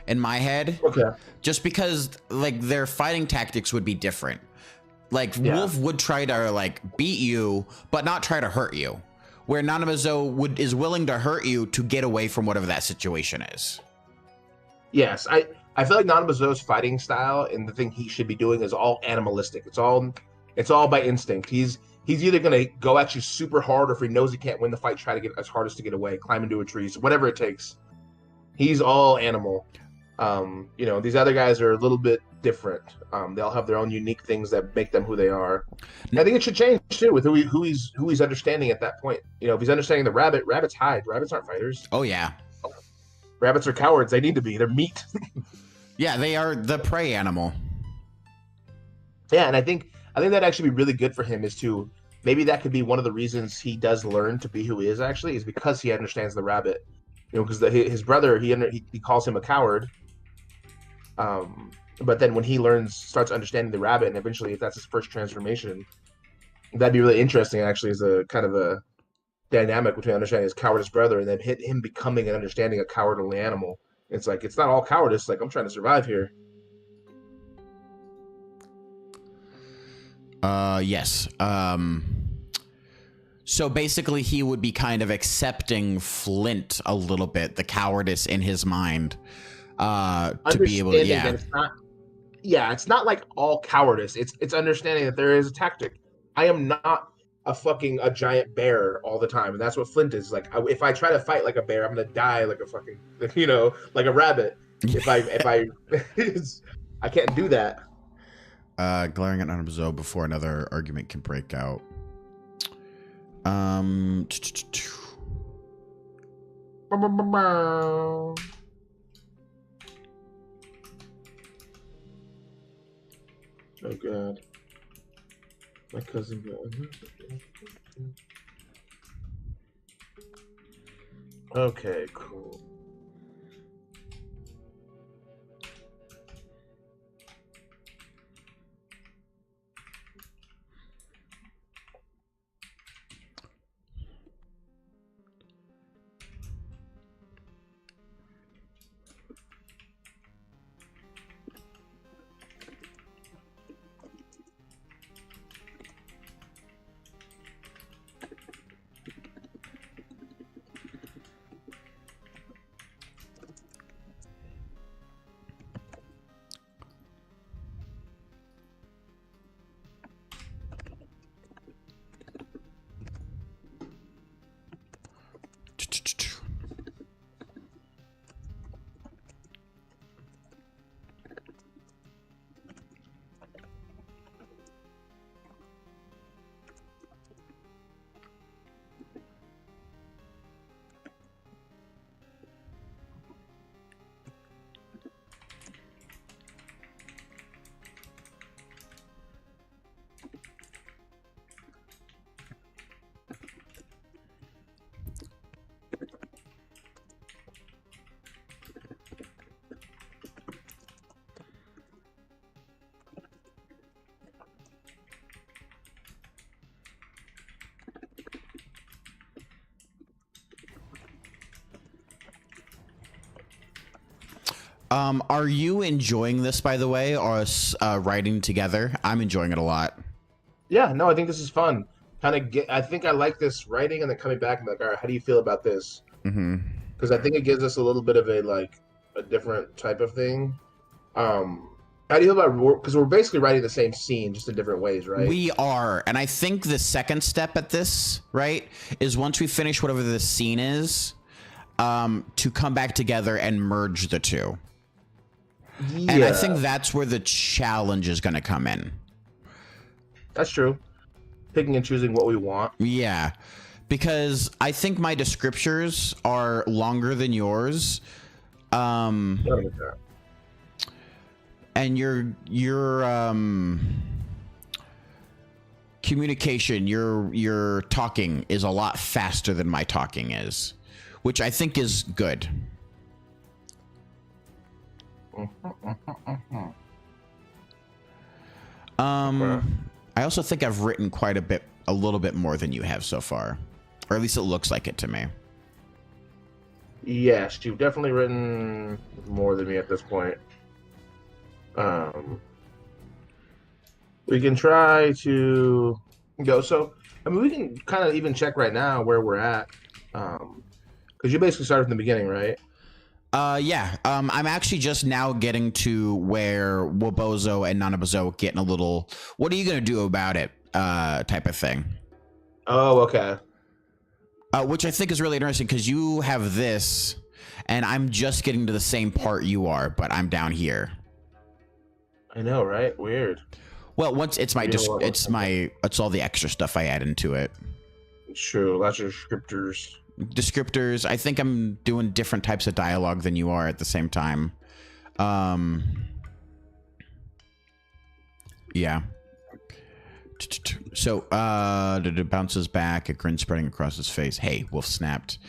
in my head. Okay. Just because like their fighting tactics would be different. Like Wolf would try to like beat you, but not try to hurt you. Where Nanabozo is willing to hurt you to get away from whatever that situation is. Yes, I feel like Nanabozo's fighting style and the thing he should be doing is all animalistic. It's all by instinct. He's either going to go at you super hard, or if he knows he can't win the fight, try to get as hard as to get away, climb into a tree, so whatever it takes. He's all animal. These other guys are a little bit different. They all have their own unique things that make them who they are. And I think it should change too with who he's understanding at that point. If he's understanding the rabbits hide. Rabbits aren't fighters. Oh yeah. Rabbits are cowards. They need to be. They're meat. Yeah, they are the prey animal. Yeah, and I think that'd actually be really good for him, is to maybe that could be one of the reasons he does learn to be who he is, actually, is because he understands the rabbit. Because his brother, he calls him a coward. But then when he starts understanding the rabbit, and eventually if that's his first transformation, that'd be really interesting, actually, as a kind of a dynamic between understanding his cowardice brother and then him becoming and understanding a cowardly animal. It's like, it's not all cowardice. Like, I'm trying to survive here. Yes. So basically he would be kind of accepting Flint a little bit, the cowardice in his mind, to be able to, it's not like all cowardice. It's understanding that there is a tactic. I am not a giant bear all the time, and that's what Flint is. Like, if I try to fight like a bear, I'm gonna die like a fucking, like a rabbit. If I I can't do that. Glaring at Nanabozo before another argument can break out. Oh god. My cousin got... Okay, cool. Are you enjoying this, by the way, or us writing together? I'm enjoying it a lot. Yeah, no, I think this is fun. Kind of get. I think I like this writing and then coming back and like, all right, how do you feel about this? Hmm. Because I think it gives us a little bit of a like a different type of thing. Um, how do you feel about because we're basically writing the same scene just in different ways, right? We are, and I think the second step at this, right, is once we finish whatever the scene is, to come back together and merge the two. And I think Yeah, that's where the challenge is going to come in. that's true. Picking and choosing what we want. Yeah, because I think my descriptors are longer than yours. What about that? And your communication, your talking is a lot faster than my talking is, which I think is good. Okay. I also think I've written a little bit more than you have so far, or at least it looks like it to me. Yes, you've definitely written more than me at this point. Um, we can try to go. So, I mean, we can kind of even check right now where we're at. Because you basically started from the beginning, right? Yeah. I'm actually just now getting to where Wobozo and Nanabozo getting a little, what are you gonna do about it? Type of thing. Oh, okay. Which I think is really interesting because you have this, and I'm just getting to the same part you are, but I'm down here. I know, right? Weird. Well, once it's my You know what? it's all the extra stuff I add into it. True. Lots of scripters. Descriptors. I think I'm doing different types of dialogue than you are at the same time. Yeah. So, it bounces back, a grin spreading across his face. Hey, Wolf snapped.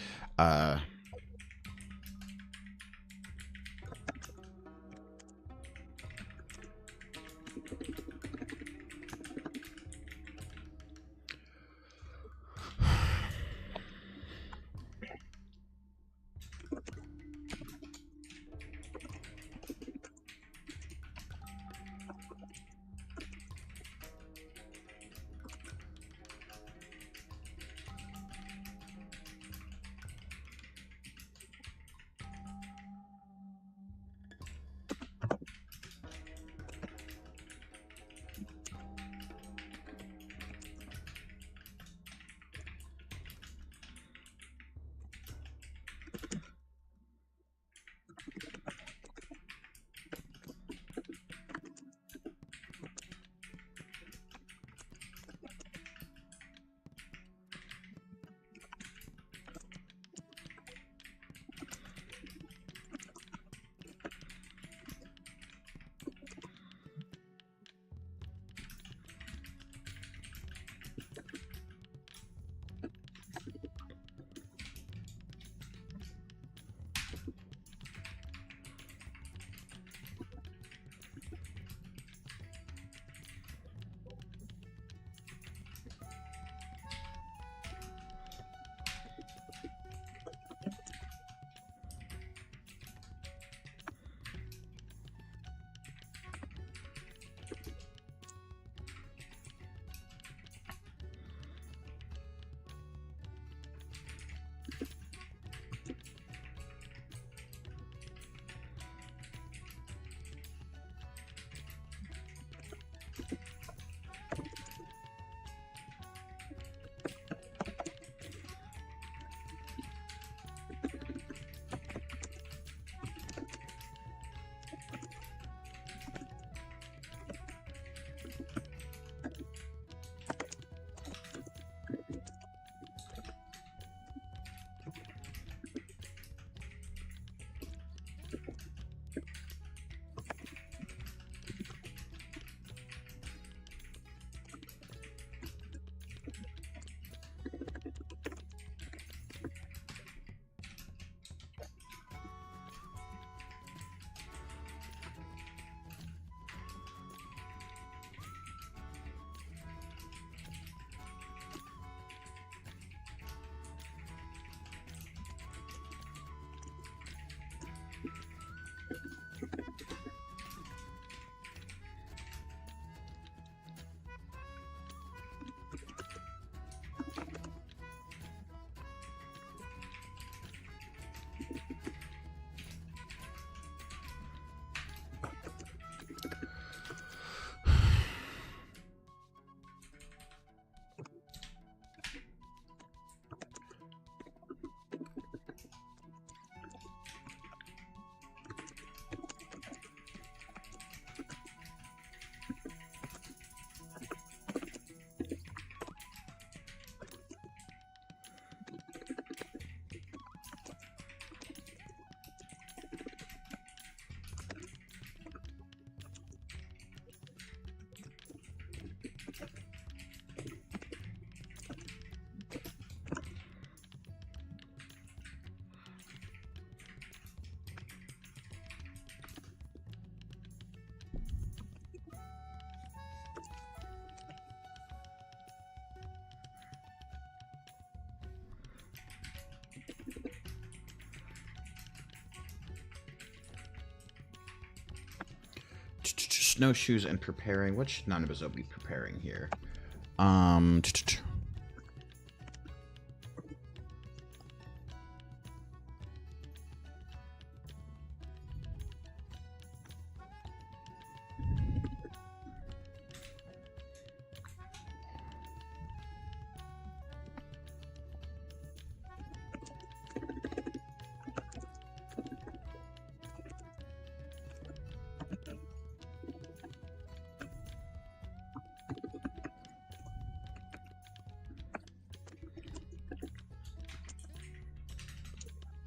snowshoes and preparing. What should Nanabozo be preparing here?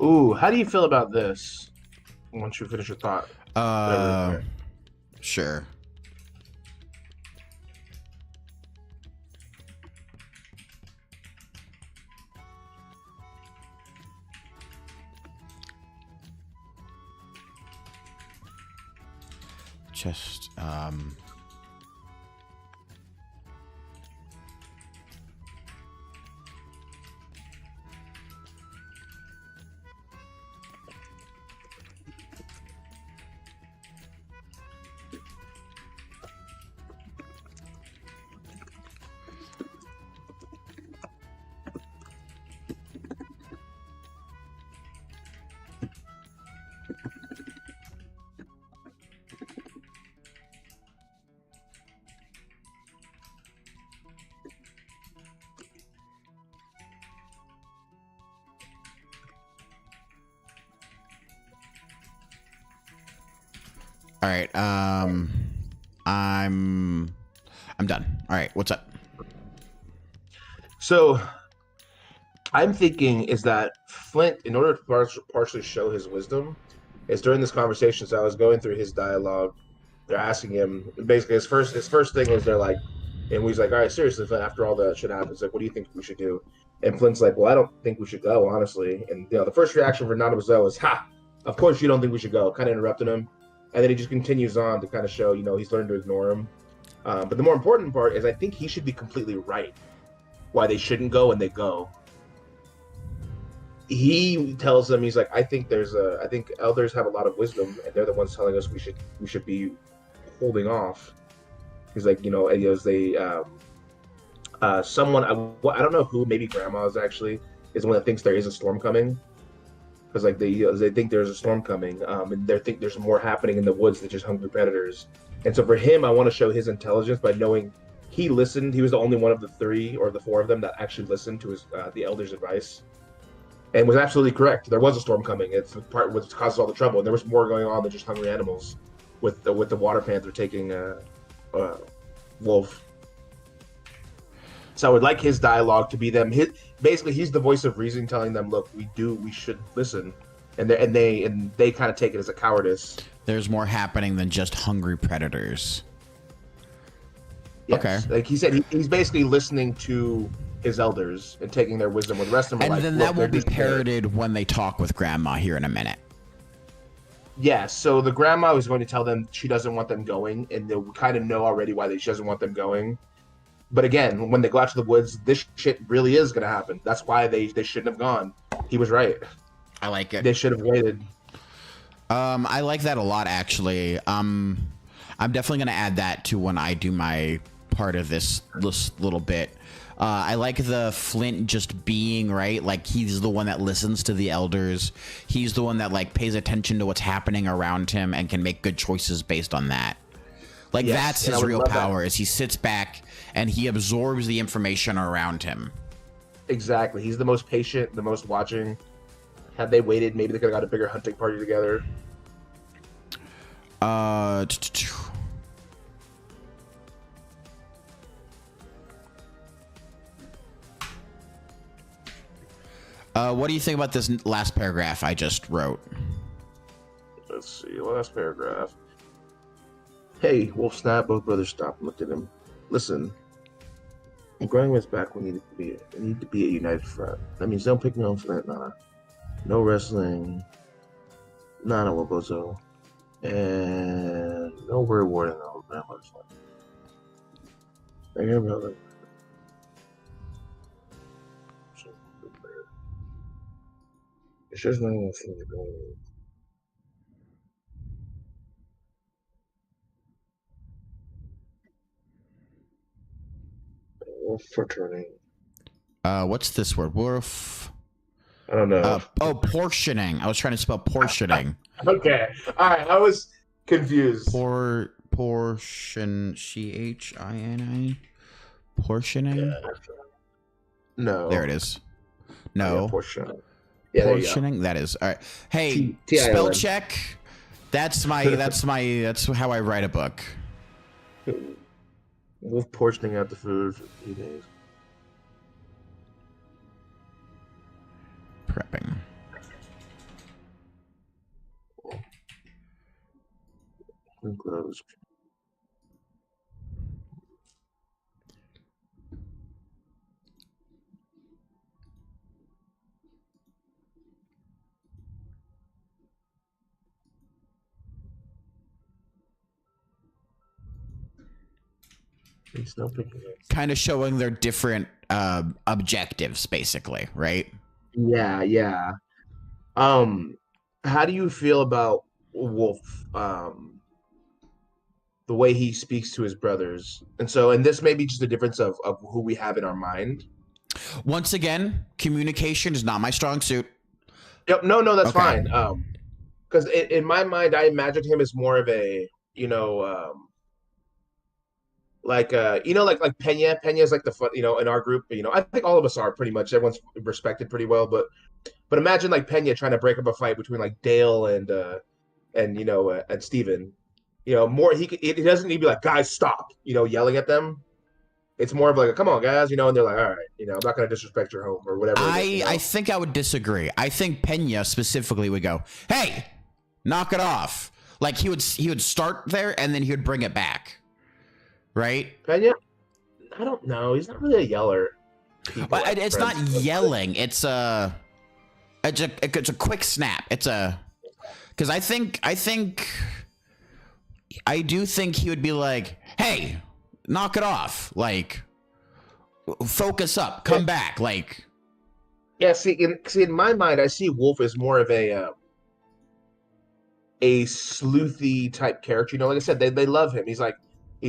Ooh, how do you feel about this? Once you finish your thought, whatever. Sure. Just all right. I'm done. All right. What's up? So I'm thinking is that Flint, in order to partially show his wisdom, is during this conversation. So I was going through his dialogue. They're asking him basically his first thing is they're like, and he's like, all right, seriously, Flint. After all that shit happens, like, what do you think we should do? And Flint's like, well, I don't think we should go, honestly. And the first reaction for Nanabozo is, ha, of course you don't think we should go, kind of interrupting him, and then he just continues on to kind of show, he's learned to ignore him. But the more important part is, I think he should be completely right why they shouldn't go, and they go. He tells them, he's like, I think elders have a lot of wisdom, and they're the ones telling us we should be holding off. He's like, someone, I don't know who, maybe grandma is the one that thinks there is a storm coming, because like they think there's a storm coming, and they think there's more happening in the woods than just hungry predators. And so for him, I want to show his intelligence by knowing he listened. He was the only one of the three or the four of them that actually listened to the elders' advice, and was absolutely correct. There was a storm coming. It's the part which causes all the trouble, and there was more going on than just hungry animals, with the water panther taking wolf. So I would like his dialogue to be them. Basically, he's the voice of reason, telling them, "Look, we should listen," and they kind of take it as a cowardice. There's more happening than just hungry predators. Yes. Okay. Like he said, he's basically listening to his elders and taking their wisdom. With the rest of them, And then that will be parroted when they talk with Grandma here in a minute. Yes. So the grandma is going to tell them she doesn't want them going, and they'll kind of know already why she doesn't want them going. But again, when they go out to the woods, this shit really is going to happen. That's why they shouldn't have gone. He was right. I like it. They should have waited. I like that a lot, actually. I'm definitely going to add that to when I do my part of this little bit. I like the Flint just being right. Like, he's the one that listens to the elders. He's the one that like pays attention to what's happening around him and can make good choices based on that. Like, yes, that's his real power, is he sits back and he absorbs the information around him. Exactly. He's the most patient, the most watching. Had they waited, maybe they could have got a bigger hunting party together. What do you think about this last paragraph I just wrote? Let's see, last paragraph. Hey, Wolf Snap, both brothers stopped and looked at him. Listen, I'm growing with back. We need to be a united front. That means don't pick me on Flint, Nana. No wrestling, Nanabozo, and no rewarding all grandmother's life. I hear about it. It's just not enough thing to go. Wolf for turning. What's this word? Wolf. I don't know. Portioning. I was trying to spell portioning. Okay. All right. I was confused. Portion. CHINI. Portioning. Yeah. No. There it is. No. Yeah, portion. Yeah, Portioning. That is all right. Hey, spell check. That's how I write a book. Wolf portioning out the food for 3 days. Prepping. Close. Kind of showing their different objectives, basically, right? Yeah. How do you feel about Wolf? The way he speaks to his brothers, and this may be just a difference of who we have in our mind. Once again, communication is not my strong suit. Yep. No, that's fine. Because in my mind, I imagined him as more of a, like Pena. Pena is like the fun, in our group. I think all of us are pretty much. Everyone's respected pretty well, but imagine like Pena trying to break up a fight between like Dale and Steven. More he doesn't need to be like, guys, stop, yelling at them. It's more of like, come on, guys, and they're like, all right, I'm not going to disrespect your home or whatever. I think I would disagree. I think Pena specifically would go, hey, knock it off. Like he would start there and then he would bring it back. Right? Pena? I don't know. He's not really a yeller. It's not yelling. It's a quick snap. Because I do think he would be like, hey, knock it off. Like, focus up, come back. Like, yeah. See, in my mind, I see Wolf as more of a sleuthy type character. Like I said, they love him. He's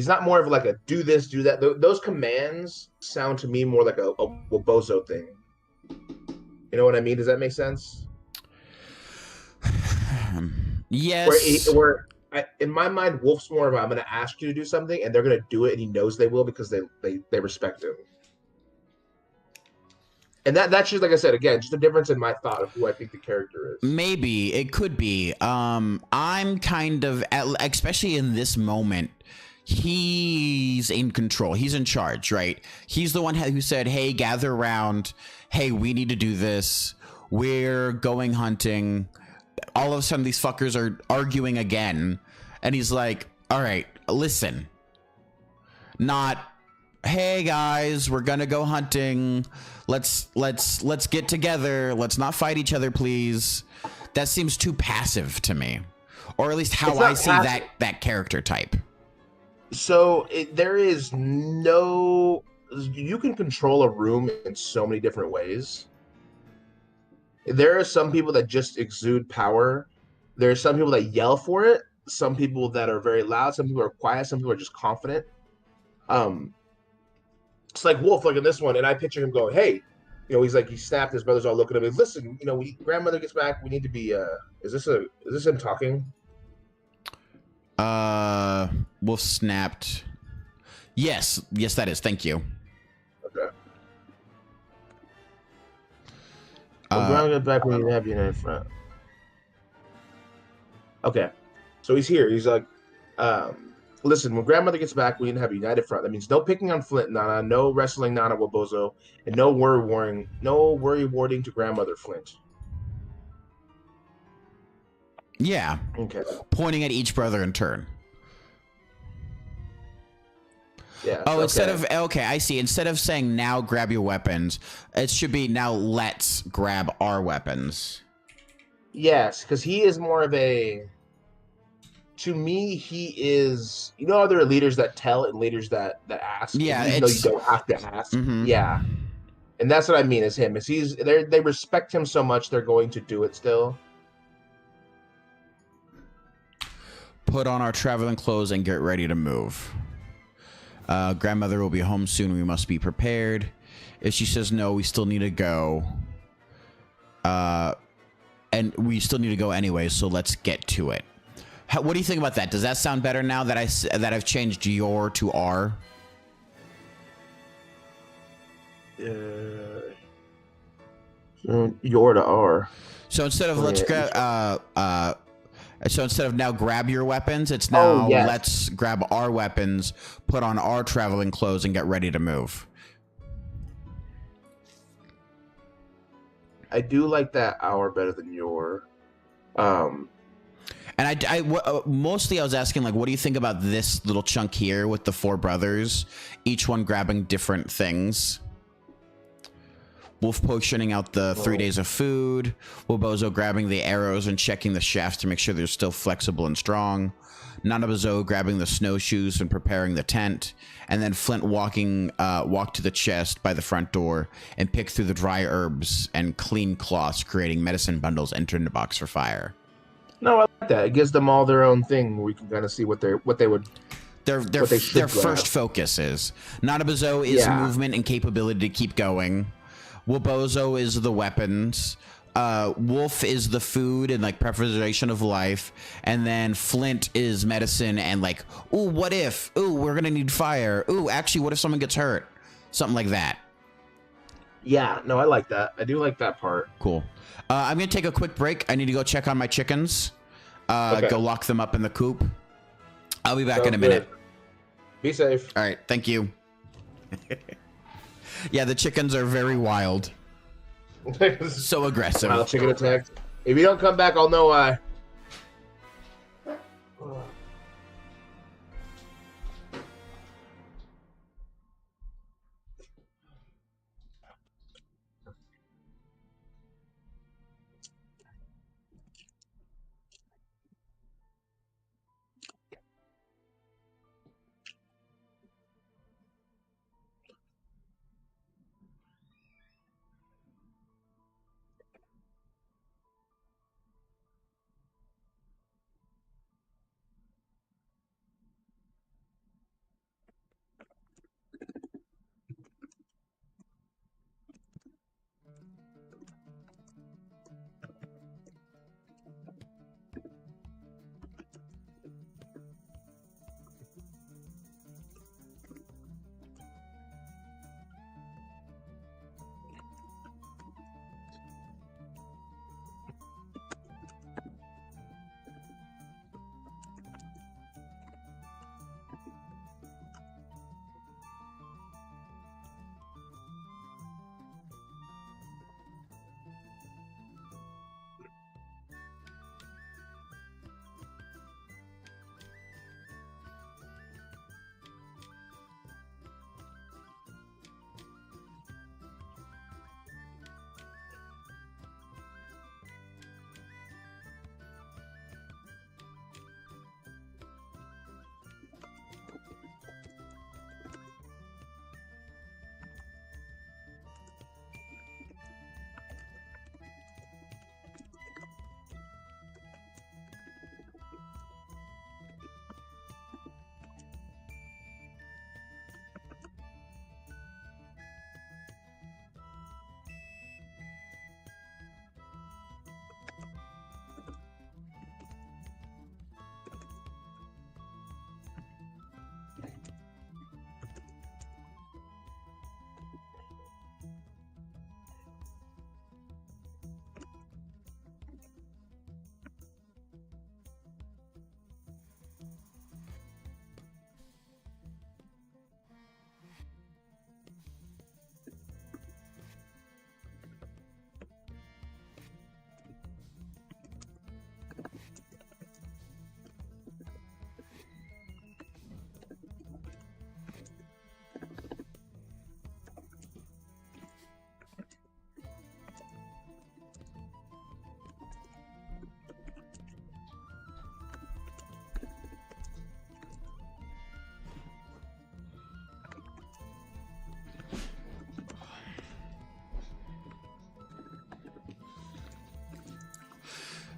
not more of like a do this, do that. Those commands sound to me more like a Bozo thing. You know what I mean? Does that make sense? Yes. In my mind, Wolf's more of I'm going to ask you to do something, and they're going to do it, and he knows they will because they respect him. And that's just, like I said, again, just a difference in my thought of who I think the character is. Maybe it could be. I'm kind of, especially in this moment, he's in control. He's in charge, right? He's the one who said, hey, gather around. Hey, we need to do this. We're going hunting. All of a sudden, these fuckers are arguing again. And he's like, all right, listen. Not, hey, guys, we're going to go hunting. Let's get together. Let's not fight each other, please. That seems too passive to me. Or at least how I see that character type. So there is no, you can control a room in so many different ways. There are some people that just exude power. There are some people that yell for it. Some people that are very loud. Some people are quiet. Some people are just confident. It's like Wolf, like in this one, and I picture him going, hey, he's like, he snapped, his brothers all looking at him. Listen, grandmother gets back, we need to be, is this him talking? Wolf snapped. Yes, that is. Thank you. Okay. Grandma gets back, we need to have you in front. Okay. So he's here. He's like, listen, when grandmother gets back, we need to have a united front. That means no picking on Flint, Nana, no wrestling Nanabozo, and no worry warding to grandmother Flint. Yeah. Okay. Pointing at each brother in turn. Yeah. Oh, okay. I see. Instead of saying now grab your weapons, it should be now let's grab our weapons. Yes, because he is more of a, to me, he is, there are leaders that tell and leaders that ask. Yeah. Even though you don't have to ask. Mm-hmm. Yeah. And that's what I mean is him. They respect him so much, they're going to do it still. Put on our traveling clothes and get ready to move. Grandmother will be home soon. We must be prepared. If she says no, we still need to go. And we still need to go anyway, so let's get to it. What do you think about that? Does that sound better now that I've changed your to R? Your to R. So instead of instead of now grab your weapons, it's now let's grab our weapons, put on our traveling clothes, and get ready to move. I do like that hour better than your. And mostly I was asking, like, what do you think about this little chunk here with the 4 brothers, each one grabbing different things? Wolf portioning out the 3 days of food. Nanabozo grabbing the arrows and checking the shafts to make sure they're still flexible and strong. Nanabozo grabbing the snowshoes and preparing the tent. And then Flint walked to the chest by the front door and picked through the dry herbs and clean cloths, creating medicine bundles entered the box for fire. No, I like that. It gives them all their own thing. We can kind of see what they would. Their first focus is. Nanabozo is movement and capability to keep going. Nanabozo is the weapons. Wolf is the food and like preservation of life, and then Flint is medicine and like, ooh, what if? Ooh, we're gonna need fire. Ooh, actually, what if someone gets hurt? Something like that. Yeah, no, I like that. I do like that part. Cool. I'm gonna take a quick break. I need to go check on my chickens. Okay. Go lock them up in the coop. I'll be back in a minute. Be safe. All right, thank you. Yeah, the chickens are very wild. So aggressive. Wild chicken attack. If you don't come back, I'll know why.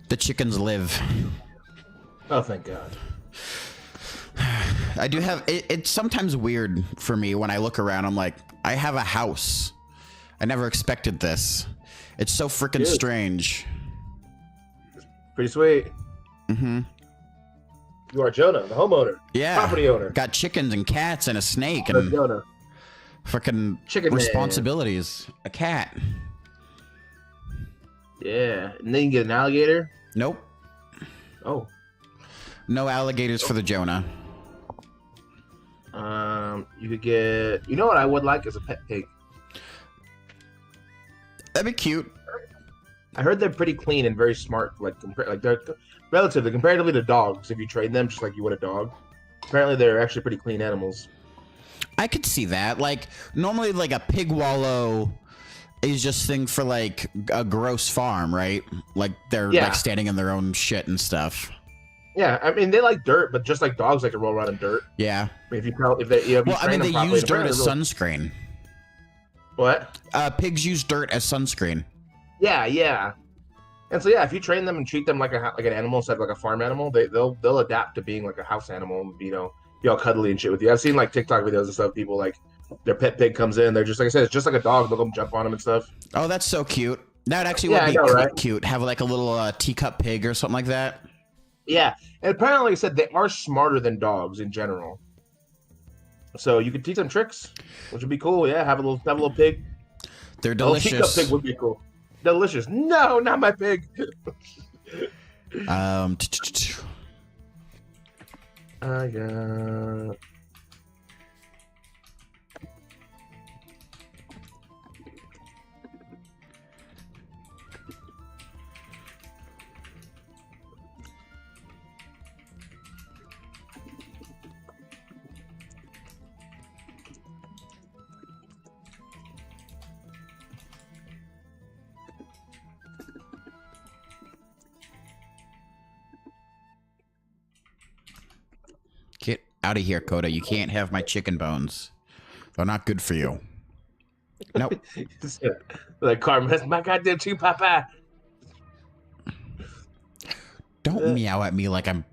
The chickens live. Oh, thank God. I do have it. It's sometimes weird for me when I look around. I'm like, I have a house. I never expected this. It's so freaking strange. Pretty sweet. Mm-hmm. You are Jonah, the homeowner. Yeah. Property owner. Got chickens and cats and a snake That's and Jonah. freaking Chicken responsibilities. A cat. Yeah. And then you get an alligator. Nope. Oh. No alligators for the Jonah. You could get. You know what I would like is a pet pig. That'd be cute. I heard they're pretty clean and very smart. Like they're comparatively to dogs. If you train them just like you would a dog, apparently they're actually pretty clean animals. I could see that. Like normally, like a pig wallow is just thing for like a gross farm, right? Like they're like standing in their own shit and stuff. Yeah, I mean they like dirt, but just like dogs like to roll around in dirt. Yeah. I mean, they use dirt as sunscreen. What? Pigs use dirt as sunscreen. Yeah. And so if you train them and treat them like an animal instead of like a farm animal, they'll adapt to being like a house animal and be all cuddly and shit with you. I've seen like TikTok videos and stuff. People like their pet pig comes in, they're just like I said, it's just like a dog. They'll come jump on them and stuff. Oh, that's so cute. That actually would be cute. Have like a little teacup pig or something like that. Yeah, and apparently, like I said, they are smarter than dogs in general. So you could teach them tricks, which would be cool. Yeah, have a little pig. They're delicious. A teacup pig would be cool. Delicious. No, not my pig. I got. Get out of here, Coda. You can't have my chicken bones. They're not good for you. Nope. Like Carmen, that's my goddamn chicken papa. Don't meow at me like I'm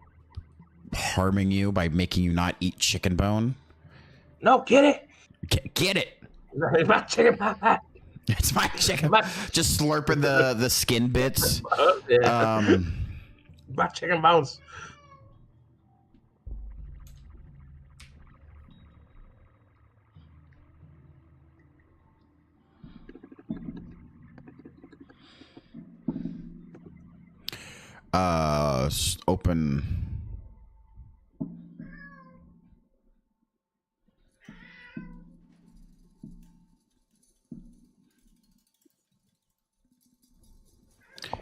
harming you by making you not eat chicken bone. No, get it. Get it. It's my chicken papa. It's my chicken. Just slurping the skin bits. My chicken bones. Open.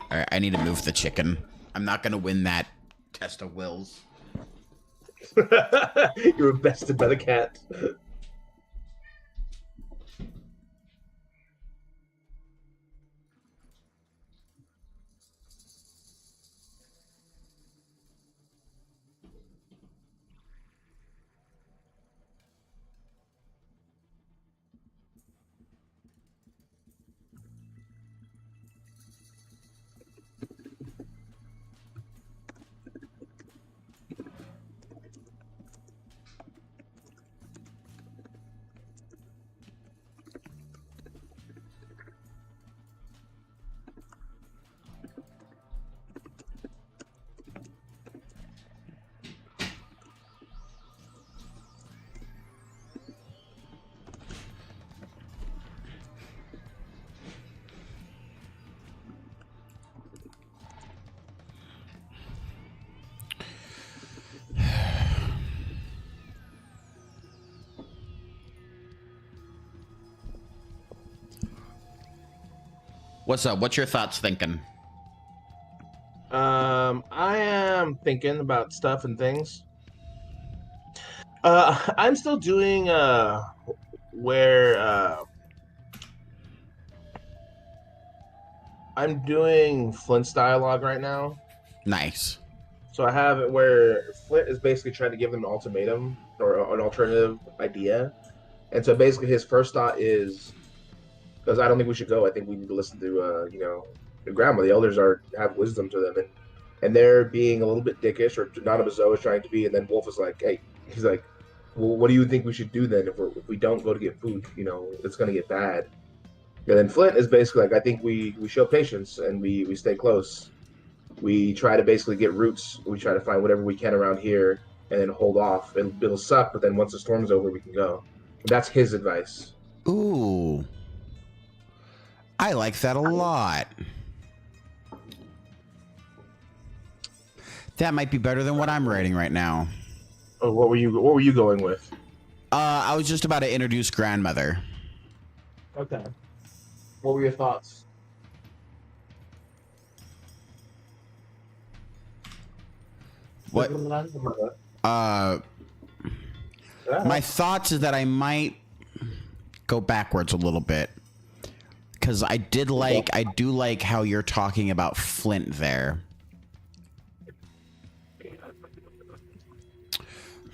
All right, I need to move the chicken. I'm not gonna win that test of wills. You were bested by the cat. What's up? What's your thoughts thinking? I am thinking about stuff and things. I'm still doing where I'm doing Flint's dialogue right now. Nice. So I have it where Flint is basically trying to give them an ultimatum or an alternative idea. And so basically his first thought is, because I don't think we should go. I think we need to listen to, the grandma. The elders have wisdom to them. And they're being a little bit dickish, or Nanabozo is trying to be. And then Wolf is like, hey, he's like, well, what do you think we should do then if we don't go to get food? You know, it's gonna get bad. And then Flint is basically like, I think we show patience and we stay close. We try to basically get roots. We try to find whatever we can around here and then hold off. It'll suck, but then once the storm's over, we can go. That's his advice. Ooh. I like that a lot. That might be better than what I'm writing right now. Oh, what were you going with? I was just about to introduce grandmother. Okay. What were your thoughts? What? My thoughts is that I might go backwards a little bit. Because I do like how you're talking about Flint there.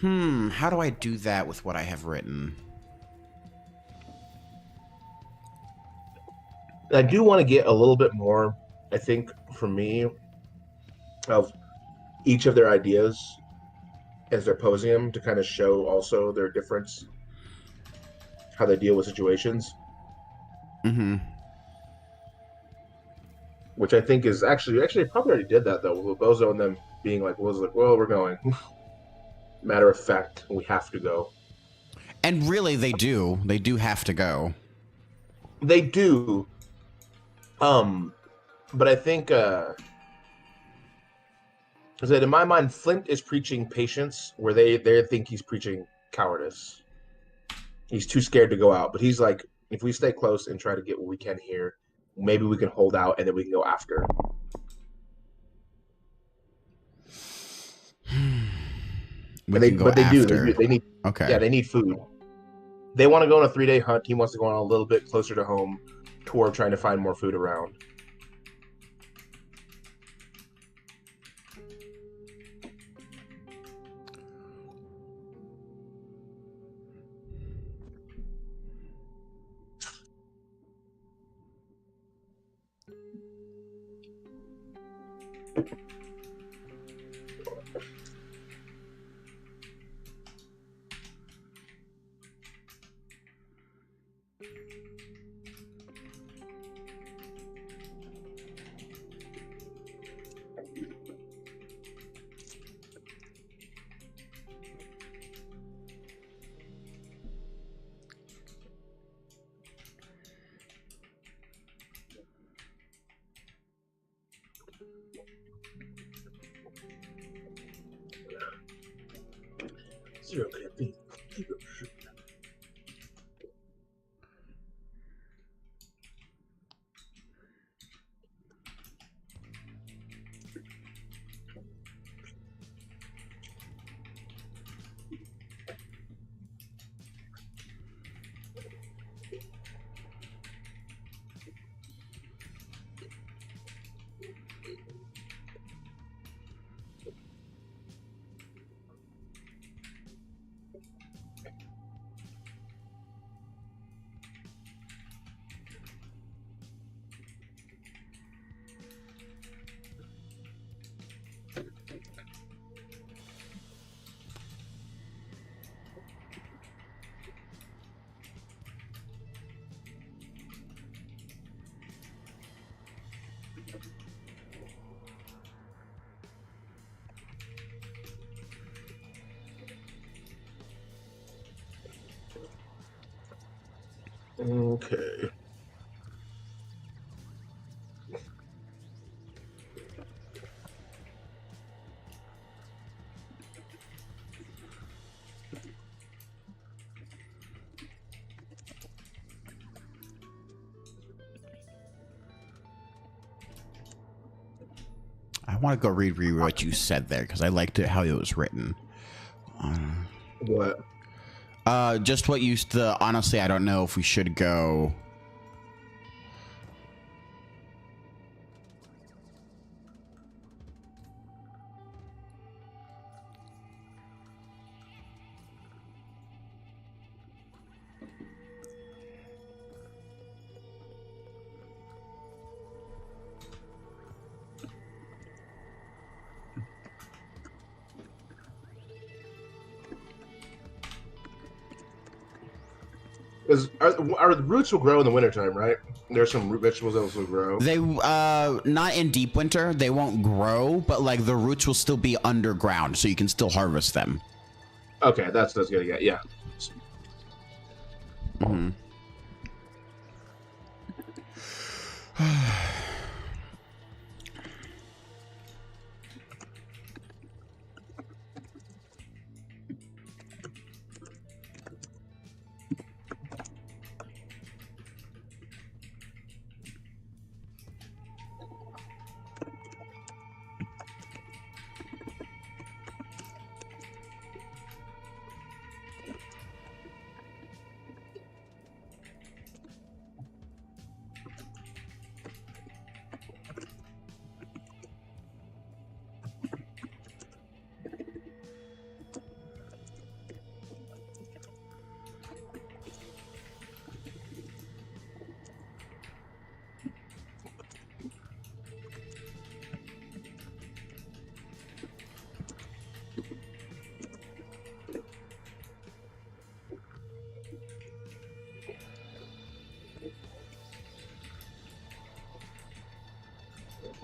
How do I do that with what I have written? I do want to get a little bit more, I think, for me, of each of their ideas as they're posing them to kind of show also their difference, how they deal with situations. Mm-hmm. Which I think is actually probably already did that though, with Bozo and them being like, well, we're going. Matter of fact, we have to go. And really, they do. They do have to go. They do. But I think is that in my mind, Flint is preaching patience, where they think he's preaching cowardice. He's too scared to go out, but he's like, if we stay close and try to get what we can here, maybe we can hold out and then we can go after. But they do. They need. Okay. Yeah, they need food. They want to go on a 3-day hunt. He wants to go on a little bit closer to home, tour trying to find more food around. Okay. I want to go read what you said there because I liked it how it was written. What? Just what you. Honestly, I don't know if we should go. Our roots will grow in the wintertime, right? There's some root vegetables that will grow. They not in deep winter. They won't grow, but like the roots will still be underground, so you can still harvest them. Okay, that's good. Yeah. Mm-hmm.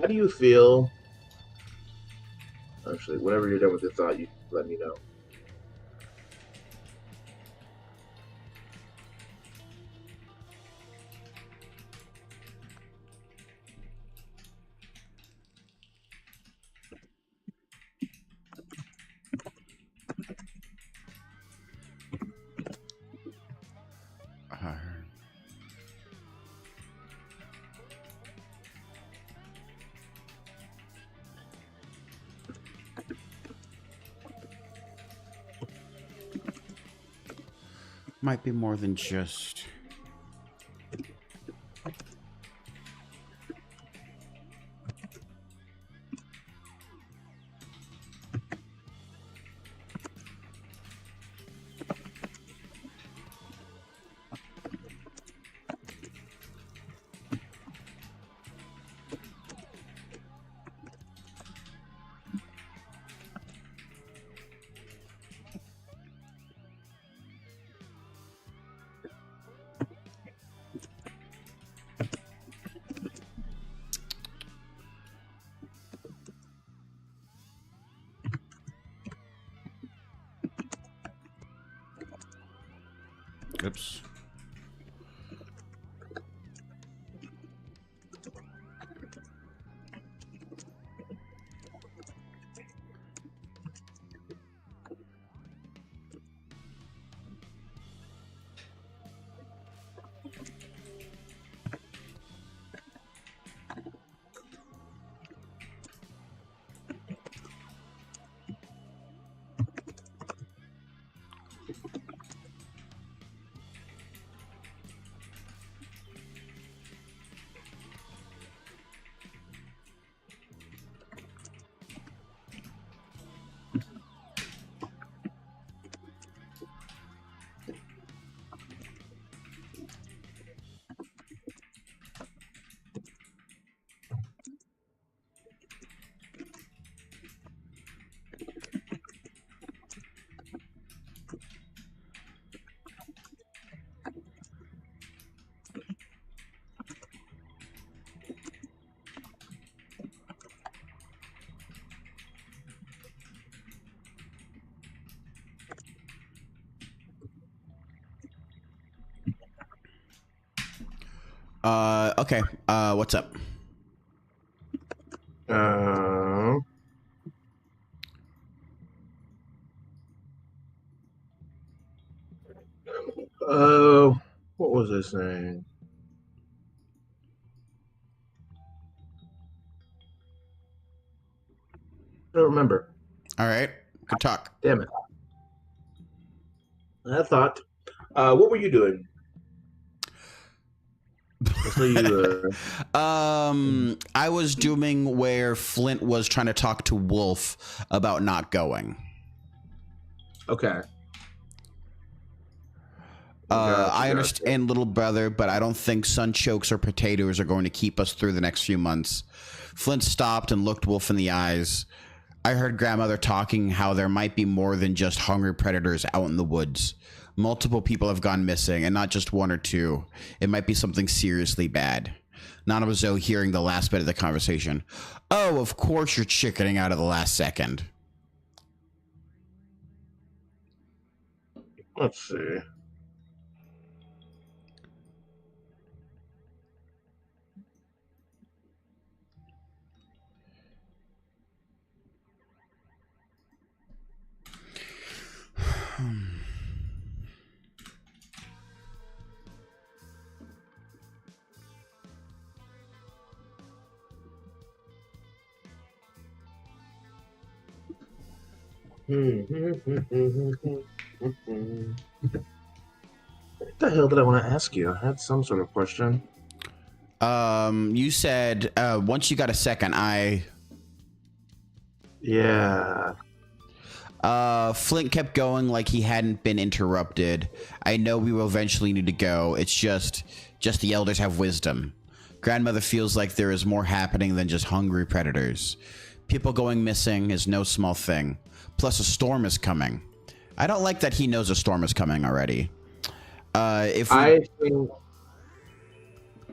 How do you feel? Actually, whenever you're done with the thought, you let me know. Might be more than just. Oops. Okay. What's up? What was I saying? I don't remember. All right. Good talk. Damn it. I thought. What were you doing? I was doing where Flint was trying to talk to Wolf about not going. Okay. I understand, little brother, but I don't think sunchokes or potatoes are going to keep us through the next few months. Flint stopped and looked Wolf in the eyes. I heard grandmother talking how there might be more than just hungry predators out in the woods. Multiple people have gone missing, and not just one or two. It might be something seriously bad. Nanabozo hearing the last bit of the conversation. Oh, of course you're chickening out of the last second. Let's see. What the hell did I want to ask you? I had some sort of question. You said once you got a second, Yeah. Flint kept going like he hadn't been interrupted. I know we will eventually need to go. It's just the elders have wisdom. Grandmother feels like there is more happening than just hungry predators. People going missing is no small thing. Plus a storm is coming. I don't like that he knows a storm is coming already. I think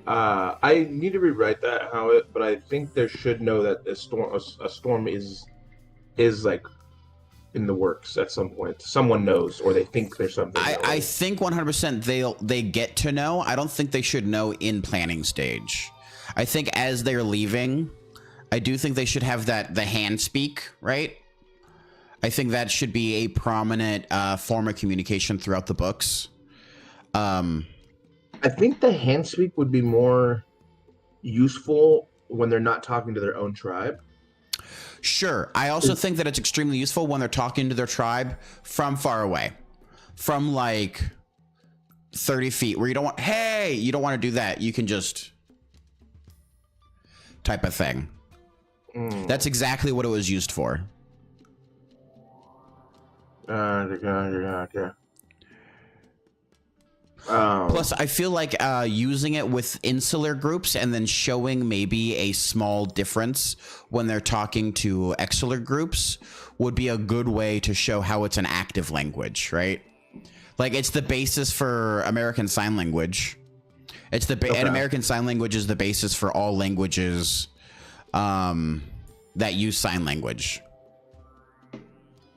I need to rewrite that but I think there should know that a storm is like in the works at some point. Someone knows, or they think there's something. I think 100% they get to know. I don't think they should know in planning stage. I think as they're leaving, I do think they should have the hand speak, right? I think that should be a prominent form of communication throughout the books. I think the hand speak would be more useful when they're not talking to their own tribe. Sure. I also think that it's extremely useful when they're talking to their tribe from far away. From like 30 feet, where you don't want, hey, you don't want to do that. You can just type of thing. That's exactly what it was used for. Okay. Plus, I feel like using it with insular groups and then showing maybe a small difference when they're talking to exular groups would be a good way to show how it's an active language, right? Like, it's the basis for American Sign Language. It's and American Sign Language is the basis for all languages that use sign language.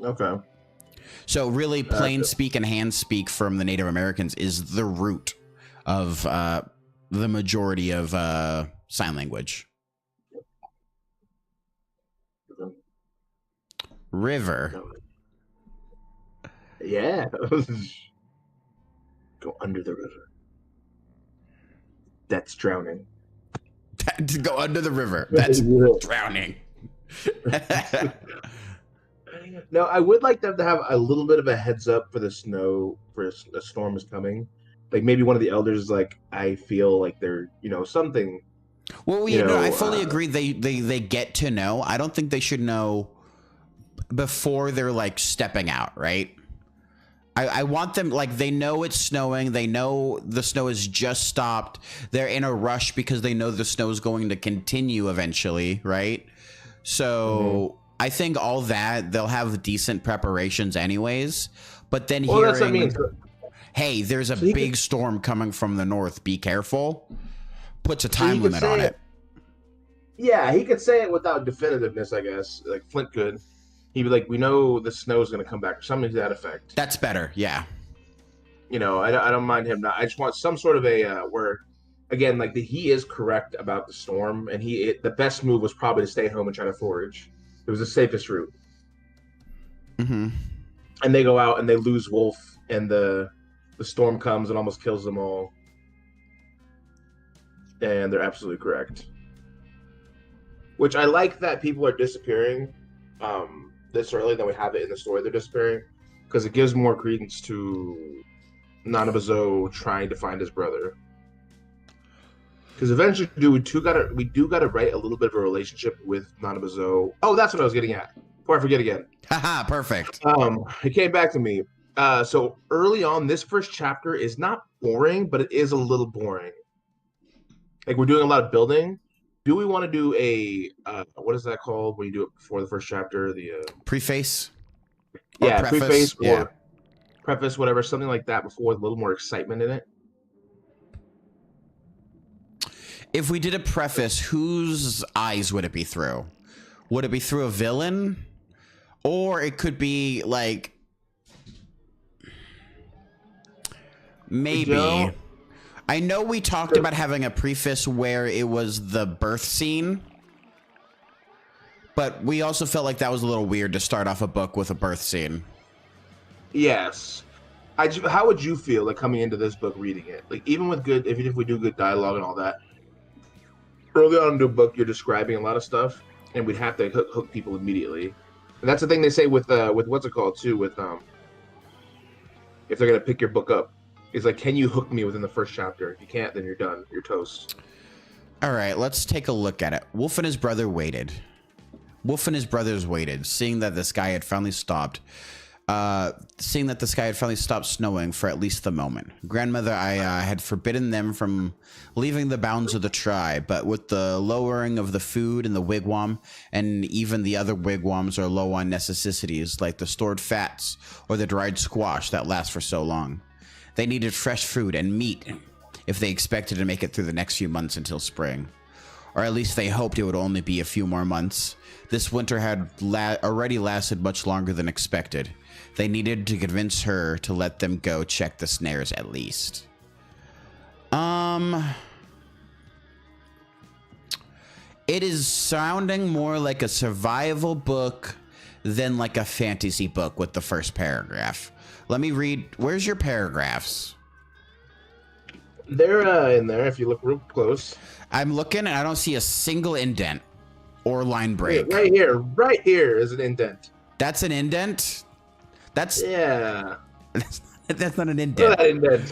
Okay. So really, plain speak and hand speak from the Native Americans is the root of the majority of sign language. River. Yeah. Go under the river. That's drowning. To go under the river. That's drowning. No, I would like them to have a little bit of a heads up for the snow, for a storm is coming. Like maybe one of the elders is like, I feel like they're, something. Well, I fully agree. They get to know. I don't think they should know before they're like stepping out, right? I want them, like, they know it's snowing. They know the snow has just stopped. They're in a rush because they know the snow is going to continue eventually, right? So I think all that, they'll have decent preparations anyways. But then hearing, that's what I mean. Hey, there's a big storm coming from the north. Be careful. Puts a time limit on it. Yeah, he could say it without definitiveness, I guess. Like Flint could. He'd be like, we know the snow is going to come back, or something to that effect. That's better, yeah. I don't mind him not. I just want some sort of a where, again, like he is correct about the storm, and the best move was probably to stay home and try to forage. It was the safest route. Mm-hmm. And they go out and they lose Wolf, and the storm comes and almost kills them all. And they're absolutely correct. Which I like that people are disappearing. This early than we have it in the story they're disappearing, because it gives more credence to Nanabozo trying to find his brother. Because eventually, we do gotta write a little bit of a relationship with Nanabozo. Oh, that's what I was getting at. Before I forget again. Haha, perfect. It came back to me. So early on, this first chapter is not boring, but it is a little boring. Like, we're doing a lot of building. Do we want to do a what is that called when you do it before the first chapter? The preface. Yeah, preface. preface, whatever, something like that before with a little more excitement in it. If we did a preface, whose eyes would it be through? Would it be through a villain? Or it could be like maybe. Joe, I know we talked about having a preface where it was the birth scene, but we also felt like that was a little weird to start off a book with a birth scene. yes. How would you feel like coming into this book reading it? Like even with good, even if we do good dialogue and all that, early on in the book you're describing a lot of stuff, and we'd have to hook people immediately. And that's the thing they say with what's it called too, with if they're gonna pick your book up, is like, can you hook me within the first chapter? If you can't, then you're done. You're toast. All right, let's take a look at it. Wolf and his brother waited. Wolf and his brothers waited, seeing that the sky had finally stopped. Snowing for at least the moment. Grandmother Aya had forbidden them from leaving the bounds of the tribe, but with the lowering of the food in the wigwam, and even the other wigwams are low on necessities like the stored fats or the dried squash that last for so long. They needed fresh food and meat if they expected to make it through the next few months until spring. Or at least they hoped it would only be a few more months. This winter had already lasted much longer than expected. They needed to convince her to let them go check the snares at least. It is sounding more like a survival book than like a fantasy book with the first paragraph. Let me read. Where's your paragraphs? They're in there if you look real close. I'm looking and I don't see a single indent or line break. Right here is an indent. That's an indent? That's yeah. That's not an indent. Look at that indent.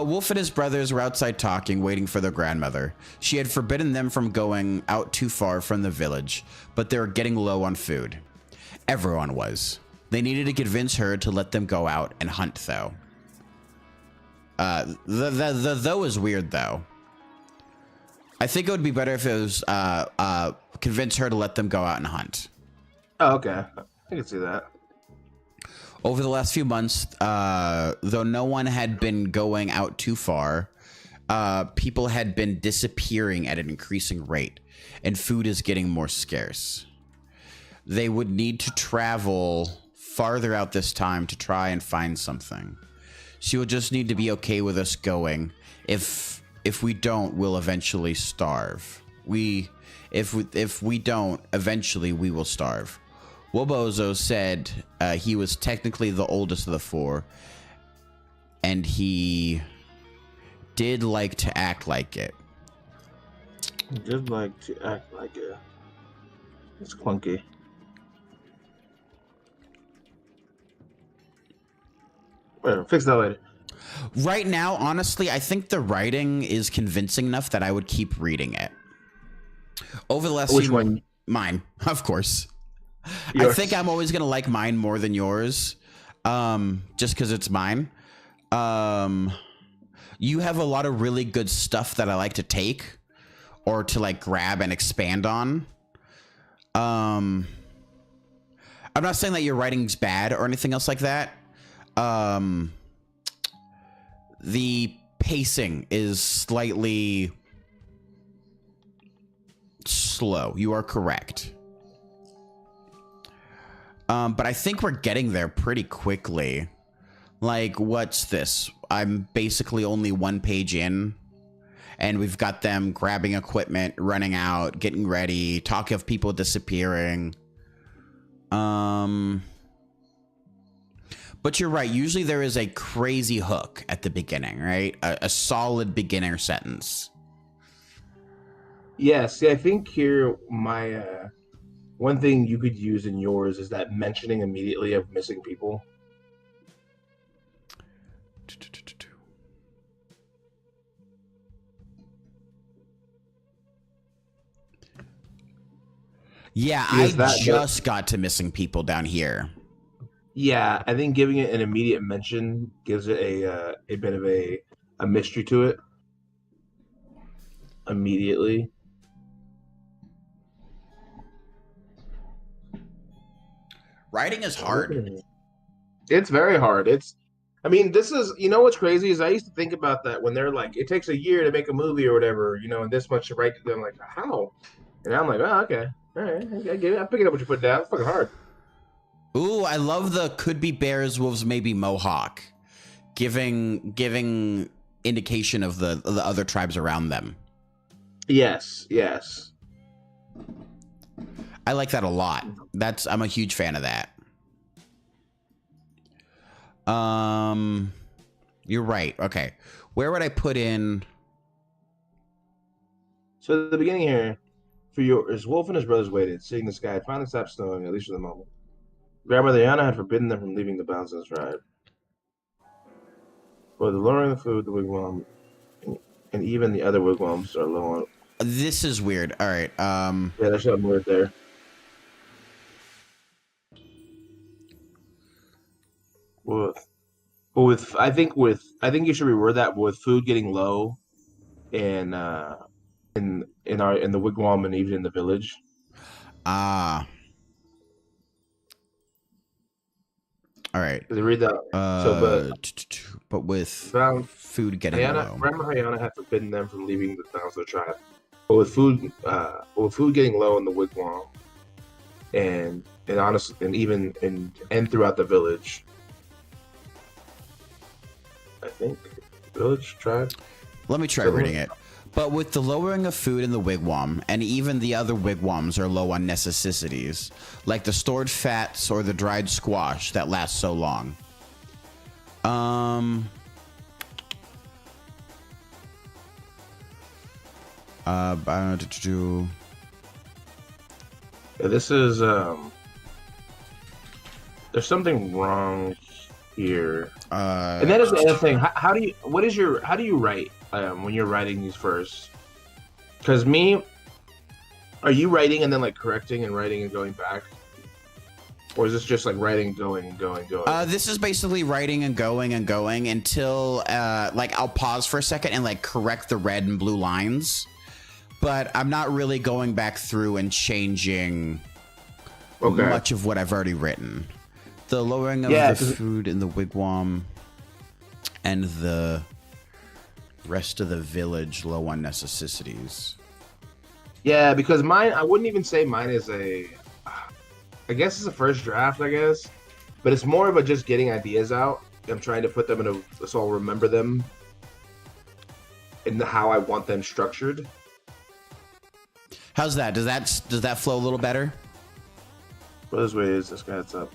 Wolf and his brothers were outside talking, waiting for their grandmother. She had forbidden them from going out too far from the village, but they were getting low on food. Everyone was. They needed to convince her to let them go out and hunt, though. The though is weird, though. I think it would be better if it was convince her to let them go out and hunt. Oh, okay. I can see that. Over the last few months, though no one had been going out too far, people had been disappearing at an increasing rate, and food is getting more scarce. They would need to travel farther out this time to try and find something. She will just need to be okay with us going. If we don't, we'll eventually starve. If we don't, eventually we will starve. Nanabozo said he was technically the oldest of the four, and he did like to act like it. He did like to act like it. It's clunky. Whatever, fix that later. Right now, honestly, I think the writing is convincing enough that I would keep reading it. Over the last Which few one? Mine, of course. Yours. I think I'm always gonna like mine more than yours, just because it's mine. You have a lot of really good stuff that I like to take or to like grab and expand on. I'm not saying that your writing's bad or anything else like that. The pacing is slightly slow. You are correct. But I think we're getting there pretty quickly. Like, what's this? I'm basically only one page in, and we've got them grabbing equipment, running out, getting ready, talk of people disappearing. But you're right. Usually there is a crazy hook at the beginning, right? A solid beginner sentence. Yeah, see, I think here my one thing you could use in yours is that mentioning immediately of missing people. Yeah, Because I just got to missing people down here. Yeah, I think giving it an immediate mention gives it a bit of a mystery to it. Immediately. Writing is hard. It's very hard. It's I mean, this is, you know, what's crazy is I used to think about that when they're like, it takes a year to make a movie or whatever, you know, and this much to write. I'm like, how? And I'm like, oh, okay, all right, I get it. I'm picking up what you put down. It's fucking hard. Ooh, I love the could be bears, wolves, maybe mohawk, giving indication of the other tribes around them. Yes, yes. I like that a lot. I'm a huge fan of that. You're right. Okay. Where would I put in? So at the beginning here, his wolf and his brothers waited, seeing the sky had finally stopped snowing, at least for the moment. Grandmother Yana had forbidden them from leaving the bounds of the tribe. For the lowering of the food, the wigwam, and even the other wigwams are low on. This is weird. All right. Yeah, there's something weird there. I think you should reword that with food getting low, and in the wigwam and even in the village. Ah. All right. They read that. But with food getting low. Grandma Hayana had forbidden them from leaving the bounds of the tribe. But with food getting low in the wigwam, and honestly, and throughout the village, I think village tribe. Let me try reading it. But with the lowering of food in the wigwam, and even the other wigwams are low on necessities, like the stored fats or the dried squash that lasts so long. This is there's something wrong here, and that is the other thing. How do you write when you're writing these first? Because are you writing and then like correcting and writing and going back, or is this just like writing, going? This is basically writing and going until like I'll pause for a second and like correct the red and blue lines, but I'm not really going back through and changing much of what I've already written. The lowering of the food in the wigwam and the rest of the village low on necessities. Yeah, because mine, I wouldn't even say mine is I guess it's a first draft, I guess, but it's more of a just getting ideas out. I'm trying to put them so I'll remember them and how I want them structured. How's that? Does that flow a little better? Brothers ways, this guy's up.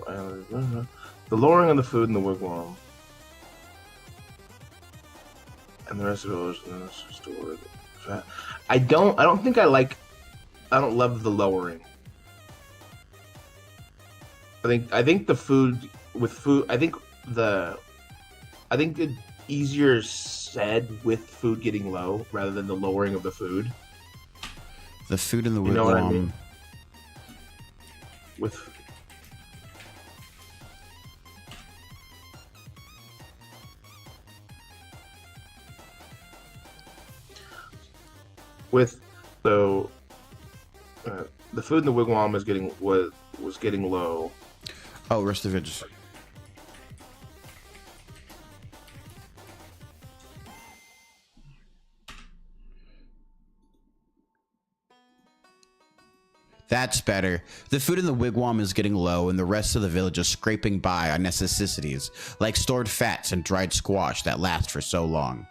The lowering of the food in the wigwam. And the rest of it was stored. I don't love the lowering. I think the food with food, I think it's easier said with food getting low rather than the lowering of the food. The food in the wigwam. You know what I mean? The food in the wigwam was getting low. Oh, rest of it just. That's better. The food in the wigwam is getting low, and the rest of the village is scraping by on necessities like stored fats and dried squash that last for so long.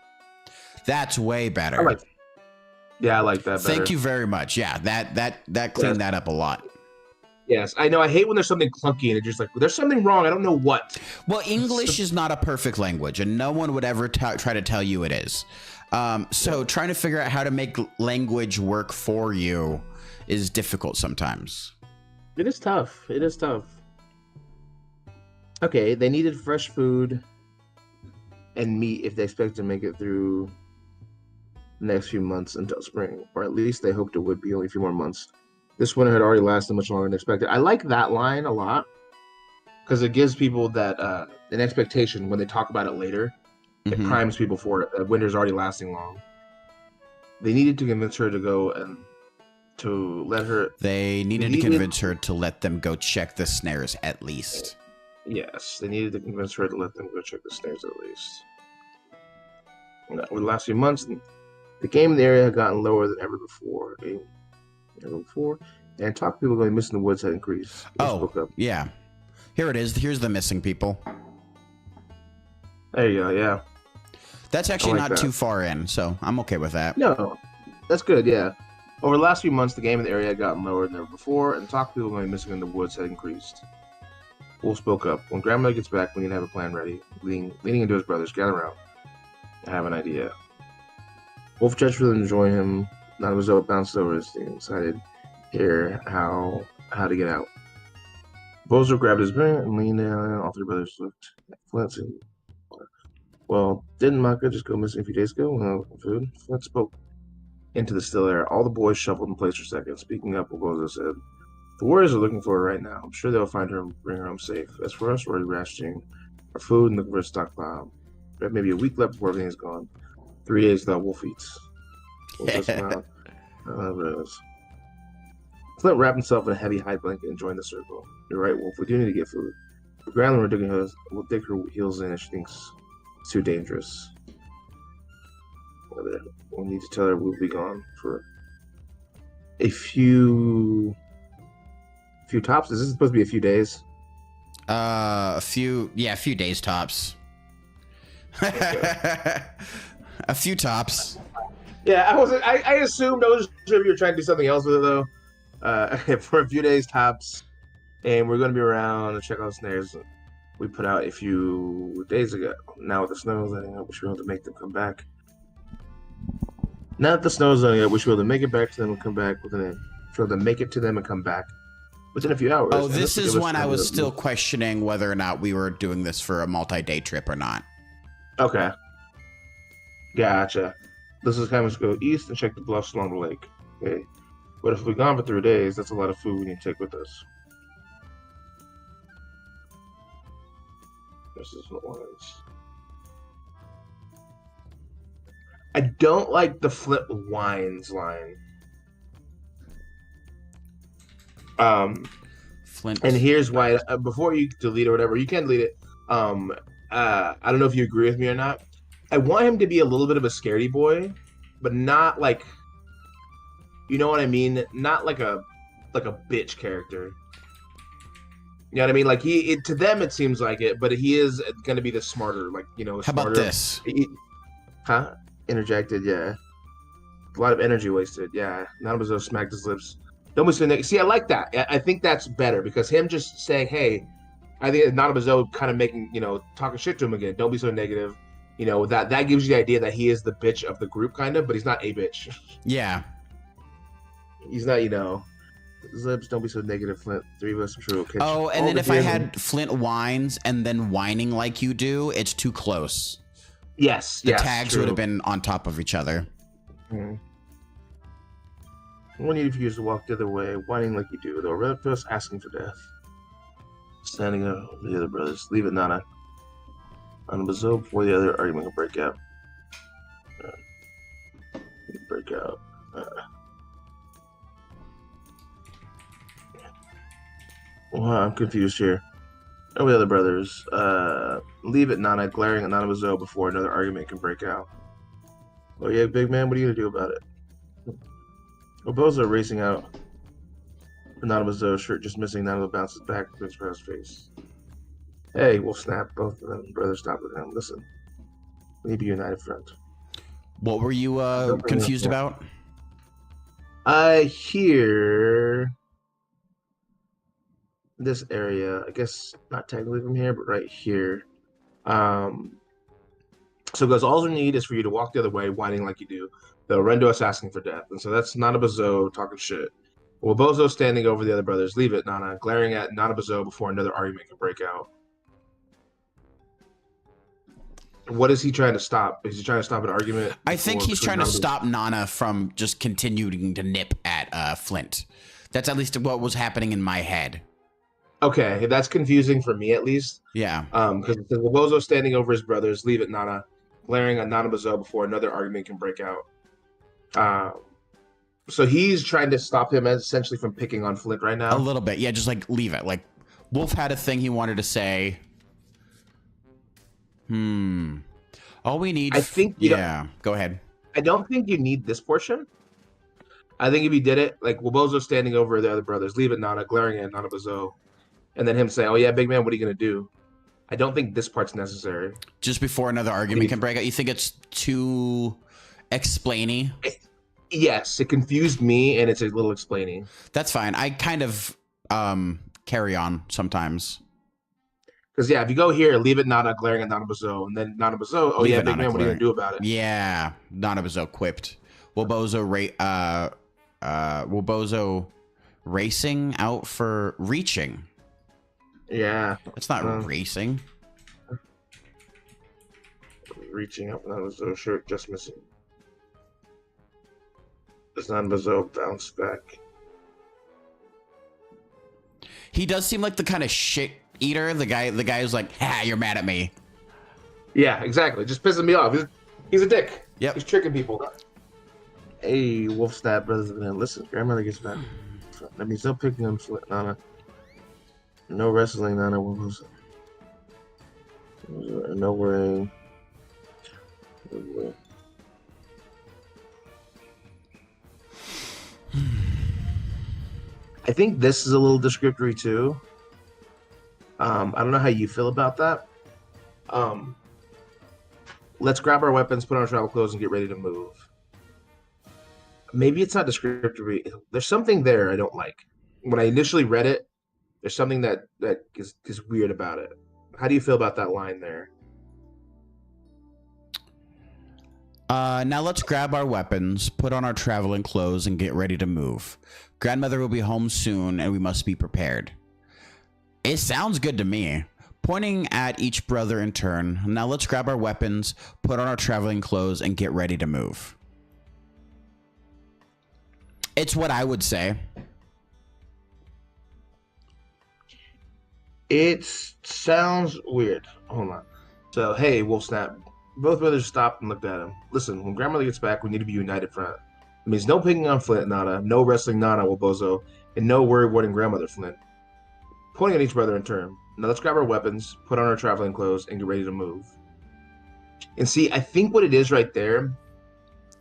That's way better. I like that better. Thank you very much. Yeah, that cleaned that up a lot. Yes, I know. I hate when there's something clunky and it's just like, there's something wrong. I don't know what. Well, English is not a perfect language, and no one would ever try to tell you it is. So trying to figure out how to make language work for you is difficult sometimes. It is tough. Okay, they needed fresh food and meat if they expect to make it through the next few months until spring, or at least they hoped it would be only a few more months. This winter had already lasted much longer than expected. I like that line a lot because it gives people that an expectation when they talk about it later. It primes people for it. That winter's already lasting long. They needed to convince her to go and to let her. They needed to convince her to let them go check the snares at least. Yes, they needed to convince her to let them go check the snares at least. Over the last few months, the game in the area had gotten lower than ever before. And talk people going missing in the woods had increased. Oh, yeah. Here it is. Here's the missing people. There you go, yeah. That's actually not too far in, so I'm okay with that. No, that's good, yeah. Over the last few months, the game in the area had gotten lower than ever before, and talk people going missing in the woods had increased. Wolf spoke up. When Grandmother gets back, we need to have a plan ready. Leaning into his brothers, gather around. I have an idea. Wolf judged for them to join him. Nanabozo bounced over his thing, excited to hear how to get out. Bozo grabbed his bear and leaned down. All three brothers looked at Flint. Well, didn't Maka just go missing a few days ago when I was looking for food? Flint spoke into the still air. All the boys shuffled in place for a second. Speaking up, Bozo said, "The warriors are looking for her right now. I'm sure they'll find her and bring her home safe. As for us, we're already rationing our food and looking for a stockpile. We have maybe a week left before everything's gone. 3 days without wolf eats." Flint wrapped himself in a heavy hide blanket and joined the circle. "You're right, Wolf. We do need to get food. If Grandma will dig her heels in if she thinks it's too dangerous. We'll need to tell her we'll be gone for a few tops. Is this supposed to be a few days? A few days tops. Okay. A few tops. Yeah, I assumed. I wasn't sure if you were trying to do something else with it though. For a few days tops, and we're going to be around to check out snares we put out a few days ago. Now with the snow letting up, we should be able to make them come back. Now that the snow is letting up, we should be able to make it back to them and come back within a few hours. Oh, this is when I was still questioning whether or not we were doing this for a multi-day trip or not. Okay. Gotcha. This is kind of go east and check the bluffs along the lake. Okay. But if we're gone for 3 days, that's a lot of food we need to take with us. This is what was. I don't like the Flint wines line. Flint. And here's why. Before you delete or whatever, you can delete it. I don't know if you agree with me or not. I want him to be a little bit of a scaredy boy, but not like, you know what I mean? Not like a bitch character. You know what I mean? Like to them it seems like it, but he is going to be the smarter, like, you know. How smarter. about this? Interjected, yeah. A lot of energy wasted, yeah. Nanabozo smacked his lips. Don't be so negative. See, I like that. I think that's better because him just saying, "Hey," I think Nanabozo kind of making, talking shit to him again. Don't be so negative. That gives you the idea that he is the bitch of the group, kind of, but he's not a bitch. Yeah. He's not, his lips, don't be so negative, Flint. 3 of us, I'm sure, will catch. Oh, and then if I had Flint whines and then whining like you do, it's too close. Yes, the tags would have been on top of each other. Mm-hmm. One need if you used to walk the other way, whining like you do, though. Rather for us asking for death. Standing up with the other brothers. Leave it, Nana. Nanabozo before the other argument can break out. Well, I'm confused here. Oh, the other brothers. Leave it, Nana, glaring at Nanabozo before another argument can break out. Oh yeah, big man, what are you gonna do about it? Bozo racing out. Nanabozo's shirt just missing. Nanabozo bounces back to his brother's face. Hey, Wolf snapped. Both of them brothers stopped with him. Listen, we need to be united front. What were you confused about? I hear this area, I guess not technically from here, but right here. So it goes, all we need is for you to walk the other way, whining like you do. They'll run to us asking for death. And so that's Nanabozo talking shit. Well, Bozo standing over the other brothers. Leave it, Nana, glaring at Nanabozo before another argument can break out. What is he trying to stop? Is he trying to stop an argument? I think he's trying to stop Nana from just continuing to nip at Flint. That's at least what was happening in my head. Okay, that's confusing for me at least. Yeah. Because it says, Bozo standing over his brothers. Leave it, Nana, glaring at Nanabozo before another argument can break out. So he's trying to stop him essentially from picking on Flint right now. A little bit, yeah. Just like leave it. Like, Wolf had a thing he wanted to say. All we need. I think. Yeah. Go ahead. I don't think you need this portion. I think if you did it, like Wabozo standing over the other brothers, leave it Nana, glaring at Nanabozo, and then him saying, "Oh yeah, big man, what are you gonna do?" I don't think this part's necessary. Just before another argument can break out, you think it's too explainy? Yes, it confused me, and it's a little explaining. That's fine. I kind of carry on sometimes. Because yeah, if you go here, leave it Nana, glaring at Nanabozo, and then Nanabozo, "Oh yeah, big man, what are you gonna do about it?" Yeah, Nanabozo quipped. Wabozo racing out for reaching. Yeah. It's not racing. Reaching up, Nanabozo shirt just missing. Does Nanabozo bounce back? He does seem like the kind of shit eater. The guy who's like, "Ha, you're mad at me." Yeah, exactly. Just pissing me off. He's a dick. Yep. He's tricking people. Hey, Wolf Stab brothers, listen. Grandmother gets back. That means no picking him, Nana. No wrestling, Nana. No worrying. I think this is a little descriptory too. I don't know how you feel about that. Let's grab our weapons, put on our travel clothes, and get ready to move. Maybe it's not descriptory. There's something there I don't like. When I initially read it, there's something that is weird about it. How do you feel about that line there? Now let's grab our weapons, put on our traveling clothes, and get ready to move. Grandmother will be home soon, and we must be prepared. It sounds good to me. Pointing at each brother in turn, now let's grab our weapons, put on our traveling clothes, and get ready to move. It's what I would say. It sounds weird. Hold on. So, hey, Wolfsnap. Both brothers stopped and looked at him. Listen, when grandmother gets back, we need to be united front. It means no picking on Flint, Nana, no wrestling Nana, Wabozo, and no worry-warning grandmother, Flint. Pointing at each brother in turn. Now let's grab our weapons, put on our traveling clothes, and get ready to move. And see, I think what it is right there,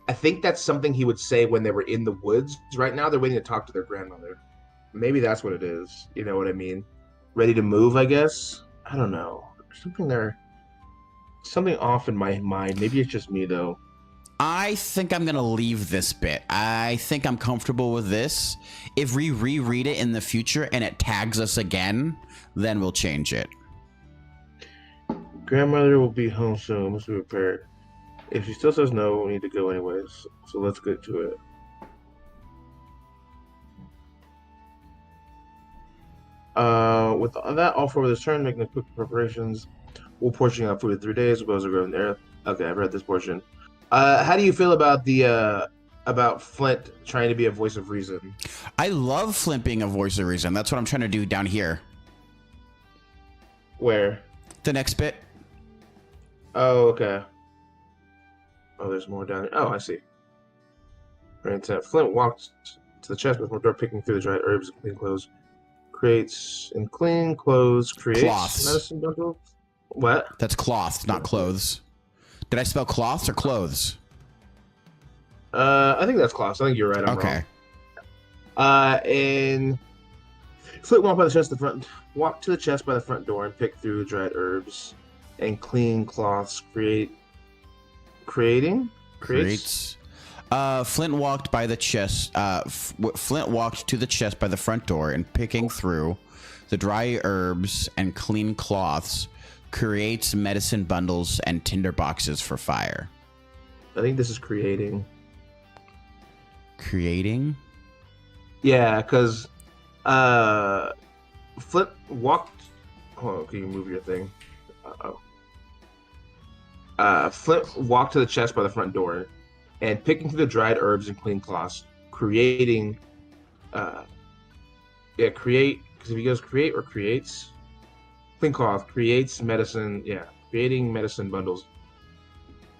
I think that's something he would say when they were in the woods. Right now, they're waiting to talk to their grandmother. Maybe that's what it is. You know what I mean? Ready to move, I guess? I don't know. There's something there. Something off in my mind. Maybe it's just me, though. I think I'm going to leave this bit. I think I'm comfortable with this. If we reread it in the future and it tags us again, then we'll change it. Grandmother will be home soon. Must be prepared. If she still says no, we need to go anyways. So let's get to it. With that, all four of us turn, making the quick preparations. We'll portion out food in 3 days. We'll go in there. Okay, I've read this portion. How do you feel about the about Flint trying to be a voice of reason? I love Flint being a voice of reason. That's what I'm trying to do down here. Where? The next bit. Oh, okay. Oh, there's more down here. Oh, I see. Right, Flint walked to the chest before door, picking through the dried herbs and clean clothes. Creates cloths. Medicine bundles. What? That's cloth, not clothes. Did I spell cloths or clothes? I think that's cloths. I think you're right. I'm okay. Wrong. And Flint walked to the chest by the front door and picked through dried herbs and clean cloths. Creates. Flint walked by the chest. Flint walked to the chest by the front door and picking through the dry herbs and clean cloths. Creates medicine bundles and tinder boxes for fire. I think this is creating. Creating? Yeah, because Flint walked. Hold on, can you move your thing? Flint walked to the chest by the front door and picking through the dried herbs and clean cloths, creating. Create, because if he goes create or creates. Clean cloth creates medicine. Yeah, creating medicine bundles.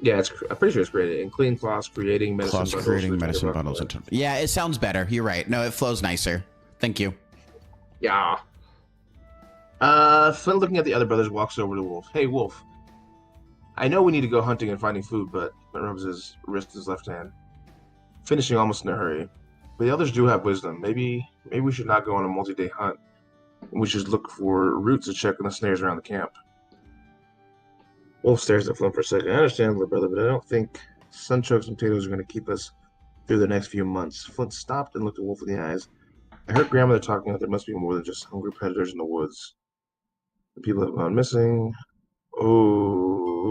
Yeah, I'm pretty sure it's created. And clean cloths creating medicine bundles. Creating medicine bundles. Yeah, it sounds better. You're right. No, it flows nicer. Thank you. Yeah. Flint, looking at the other brothers, walks over to Wolf. Hey, Wolf. I know we need to go hunting and finding food, but Flint rubs his wrist with his left hand, finishing almost in a hurry. But the others do have wisdom. Maybe we should not go on a multi-day hunt. We should look for roots to check on the snares around the camp. Wolf stares at Flint for a second. I understand, little brother, but I don't think sunchokes and potatoes are going to keep us through the next few months. Flint stopped and looked at Wolf in the eyes. I heard grandmother talking that there must be more than just hungry predators in the woods. The people have gone missing. Oh,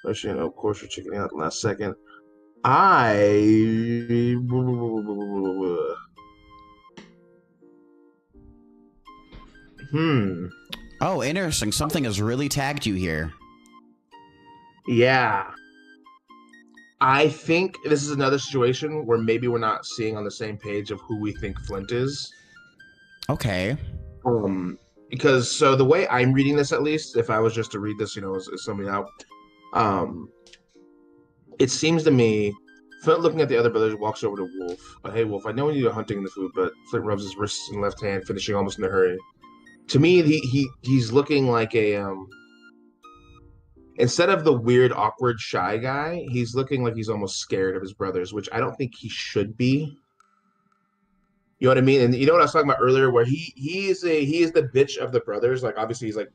actually, of course, you're checking out at the last second. Hmm. Oh, interesting. Something has really tagged you here. Yeah. I think this is another situation where maybe we're not seeing on the same page of who we think Flint is. Okay. Because so the way I'm reading this, at least, if I was just to read this, as somebody out, it seems to me, Flint, looking at the other brothers, walks over to Wolf. Hey, Wolf, I know we need to go hunting in the food, but Flint rubs his wrists in left hand, finishing almost in a hurry. To me, he's looking like a instead of the weird, awkward, shy guy, he's looking like he's almost scared of his brothers, which I don't think he should be. You know what I mean? And you know what I was talking about earlier, where he is the bitch of the brothers. Like obviously he's like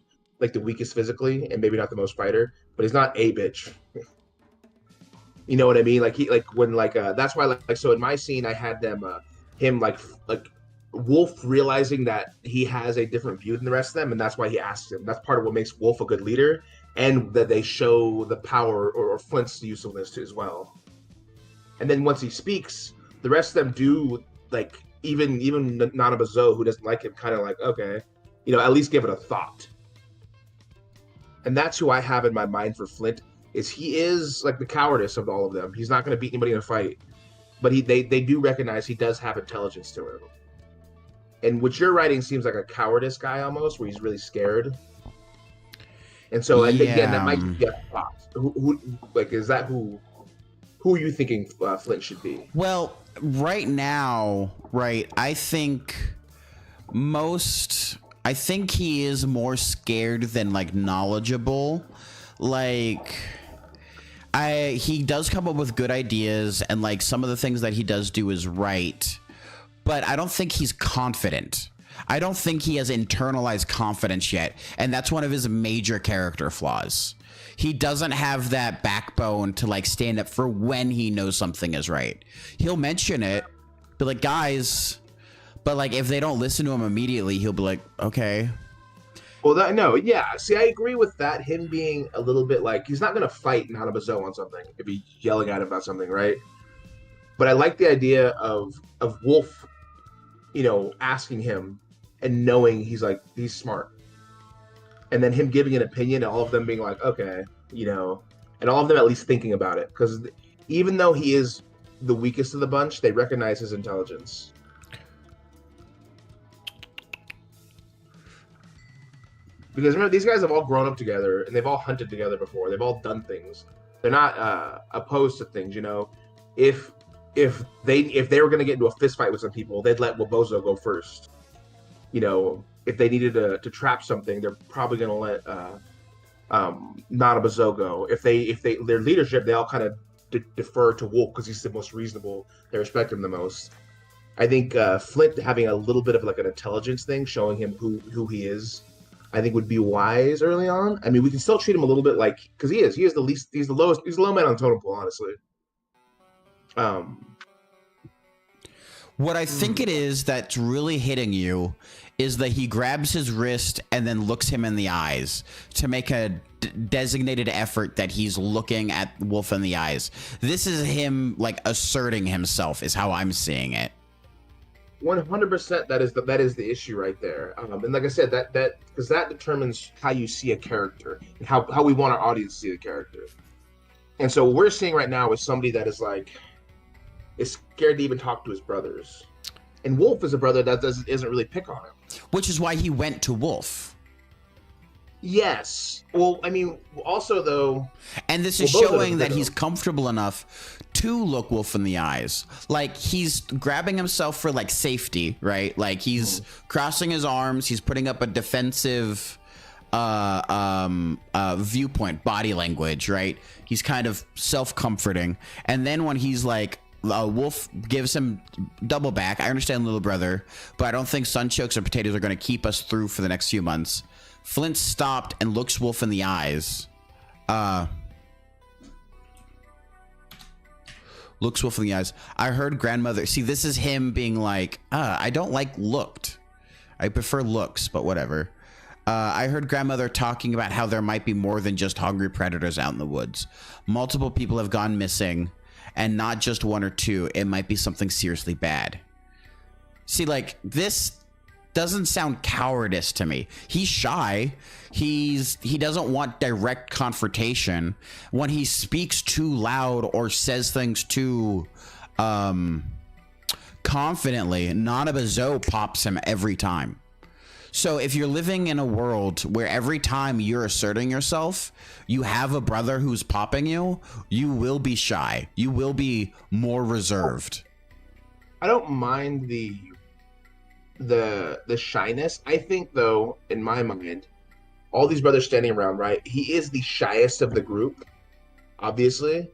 the weakest physically and maybe not the most fighter, but he's not a bitch. You know what I mean? Like that's why like so in my scene I had them him like Wolf realizing that he has a different view than the rest of them, and that's why he asks him. That's part of what makes Wolf a good leader, and that they show the power or Flint's usefulness to as well. And then once he speaks, the rest of them do like even Nanabozo, who doesn't like him, kind of like okay, at least give it a thought. And that's who I have in my mind for Flint. Is he is like the cowardice of all of them. He's not going to beat anybody in a fight, but they do recognize he does have intelligence to him. And what you're writing seems like a cowardice guy almost, where he's really scared. And so, and again, that might be a thought. Who like is that who are you thinking Flint should be? Well, right now, I think he is more scared than like knowledgeable. Like he does come up with good ideas, and like some of the things that he does do is right, but I don't think he's confident. I don't think he has internalized confidence yet, and that's one of his major character flaws. He doesn't have that backbone to like stand up for when he knows something is right. He'll mention it, be like, guys, but like if they don't listen to him immediately, he'll be like, okay. Well, no, yeah. See, I agree with that. Him being a little bit like he's not going to fight Nanabozo on something if he's yelling at him about something, right? But I like the idea of Wolf, asking him and knowing he's smart, and then him giving an opinion, and all of them being like, okay, and all of them at least thinking about it, because even though he is the weakest of the bunch, they recognize his intelligence. Because remember, these guys have all grown up together, and they've all hunted together before. They've all done things. They're not opposed to things, If they were going to get into a fist fight with some people, they'd let Wabozo go first. If they needed to trap something, they're probably going to let Nanabozo go. If their leadership, they all kind of defer to Wolf because he's the most reasonable. They respect him the most. I think Flint having a little bit of like an intelligence thing, showing him who he is, I think would be wise early on. I mean, we can still treat him a little bit like, because he is the least, he's the lowest, he's the low man on the totem pole, honestly. What I think it is that's really hitting you is that he grabs his wrist and then looks him in the eyes to make a designated effort that he's looking at Wolf in the eyes. This is him like asserting himself is how I'm seeing it. 100%. That is the issue right there. And like I said, that because that determines how you see a character and how we want our audience to see the character. And so what we're seeing right now is somebody that is scared to even talk to his brothers. And Wolf is a brother that isn't really pick on him. Which is why he went to Wolf. Yes. Well, I mean, also though, And this is well, Bozo showing doesn't that pick he's him. comfortable enough to look Wolf in the eyes. Like he's grabbing himself for like safety, right? Like he's crossing his arms, he's putting up a defensive viewpoint, body language, right? He's kind of self-comforting. And then when he's like Wolf gives him double back. I understand, little brother, but I don't think sunchokes or potatoes are going to keep us through for the next few months. Flint stopped and looks Wolf in the eyes. Looks Wolf in the eyes. I heard grandmother. See, this is him being like, I don't like looked. I prefer looks, but whatever. I heard grandmother talking about how there might be more than just hungry predators out in the woods. Multiple people have gone missing, and not just one or two. It might be something seriously bad. See, like, this doesn't sound cowardice to me. He's shy. He doesn't want direct confrontation. When he speaks too loud or says things too confidently, Nanabozo pops him every time. So if you're living in a world where every time you're asserting yourself, you have a brother who's popping you, you will be shy. You will be more reserved. I don't mind the shyness. I think though, in my mind, all these brothers standing around, right? He is the shyest of the group, obviously.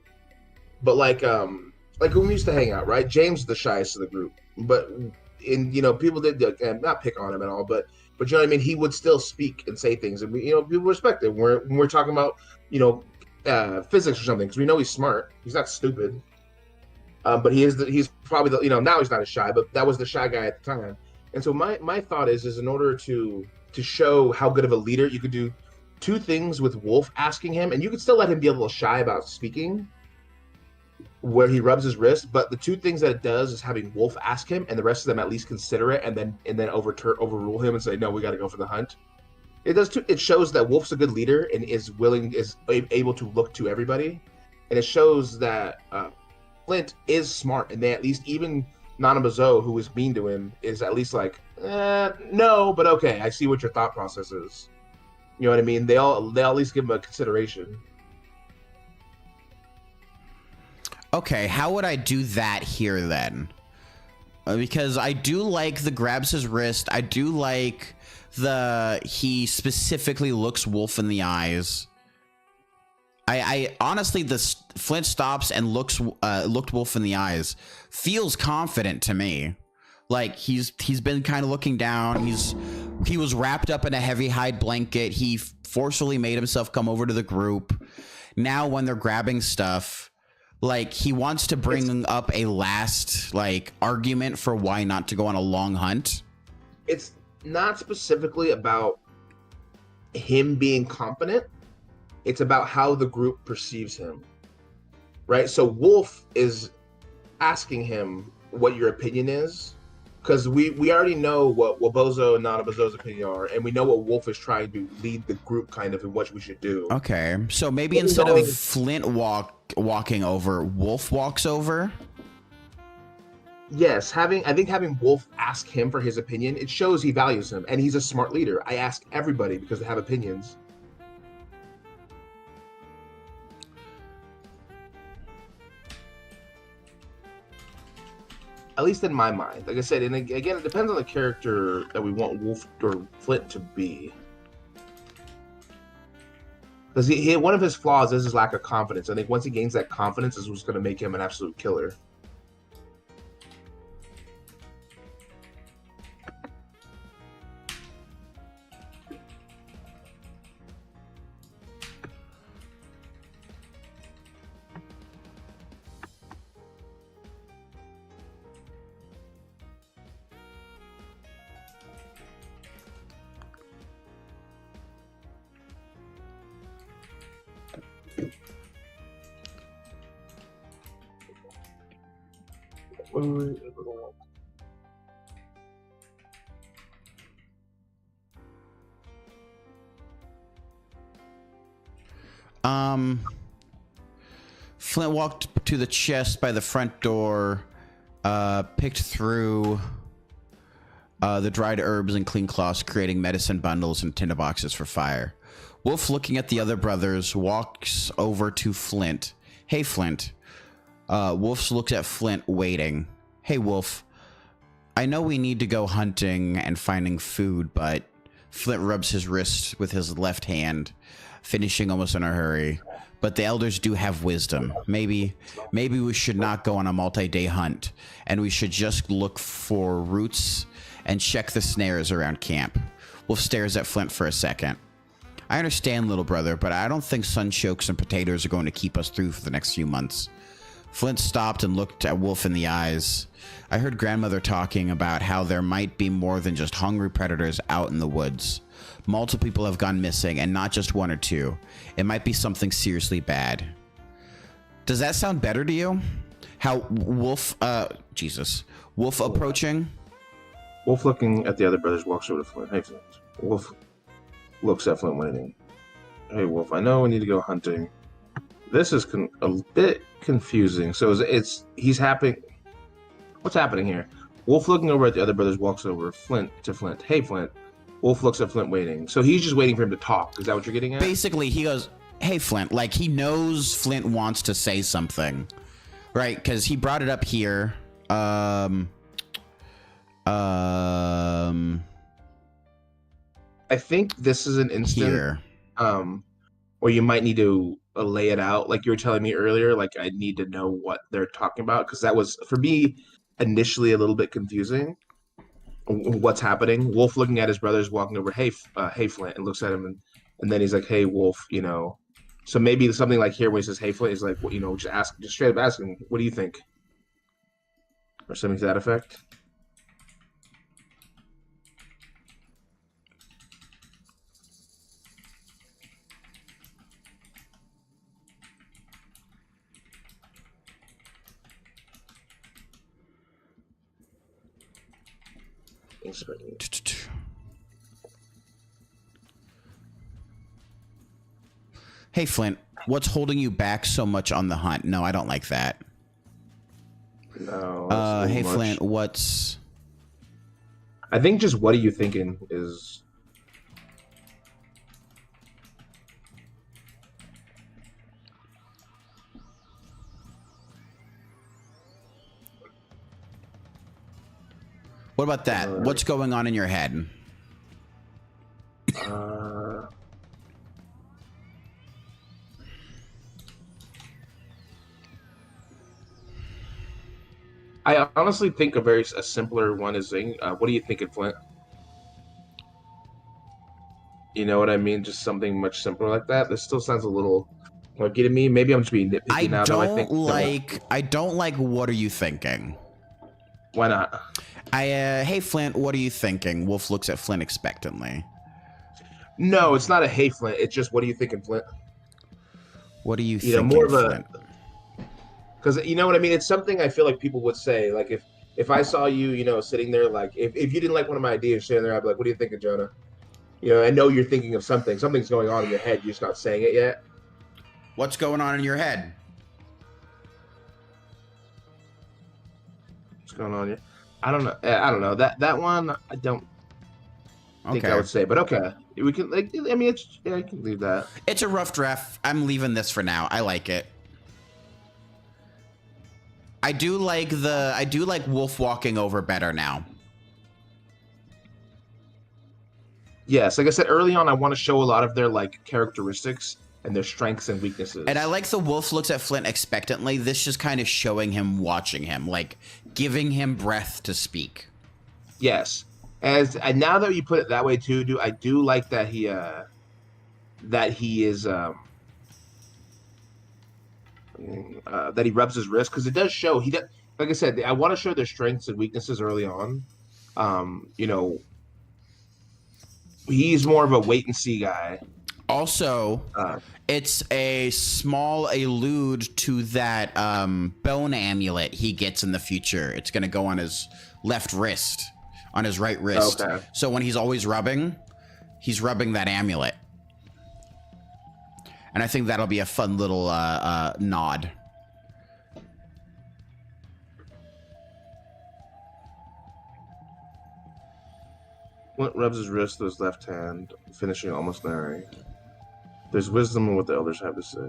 But like when we used to hang out, right? James is the shyest of the group. But people did not pick on him at all, but you know what I mean? He would still speak and say things, and people respect it. When we're talking about physics or something, because we know he's smart. He's not stupid. But he's probably now he's not as shy, but that was the shy guy at the time. And so my thought is in order to show how good of a leader, you could do two things with Wolf asking him, and you could still let him be a little shy about speaking, where he rubs his wrist. But the two things that it does is having Wolf ask him, and the rest of them at least consider it, and then overrule him and say, no, we got to go for the hunt. It shows that Wolf's a good leader and is able to look to everybody, and it shows that Flint is smart, and they at least, even Nanabozo, who was mean to him, is at least like, no, but okay, I see what your thought process is. You know what I mean? They at least give him a consideration. Okay, how would I do that here then? Because I do like the grabs his wrist. I do like he specifically looks Wolf in the eyes. I honestly, Flint stops and looked Wolf in the eyes. Feels confident to me. Like he's been kind of looking down. He was wrapped up in a heavy hide blanket. He forcefully made himself come over to the group. Now when they're grabbing stuff, like he wants to bring up a last argument for why not to go on a long hunt. It's not specifically about him being competent. It's about how the group perceives him, right? So Wolf is asking him what your opinion is, because we already know what Bozo and Nanabozo's opinion are, and we know what Wolf is trying to lead the group kind of in what we should do. Okay, so maybe instead of Flint walking over, Wolf walks over? Yes, I think having Wolf ask him for his opinion, it shows he values him, and he's a smart leader. I ask everybody because they have opinions. At least in my mind. Like I said, and again, it depends on the character that we want Wolf or Flint to be. Because one of his flaws is his lack of confidence. I think once he gains that confidence is what's going to make him an absolute killer. Flint walked to the chest by the front door, picked through the dried herbs and clean cloths, creating medicine bundles and tinderboxes for fire. Wolf, looking at the other brothers, walks over to Flint. Hey, Flint. Wolf looks at Flint, waiting. Hey, Wolf. I know we need to go hunting and finding food, but Flint rubs his wrist with his left hand, finishing almost in a hurry. But the elders do have wisdom. Maybe we should not go on a multi-day hunt, and we should just look for roots and check the snares around camp. Wolf stares at Flint for a second. I understand, little brother, but I don't think sunchokes and potatoes are going to keep us through for the next few months. Flint stopped and looked at Wolf in the eyes. I heard grandmother talking about how there might be more than just hungry predators out in the woods. Multiple people have gone missing, and not just one or two. It might be something seriously bad. Does that sound better to you? How Wolf, Wolf approaching? Wolf, looking at the other brothers, walks over to Flint. Hey, Flint. Wolf looks at Flint, waiting. Hey, Wolf, I know we need to go hunting. This is a bit confusing. So he's happy. What's happening here? Wolf, looking over at the other brothers, walks over to Flint. Hey, Flint. Wolf looks at Flint, waiting. So he's just waiting for him to talk. Is that what you're getting at? Basically, he goes, hey, Flint. Like, he knows Flint wants to say something. Right? Because he brought it up here. I think this is an instant here. Where you might need to lay it out. Like you were telling me earlier, like I need to know what they're talking about. Because that was, for me, initially a little bit confusing. What's happening? Wolf looking at his brothers, walking over. Hey, Flint, and looks at him, and then he's like, "Hey, Wolf, you know." So maybe something like here, when he says, "Hey, Flint," is like, you know, just straight up asking, "What do you think?" Or something to that effect. Hey, Flint, what's holding you back so much on the hunt? No, I don't like that. No. Hey, Flint, what's... I think just what are you thinking is... What about that? What's going on in your head? I honestly think a simpler one is saying, what are you thinking, Flint? You know what I mean? Just something much simpler like that. This still sounds a little funky to me. Maybe I'm just being nitpicky now. I don't like what are you thinking? Why not? Hey, Flint, what are you thinking? Wolf looks at Flint expectantly. No, it's not a hey, Flint. It's just what are you thinking, Flint? What are you thinking, more of Flint? Because you know what I mean? It's something I feel like people would say. Like if I saw you, you know, sitting there, like if you didn't like one of my ideas sitting there, I'd be like, what are you thinking, Jonah? You know, I know you're thinking of something. Something's going on in your head. You're just not saying it yet. What's going on in your head? What's going on here? I don't know. That one I don't think I would say, but okay. We can I mean I can leave that. It's a rough draft. I'm leaving this for now. I like it. I do like Wolf walking over better now. Yes, like I said early on, I want to show a lot of their like characteristics and their strengths and weaknesses. And I like the Wolf looks at Flint expectantly. This just kind of showing him, watching him, like giving him breath to speak. Yes, and now that you put it that way too, I do like that he is that he rubs his wrist, because it does show he does. Like I said, I want to show their strengths and weaknesses early on. You know, he's more of a wait and see guy. Also, it's a small allude to that bone amulet he gets in the future. It's going to go on his left wrist, on his right wrist. Okay. So when he's always rubbing, he's rubbing that amulet. And I think that'll be a fun little nod. Flint rubs his wrist with his left hand, finishing almost there. There's wisdom in what the elders have to say.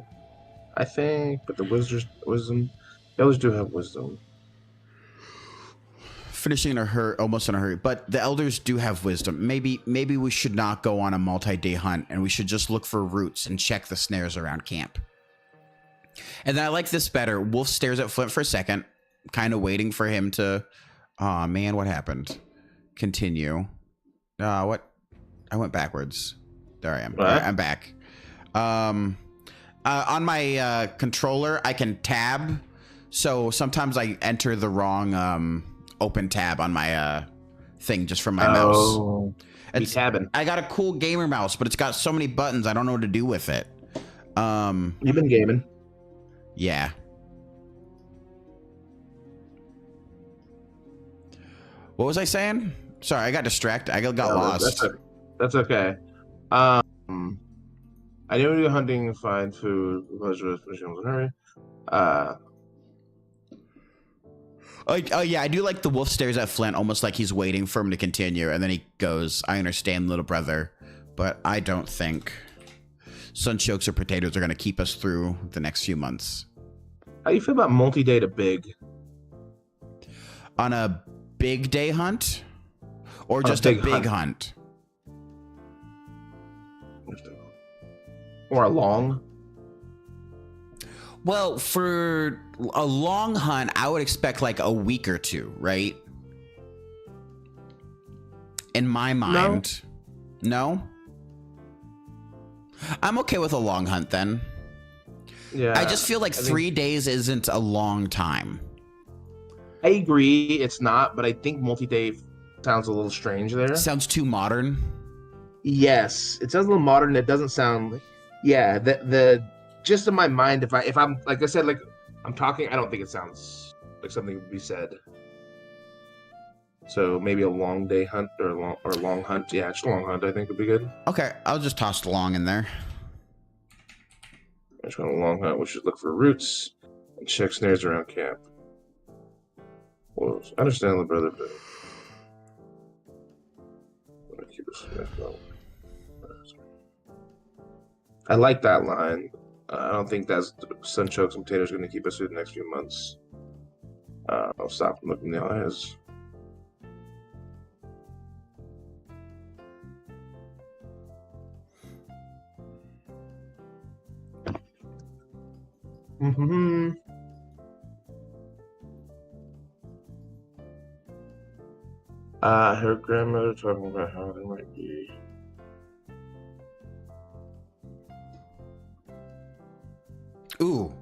I think, but the wisdom, the elders do have wisdom. Finishing in a hurry, almost in a hurry. But the elders do have wisdom. Maybe we should not go on a multi-day hunt, and we should just look for roots and check the snares around camp. And then I like this better. Wolf stares at Flint for a second, kind of waiting for him to. Oh man, what happened? Continue. What? I went backwards. There I am. What? Right, I'm back. On my controller, I can tab. So sometimes I enter the wrong open tab on my thing just from my mouse. Oh, tabbing. I got a cool gamer mouse, but it's got so many buttons. I don't know what to do with it. You've been gaming. Yeah. What was I saying? Sorry, I got distracted. I got lost. That's okay. I know we do hunting, find food, pleasure, hurry. Oh yeah, I do like the wolf stares at Flint, almost like he's waiting for him to continue, and then he goes, "I understand, little brother, but I don't think sunchokes or potatoes are going to keep us through the next few months." How do you feel about multi-day to big? On a big day hunt? Or just a big hunt? Or a long? Well, for a long hunt, I would expect like a week or two, right? In my mind. No? I'm okay with a long hunt then. Yeah. I just feel like 3 days isn't a long time. I agree, it's not, but I think multi-day sounds a little strange there. Sounds too modern. Yes, it sounds a little modern. It doesn't sound. Yeah, the just in my mind, if I'm like I said, like I'm talking, I don't think it sounds like something would be said. So maybe a long day hunt or a long hunt. Yeah, just a long hunt. I think would be good. Okay, I'll just toss long in there. I just want a long hunt. We should look for roots and check snares around camp. Well, I understand the brother, but I like that line. I don't think that's sunchokes and potatoes are going to keep us through the next few months. I'll stop and look in the eyes. Mm-hmm. Her grandmother talking about how they might be. Ooh.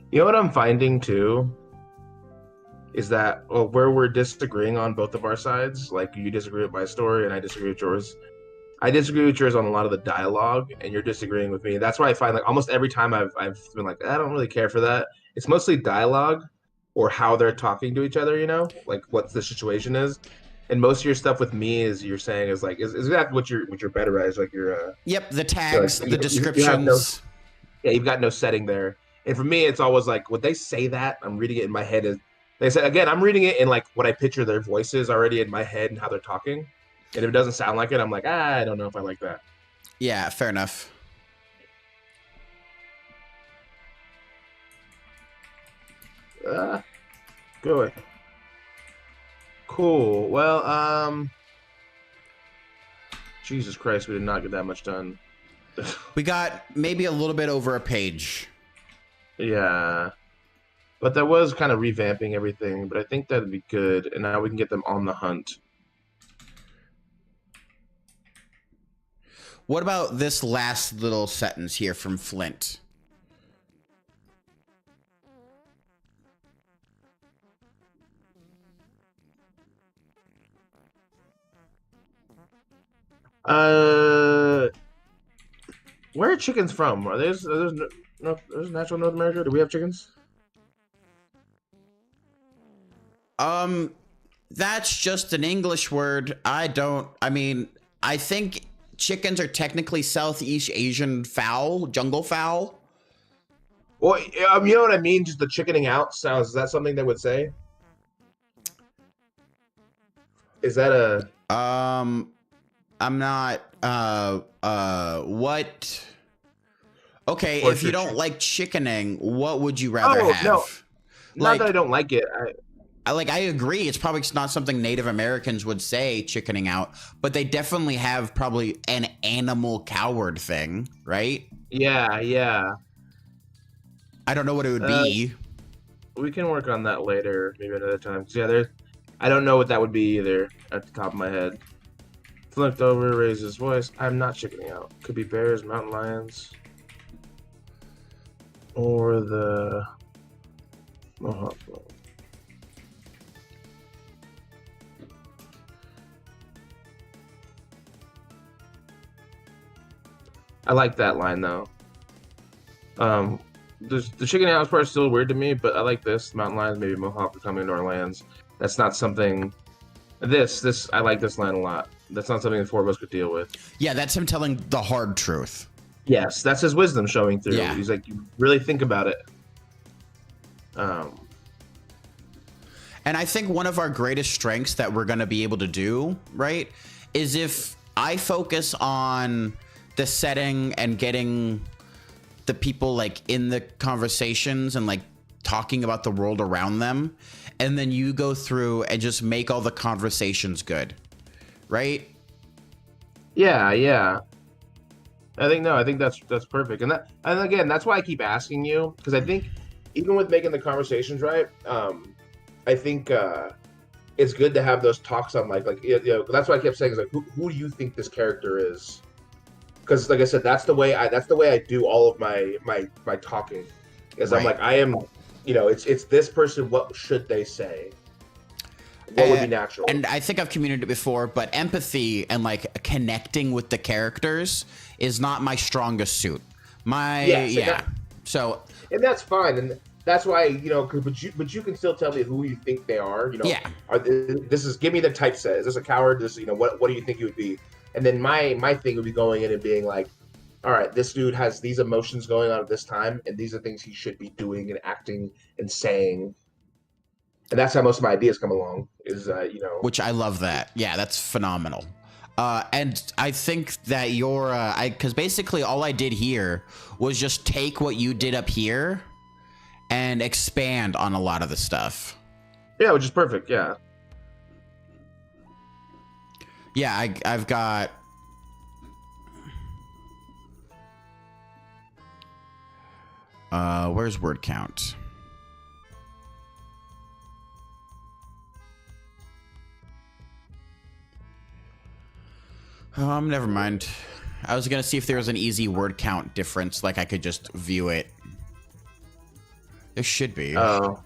You know what I'm finding too is that where we're disagreeing on both of our sides, like you disagree with my story and I disagree with yours. I disagree with yours on a lot of the dialogue, and you're disagreeing with me. That's why I find like almost every time I've been like, I don't really care for that. It's mostly dialogue or how they're talking to each other, you know, like what the situation is. And most of your stuff with me is you're saying is like is exactly what you're better at, is like your Yep, the tags, like, the descriptions. You've got no setting there. And for me, it's always like, would they say that? I'm reading it in my head. As they said, again, I'm reading it in like what I picture their voices already in my head and how they're talking. And if it doesn't sound like it, I'm like, I don't know if I like that. Yeah, fair enough. Good. Cool. Well, Jesus Christ, we did not get that much done. We got maybe a little bit over a page. Yeah. But that was kind of revamping everything, but I think that'd be good. And now we can get them on the hunt. What about this last little sentence here from Flint? Where are chickens from? There's natural North America? Do we have chickens? That's just an English word. I mean, I think chickens are technically Southeast Asian fowl, jungle fowl. Well, you know what I mean? Just the chickening out sounds. Is that something they would say? Is that a? I'm not, what? Okay, Or if you don't like chickening, what would you rather have? No. Like, Not that I don't like it. I agree. It's probably not something Native Americans would say, chickening out, but they definitely have probably an animal coward thing, right? Yeah, yeah. I don't know what it would be. We can work on that later, maybe another time. Yeah, I don't know what that would be either at the top of my head. Flipped over, raised his voice. I'm not chickening out. Could be bears, mountain lions, or the Mohawk. I like that line though. The chicken out part is still weird to me, but I like this. Mountain lions, maybe Mohawk are coming into our lands. That's not something. This I like this line a lot. That's not something the four of us could deal with. Yeah, that's him telling the hard truth. Yes, that's his wisdom showing through. Yeah. He's like, you really think about it. And I think one of our greatest strengths that we're going to be able to do, right, is if I focus on the setting and getting the people like in the conversations and like talking about the world around them, and then you go through and just make all the conversations good, right? Yeah, yeah. I think that's perfect, and again, that's why I keep asking you, because I think even with making the conversations right, I think it's good to have those talks on like that's what I kept saying is like who do you think this character is? Because like I said, that's the way I do all of my talking. Is Right. I'm like I am, it's this person. What should they say? What would be natural? And I think I've communicated it before, but empathy and like connecting with the characters is not my strongest suit. So and that's fine, and that's why but you can still tell me who you think they are. Yeah. Give me the typeset. Is this a coward? What do you think he would be? And then my thing would be going in and being like, all right, this dude has these emotions going on at this time, and these are things he should be doing and acting and saying. And that's how most of my ideas come along. Which I love that. Yeah, that's phenomenal. And I think that because basically all I did here was just take what you did up here and expand on a lot of the stuff. Yeah, which is perfect. Yeah. Yeah, I've got. Where's word count? Never mind. I was gonna see if there was an easy word count difference, like I could just view it. There should be. Oh.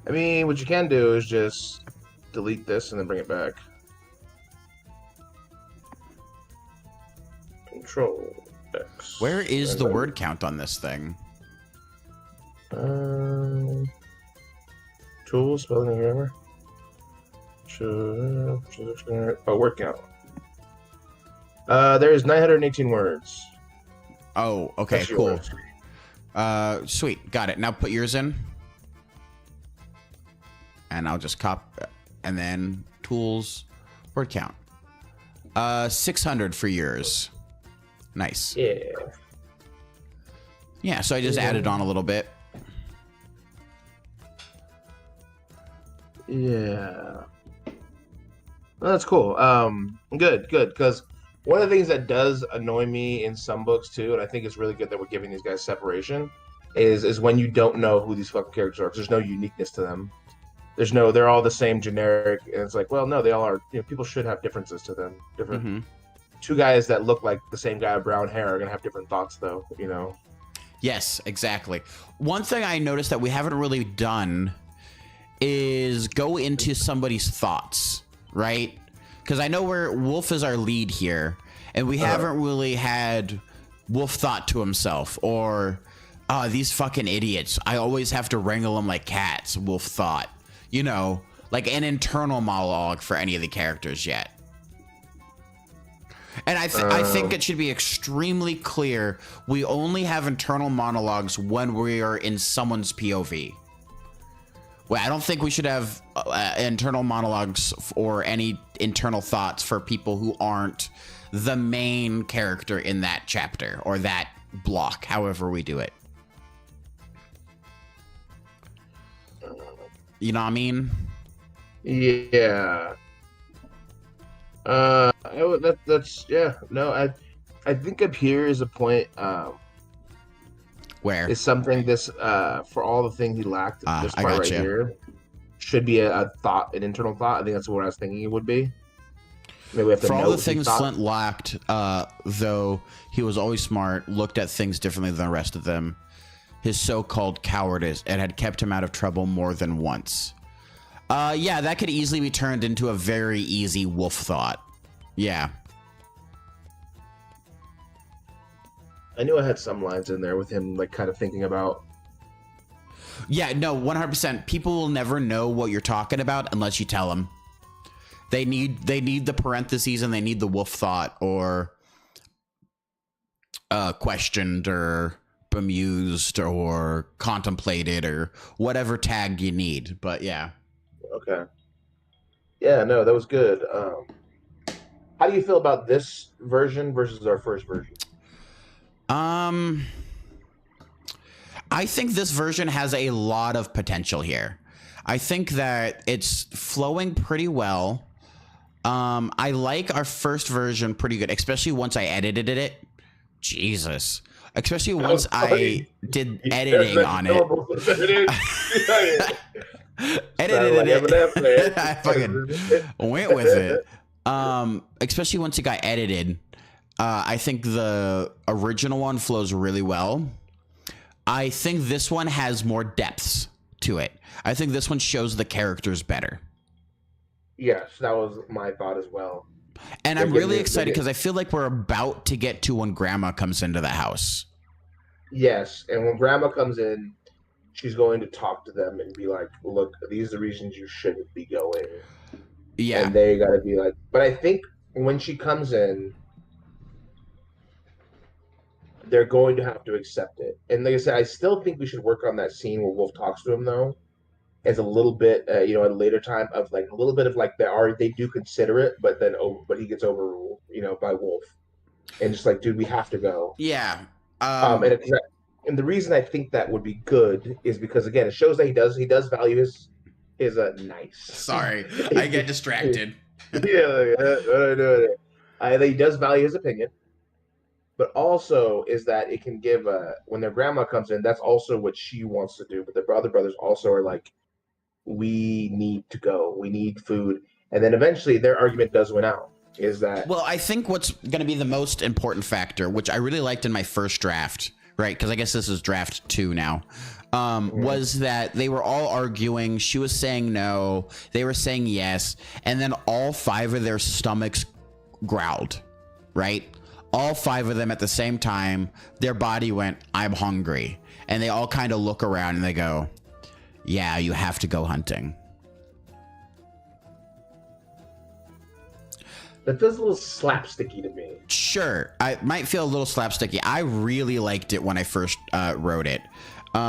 I mean, what you can do is just delete this and then bring it back. Control X. Where is the word count on this thing? Tools, spelling and grammar. Oh, word count. There is 918 words. Oh, okay, That's cool. yours. Sweet, got it. Now put yours in. And I'll just copy, and then tools, word count. 600 for yours. Nice. Yeah. Yeah, so I just added on a little bit. Yeah. Well, that's cool. Good, because one of the things that does annoy me in some books too, and I think it's really good that we're giving these guys separation, is when you don't know who these fucking characters are, because there's no uniqueness to them. They're all the same generic, and it's like, well, no, they all are. People should have differences to them. Different. Mm-hmm. two guys that look like the same guy with brown hair are gonna have different thoughts, though. You know. Yes, exactly. One thing I noticed that we haven't really done is go into somebody's thoughts, right? Because I know Wolf is our lead here, and we haven't really had Wolf thought to himself, or these fucking idiots, I always have to wrangle them like cats, Wolf thought. You know, like an internal monologue for any of the characters yet. And I think it should be extremely clear, we only have internal monologues when we are in someone's POV. Well, I don't think we should have internal monologues or any internal thoughts for people who aren't the main character in that chapter or that block, however we do it. You know what I mean? Yeah. That's yeah. No, I think up here is a point. Where is something this for all the things he lacked. This I part right gotcha. here should be a thought, an internal thought. I think that's what I was thinking it would be. Maybe we have to for all note the things Flint lacked, though he was always smart, looked at things differently than the rest of them. His so-called cowardice, it had kept him out of trouble more than once. Yeah, that could easily be turned into a very easy Wolf thought. Yeah. I knew I had some lines in there with him, like, kind of thinking about. Yeah, no, 100%. People will never know what you're talking about unless you tell them. They need the parentheses and they need the Wolf thought or questioned or bemused or contemplated or whatever tag you need. But yeah. Okay. Yeah, no, that was good. How do you feel about this version versus our first version? I think this version has a lot of potential here. I think that it's flowing pretty well. I like our first version pretty good, especially once I edited it. Jesus. Especially once I did editing on it. Edited it. I fucking went with it. Especially once it got edited. I think the original one flows really well. I think this one has more depths to it. I think this one shows the characters better. Yes, that was my thought as well. And I'm really excited because I feel like we're about to get to when Grandma comes into the house. Yes, and when Grandma comes in, she's going to talk to them and be like, look, these are the reasons you shouldn't be going. Yeah. And they got to be like, but I think when she comes in, they're going to have to accept it. And like I said, I still think we should work on that scene where Wolf talks to him, though, as a little bit, at a later time of like a little bit of like they do consider it, but then but he gets overruled, by Wolf, and just like, dude, we have to go. Yeah. And the reason I think that would be good is because again, it shows that he does value his nice. Sorry, I get distracted. Yeah, that he does value his opinion. But also is that it can give when their grandma comes in, that's also what she wants to do. But the other brothers also are like, we need to go. We need food. And then eventually their argument does win out. Is that... Well, I think what's going to be the most important factor, which I really liked in my first draft, right? Because I guess this is draft 2 now, was that they were all arguing. She was saying no. They were saying yes. And then all 5 of their stomachs growled, right? All 5 of them at the same time, their body went, I'm hungry. And they all kind of look around and they go, yeah, you have to go hunting. That feels a little slapsticky to me. Sure. I might feel a little slapsticky. I really liked it when I first wrote it. They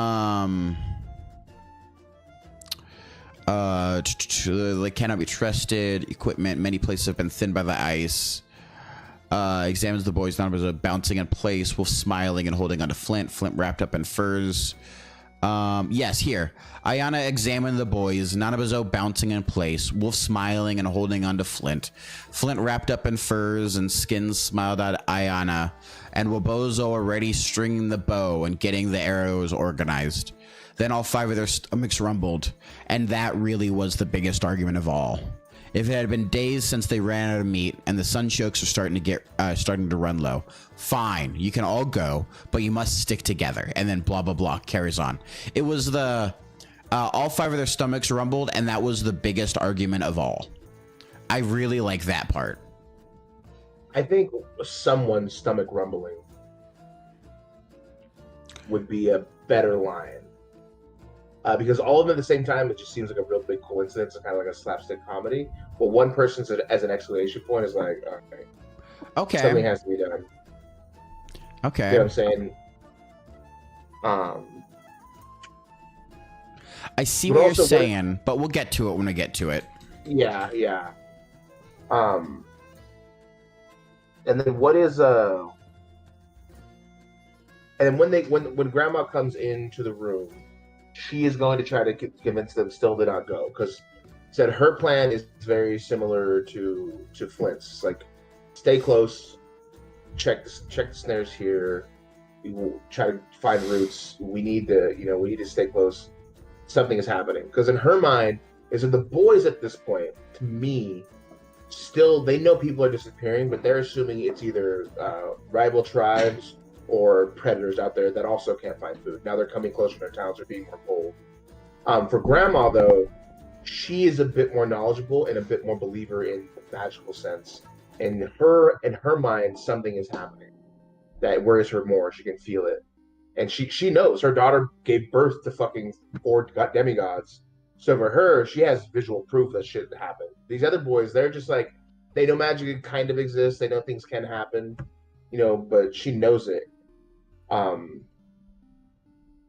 cannot be trusted. Equipment, many places have been thinned by the ice. Examines the boys, Nanabozo bouncing in place, Wolf smiling and holding onto Flint. Flint wrapped up in furs. Yes, here. Ayana examined the boys, Nanabozo bouncing in place, Wolf smiling and holding onto Flint. Flint wrapped up in furs and skins smiled at Ayana, and Wabozo already stringing the bow and getting the arrows organized. Then all 5 of their stomachs rumbled, and that really was the biggest argument of all. If it had been days since they ran out of meat and the sunchokes are starting to run low, fine, you can all go, but you must stick together. And then blah blah blah carries on. It was the all 5 of their stomachs rumbled, and that was the biggest argument of all. I really like that part. I think someone's stomach rumbling would be a better line. Because all of them at the same time, it just seems like a real big coincidence, kind of like a slapstick comedy. But one person's as an exclamation point is like, okay, something has to be done. Okay, you know what I'm saying? I see what you're saying, but we'll get to it when we get to it. Yeah. And then what is And then when Grandma comes into the room, she is going to try to convince them still to not go, because said her plan is very similar to Flint's. Like, stay close, check the snares here. We will try to find roots. We need to stay close. Something is happening, because in her mind is that the boys at this point, to me, still they know people are disappearing, but they're assuming it's either rival tribes or predators out there that also can't find food. Now they're coming closer to their towns, they're being more bold. For Grandma, though, she is a bit more knowledgeable and a bit more believer in the magical sense. In her mind, something is happening that worries her more. She can feel it. And she knows her daughter gave birth to fucking 4 demigods. So for her, she has visual proof that shit happened. These other boys, they're just like, they know magic kind of exists. They know things can happen, but she knows it.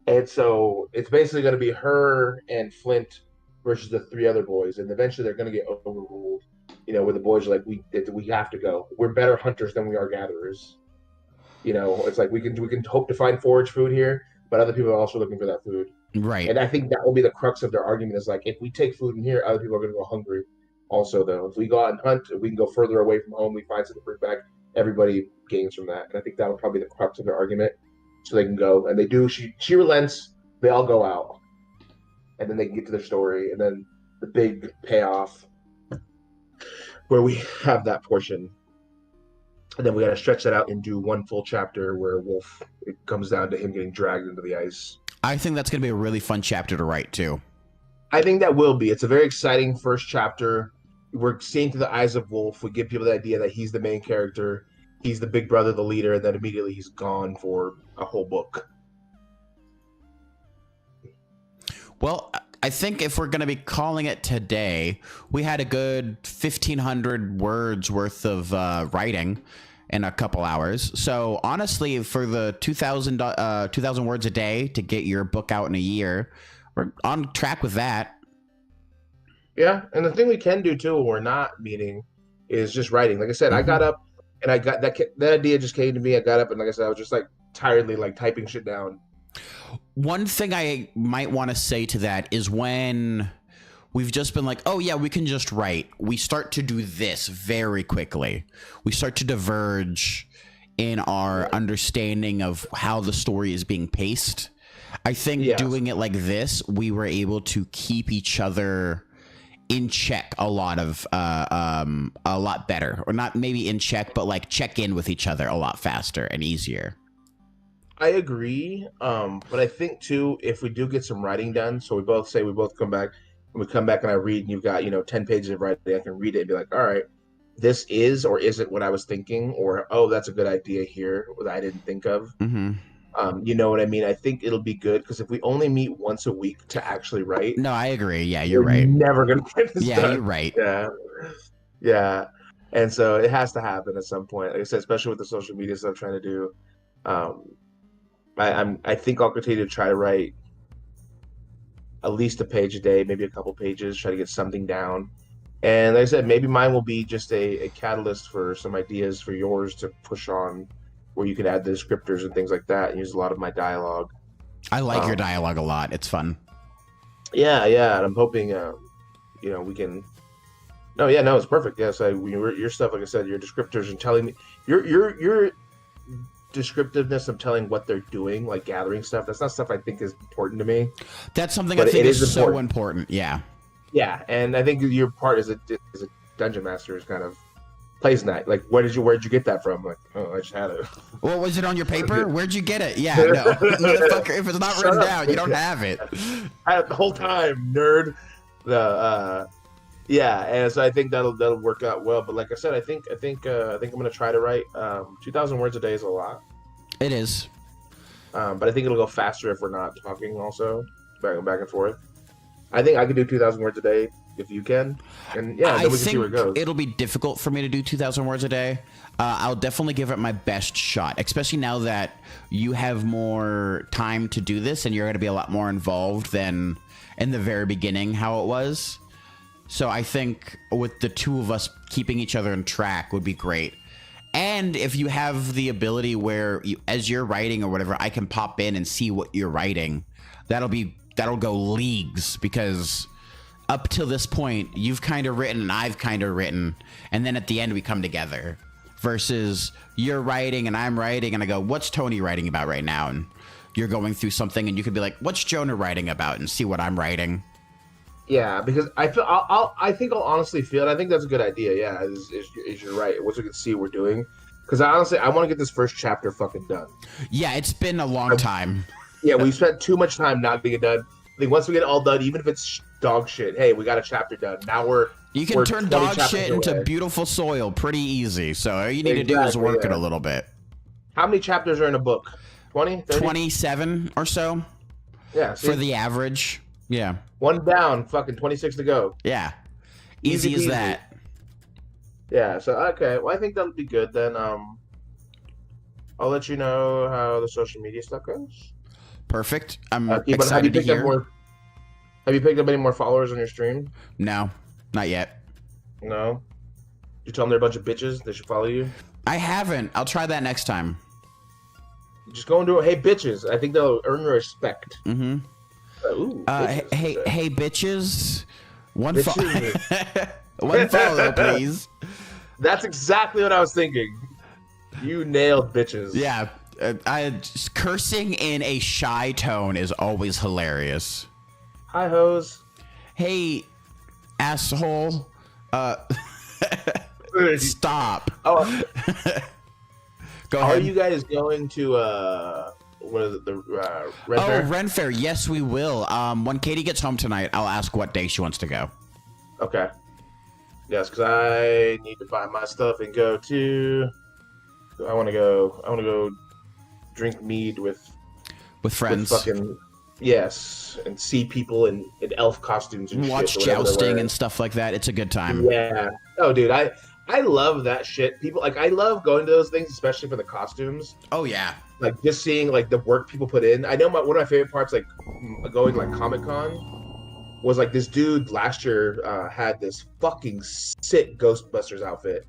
And so it's basically going to be her and Flint versus the 3 other boys, and eventually they're going to get overruled. Where the boys are like, we have to go. We're better hunters than we are gatherers. It's like we can hope to find forage food here, but other people are also looking for that food. Right. And I think that will be the crux of their argument, is like, if we take food in here, other people are going to go hungry. Also, though, if we go out and hunt, if we can go further away from home, we find something to bring back, everybody gains from that. And I think that'll probably be the crux of their argument. So they can go, and they do. She relents. They all go out, and then they can get to their story, and then the big payoff, where we have that portion, and then we got to stretch that out and do one full chapter where Wolf, it comes down to him getting dragged into the ice. I think that's going to be a really fun chapter to write too. I think that will be. It's a very exciting first chapter. We're seeing through the eyes of Wolf. We give people the idea that he's the main character. He's the big brother, the leader, and then immediately he's gone for a whole book. Well, I think if we're going to be calling it today, we had a good 1,500 words worth of writing in a couple hours. So honestly, for the 2,000 words a day to get your book out in a year, we're on track with that. Yeah, and the thing we can do too when we're not meeting is just writing. Like I said, I got up and I got that idea just came to me. I got up and like I said, I was just like tiredly like typing shit down. One thing I might want to say to that is when we've just been like, oh yeah, we can just write, we start to do this very quickly. We start to diverge in our understanding of how the story is being paced. I think doing it like this, we were able to keep each other in check a lot better, or not maybe in check, but like check in with each other a lot faster and easier. I agree. But I think too, if we do get some writing done, so we both come back and I read, and you've got, 10 pages of writing, I can read it and be like, all right, this is or isn't what I was thinking, or, oh, that's a good idea here that I didn't think of. Mm-hmm. You know what I mean? I think it'll be good, because if we only meet once a week to actually write. No, I agree. Yeah, you're we're right. Never going to get this done. You're right. Yeah. And so it has to happen at some point. Like I said, especially with the social media stuff I'm trying to do. I think I'll continue to try to write at least a page a day, maybe a couple pages, try to get something down. And like I said, maybe mine will be just a catalyst for some ideas for yours to push on, where you can add the descriptors and things like that and use a lot of my dialogue. I like your dialogue a lot. It's fun. Yeah. And I'm hoping, we can. No, it's perfect. Yes, your stuff, like I said, your descriptors and telling me your descriptiveness of telling what they're doing, like gathering stuff. That's not stuff I think is important to me. That's something I think is so important. Yeah. Yeah, and I think your part as a dungeon master is kind of plays night. Like, where'd you get that from? Like, oh, I just had it. Well, was it on your paper? Where'd you get it? Yeah, no, motherfucker. If it's not written down, you don't have it. I had it the whole time, nerd. The yeah, and so I think that'll work out well. But like I said, I think I'm gonna try to write 2,000 words a day is a lot. It is. But I think it'll go faster if we're not talking also back and forth. I think I could do 2,000 words a day if you can, and yeah, then we can see where it goes. It'll be difficult for me to do 2,000 words a day. I'll definitely give it my best shot, especially now that you have more time to do this and you're going to be a lot more involved than in the very beginning how it was. So I think with the two of us keeping each other on track would be great. And if you have the ability where as you're writing or whatever, I can pop in and see what you're writing. That'll go leagues, because up till this point, you've kind of written and I've kind of written, and then at the end we come together. Versus you're writing and I'm writing, and I go, "What's Tony writing about right now?" And you're going through something, and you could be like, "What's Jonah writing about?" and see what I'm writing. Yeah, because I feel I think I'll honestly feel, and I think that's a good idea. Yeah, is you're right. Once we can see what we're doing, because I want to get this first chapter fucking done. Yeah, it's been a long time. Yeah, we spent too much time not getting it done. I think once we get it all done, even if it's dog shit, hey, we got a chapter done. Now you can turn dog shit into beautiful soil pretty easy. So all you need to do is work it a little bit. How many chapters are in a book? 20? 30? 27 or so. Yeah, see? For the average. Yeah. One down, fucking 26 to go. Yeah. Easy as that. Yeah, so okay. Well, I think that'll be good then. I'll let you know how the social media stuff goes. Perfect. I'm excited to hear. Have you picked up any more followers on your stream? No, not yet. No? You tell them they're a bunch of bitches, they should follow you? I haven't. I'll try that next time. Just go and do it. Hey, bitches. I think they'll earn respect. Mm-hmm. Ooh, hey, bitches. One bitches. One follow, please. That's exactly what I was thinking. You nailed bitches. Yeah. Cursing in a shy tone is always hilarious. Hi, hoes. Hey, asshole. Stop. Oh. Go ahead. Are you guys going to what is it, the Ren Fair? Oh, Ren Fair. Yes, we will. When Katie gets home tonight, I'll ask what day she wants to go. Okay. Yes, because I need to buy my stuff and go to. I want to go drink mead with friends. Yes, and see people in elf costumes and watch shit, jousting and stuff like that. It's a good time. Yeah. Oh, dude, I love that shit. People I love going to those things, especially for the costumes. Oh yeah. Like just seeing like the work people put in. I know one of my favorite parts, like going like Comic-Con, was like this dude last year had this fucking sick Ghostbusters outfit.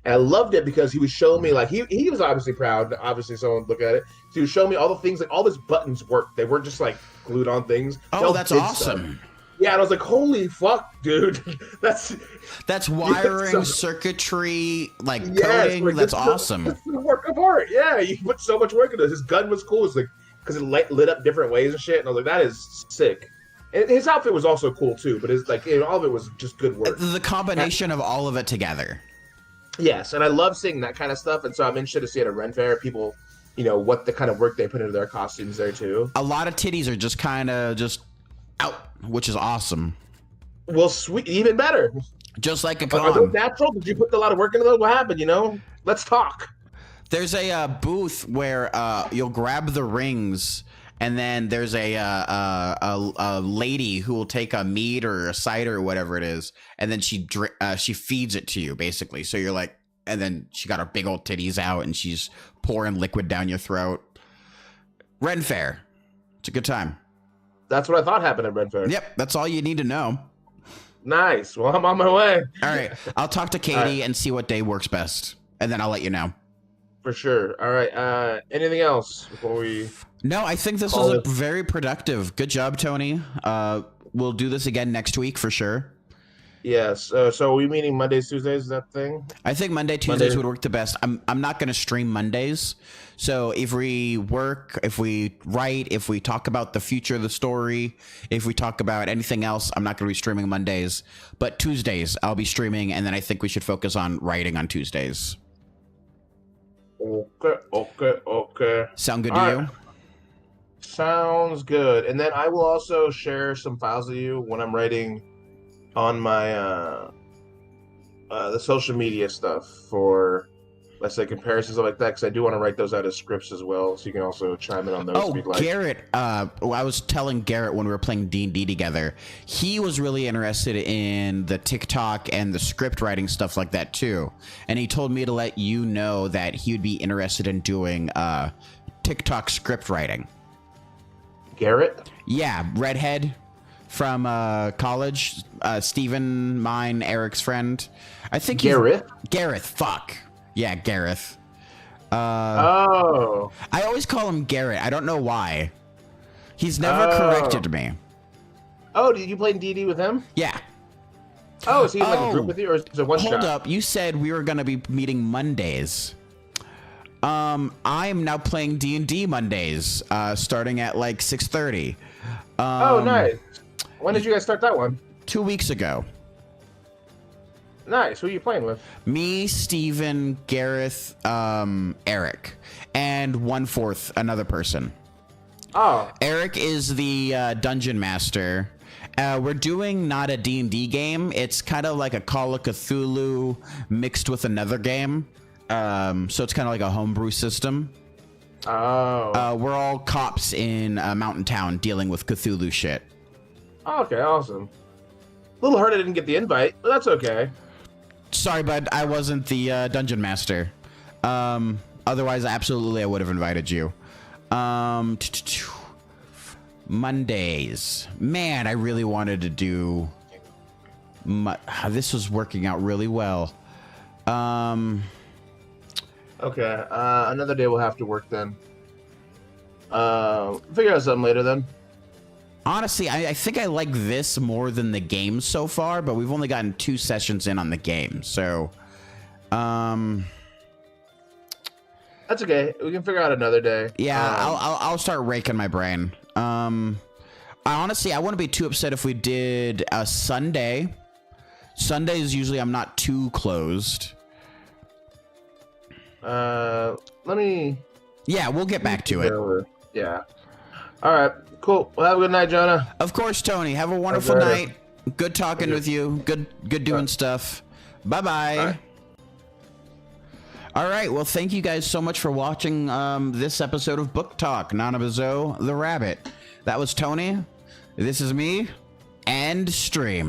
And I loved it because he was showing me, like, he was obviously proud. Obviously, someone look at it. So he was showing me all the things, like, all his buttons worked. They weren't just, like, glued on things. Oh, that's awesome. Stuff. Yeah, and I was like, holy fuck, dude. That's wiring, circuitry, like, coding. Like, that's awesome. It's a work of art. Yeah, you put so much work into this. His gun was cool. It's like, because it lit up different ways and shit. And I was like, that is sick. And his outfit was also cool, too. But it's like, all of it was just good work. The combination of all of it together. Yes, and I love seeing that kind of stuff, and so I'm interested to see at a Ren Fair people, what the kind of work they put into their costumes there too. A lot of titties are just kind of just out, which is awesome. Well, sweet, even better. Just like a con. Are those natural? Did you put a lot of work into those? What happened? Let's talk. There's a booth where you'll grab the rings. And then there's a lady who will take a mead or a cider or whatever it is, and then she feeds it to you basically. So you're like, and then she got her big old titties out, and she's pouring liquid down your throat. Ren Fair, it's a good time. That's what I thought happened at Ren Fair. Yep, that's all you need to know. Nice. Well, I'm on my way. All right, I'll talk to Katie and see what day works best, and then I'll let you know. For sure. All right. Anything else before we? No, I think this was very productive. Good job, Tony. We'll do this again next week for sure. Yes. So are we meeting Mondays, Tuesdays? Is that thing? I think Monday, Tuesdays Monday. would work the best. I'm not going to stream Mondays. So if we work, if we write, if we talk about the future of the story, if we talk about anything else, I'm not going to be streaming Mondays. But Tuesdays, I'll be streaming, and then I think we should focus on writing on Tuesdays. Okay. Sound good All to right. you? Sounds good. And then I will also share some files with you when I'm writing on my the social media stuff for, let's say, comparisons like that, because I do want to write those out as scripts as well, so you can also chime in on those if Oh, you'd like. Garrett. I was telling Garrett when we were playing D&D together, he was really interested in the TikTok and the script writing stuff like that too. And he told me to let you know that he would be interested in doing TikTok script writing. Garrett? Yeah, redhead from college. Steven, mine, Eric's friend. I think Gareth? Gareth. Fuck. Yeah, Gareth. Oh. I always call him Garrett. I don't know why. He's never Oh. corrected me. Oh, did you play D&D with him? Yeah. Oh, is he in like a Oh. group with you, or is it one shot? Hold up. You said we were going to be meeting Mondays. I am now playing D&D Mondays, starting at like 6:30. Oh, nice. When did you guys start that one? 2 weeks ago. Nice. Who are you playing with? Me, Steven, Gareth, Eric, and 1/4 another person. Oh. Eric is the dungeon master. We're doing not a D&D game. It's kind of like a Call of Cthulhu mixed with another game. So it's kind of like a homebrew system. Oh. We're all cops in a mountain town dealing with Cthulhu shit. Okay, awesome. A little hurt I didn't get the invite, but that's okay. Sorry, bud. I wasn't the dungeon master. Otherwise, absolutely, I would have invited you. Mondays. Man, I really wanted to do... This was working out really well. Okay, another day we'll have to work then. Figure out something later then. Honestly, I think I like this more than the game so far, but we've only gotten 2 sessions in on the game, so... That's okay. We can figure out another day. Yeah, I'll start raking my brain. Honestly, I wouldn't be too upset if we did a Sunday. Sundays, usually I'm not too closed. Let me... Yeah, we'll get back to it. Yeah. All right. Cool. Well, have a good night, Jonah. Of course, Tony. Have a wonderful night. Good talking with you. Good doing stuff. Bye-bye. All right. Well, thank you guys so much for watching this episode of Book Talk, Nanabozo the Rabbit. That was Tony. This is me. End stream.